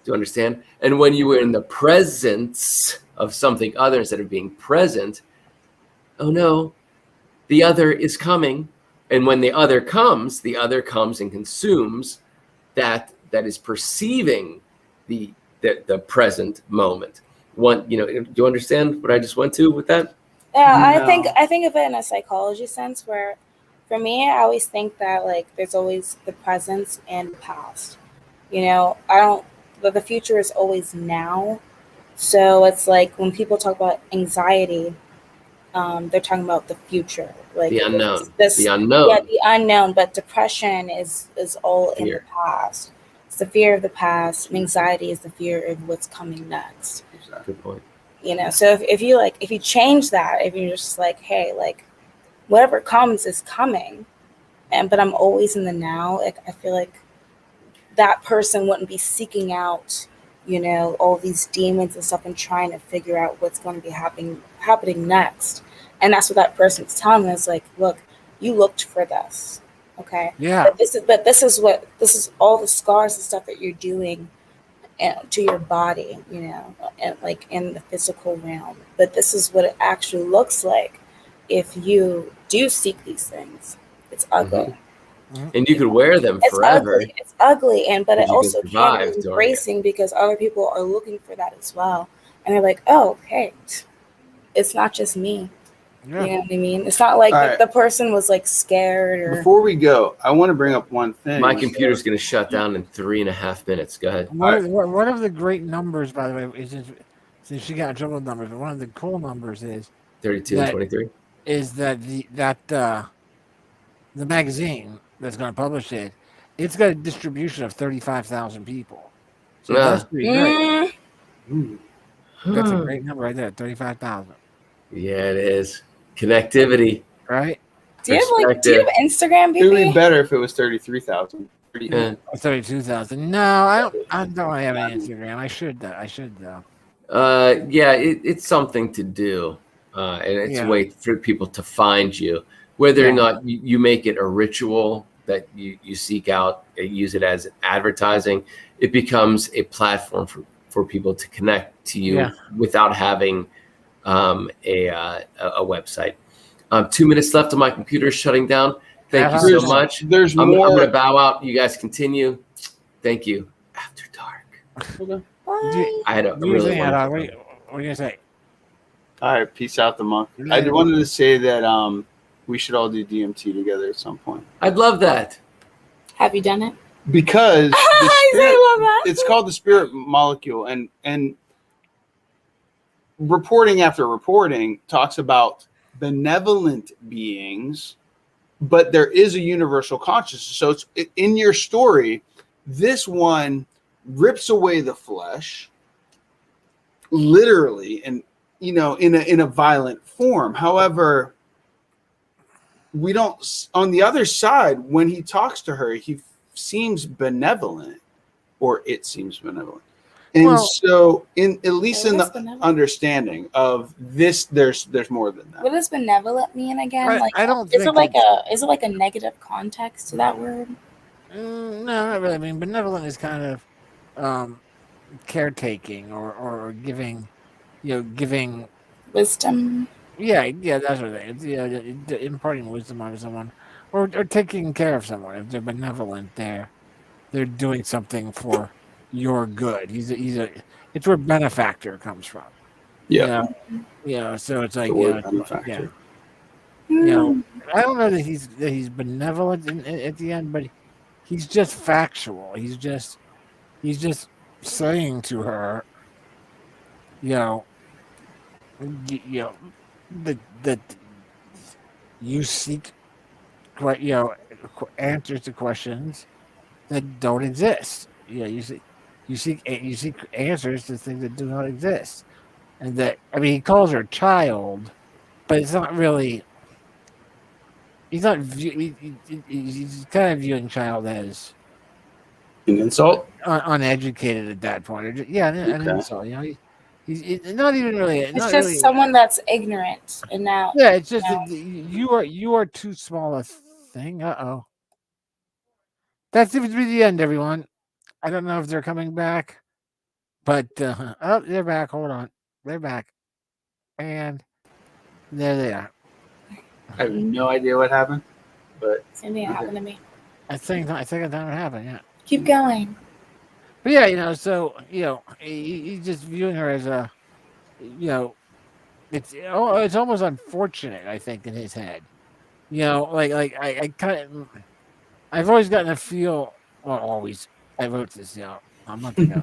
Do you understand? And when you were in the presence of something other instead of being present, oh no, the other is coming. And when the other comes and consumes that is perceiving the present moment. Do you understand what I just went to with that? Yeah, no. I think of it in a psychology sense where, for me, I always think that like there's always the present and the past. But the future is always now. So it's like when people talk about anxiety, they're talking about the future, like the unknown. The unknown. Yeah, the unknown. But depression is all fear. In the past. It's the fear of the past, and anxiety is the fear of what's coming next. Good point. So if you change that, if you're just like, hey, like whatever comes is coming, but I'm always in the now. Like I feel like that person wouldn't be seeking out, all these demons and stuff and trying to figure out what's going to be happening next. And that's what that person's telling me. It's like, look, you looked for this. Okay. Yeah. But this is all the scars and stuff that you're doing to your body, and like in the physical realm. But this is what it actually looks like if you do seek these things. It's ugly. Mm-hmm. And you could wear them forever. It's ugly, but it also can be embracing because other people are looking for that as well. And they're like, oh, hey, it's not just me. Yeah. You know what I mean? It's not like the person was like scared or. Before we go, I want to bring up one thing. My computer's going to shut down in 3.5 minutes. Go ahead. One of the great numbers, by the way, is since she got in trouble with numbers, but one of the cool numbers is 32 and 23. Is that the magazine that's going to publish it? It's got a distribution of 35,000 people. So that's pretty great. That's a great number right there, 35,000. Yeah, it is. Connectivity. Right? Do you have Instagram, baby? It would be better if it was 33,000. 32,000. No, I don't have an Instagram. I should though. Yeah, it's something to do. and it's a Yeah. way for people to find you, whether or Yeah. not you make it a ritual that you seek out and use it as advertising. It becomes a platform for people to connect to you Yeah. without having a website. 2 minutes left on my computer shutting down. Thank you so much. There's I'm more. going to bow out. You guys continue. Thank you. After dark. Okay. Bye. I had a Do you really think, wonderful what time. are you gonna say? All right, peace out, the monk. I Later. wanted to say that we should all do DMT together at some point I'd love that. Have you done it? because the I spirit, love that. it's called the spirit molecule, and reporting after reporting talks about benevolent beings, but there is a universal consciousness. So it's in your story. This one rips away the flesh, literally, and in a violent form. However, we don't. On the other side, when he talks to her, he seems benevolent, or it seems benevolent. And Well- so, at least in What is the benevolent? understanding of this, there's more than that. What does benevolent mean again? I don't Is think it like a negative context to that word? No, not really. I mean, benevolent is kind of caretaking or giving, giving. Wisdom. Yeah, that's what it is. Yeah, imparting wisdom onto someone, or taking care of someone. If they're benevolent, they're doing something for your good. It's where benefactor comes from. Yeah. So it's like The word benefactor. I don't know that he's benevolent at the end, but he's just factual. He's just saying to her, that you seek, answers to questions that don't exist. You seek answers to things that do not exist, and that he calls her child, but it's not really. He's not. He's kind of viewing child as an insult, uneducated at that point. An insult. He's not even really. It's just someone that's ignorant and now. Yeah, it's just that you are too small a thing. That seems to be the end, everyone. I don't know if they're coming back, but they're back. Hold on, they're back, and there they are. I have no idea what happened, but Same thing happened to me. I think that happened. Yeah. Keep going. But yeah, so he's just viewing her as a, it's almost unfortunate, I think, in his head. I kind of, I've always gotten a feel. Well, always. I wrote this, a month ago,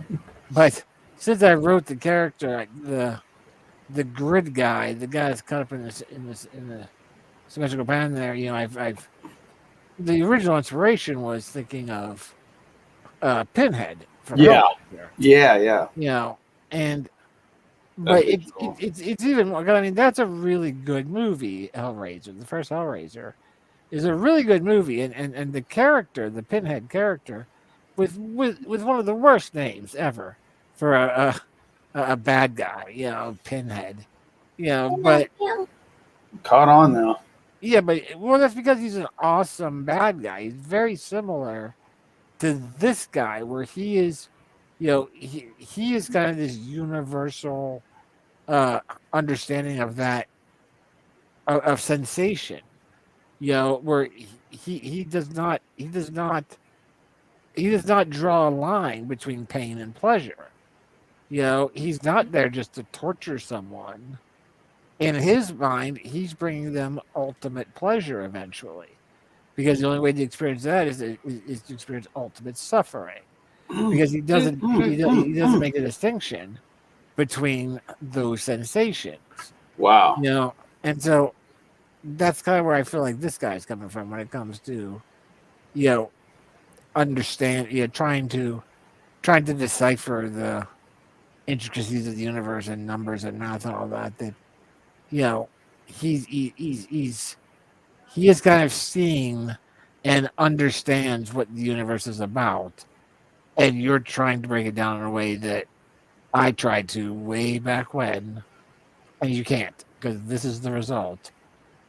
but since I wrote the character, the grid guy, the guy that's cut up in the symmetrical band there, I've the original inspiration was thinking of Pinhead from Hellraiser. Yeah. And but it's even more. I mean, that's a really good movie. Hellraiser, the first Hellraiser, is a really good movie, and the character, the Pinhead character, with one of the worst names ever for a bad guy, Pinhead, but caught on though. Yeah, but that's because he's an awesome bad guy. He's very similar to this guy, where he is, he is kind of this universal understanding of that of sensation, where he does not draw a line between pain and pleasure. He's not there just to torture someone. In his mind, he's bringing them ultimate pleasure eventually, because the only way to experience that is to experience ultimate suffering. Because he doesn't make a distinction between those sensations. Wow. And so that's kind of where I feel like this guy's coming from when it comes to, understand, trying to decipher the intricacies of the universe and numbers and math and all that. That he is kind of seeing and understands what the universe is about, and you're trying to break it down in a way that I tried to way back when, and you can't, because this is the result.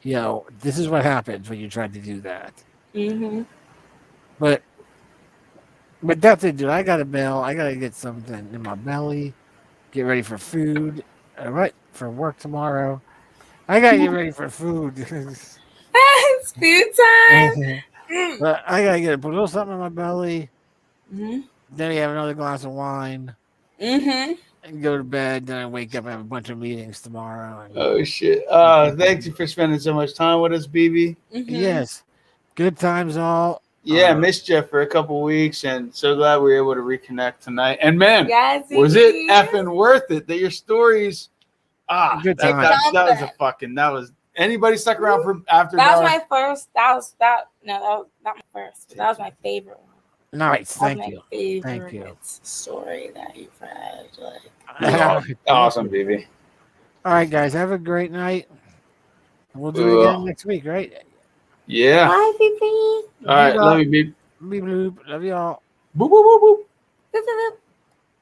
You know, this is what happens when you try to do that. Mm-hmm. But that's it, dude. I got to bail. I got to get something in my belly. Get ready for food. All right, for work tomorrow. I got to get ready for food. It's food time. But I got to put a little something in my belly. Mm-hmm. Then we have another glass of wine. Mm-hmm. And go to bed. Then I wake up and have a bunch of meetings tomorrow. And, Oh shit! Thank you for spending so much time with us, BB. Mm-hmm. Yes, good times all. Yeah, missed you for a couple weeks, and so glad we were able to reconnect tonight. And man, Yes, was it effing worth it? That your stories, good that time. that was anybody stuck around for after That was dark? my first. That was not my first. That was my favorite one. Nice, That was thank you. my favorite Thank you. story that you've read. Awesome, BB. All right, guys, have a great night. We'll do it again next week, right? Yeah. Bye, BB. All right, love you, BB. Beep, bloop. Love y'all. Boop, boop, boop, boop.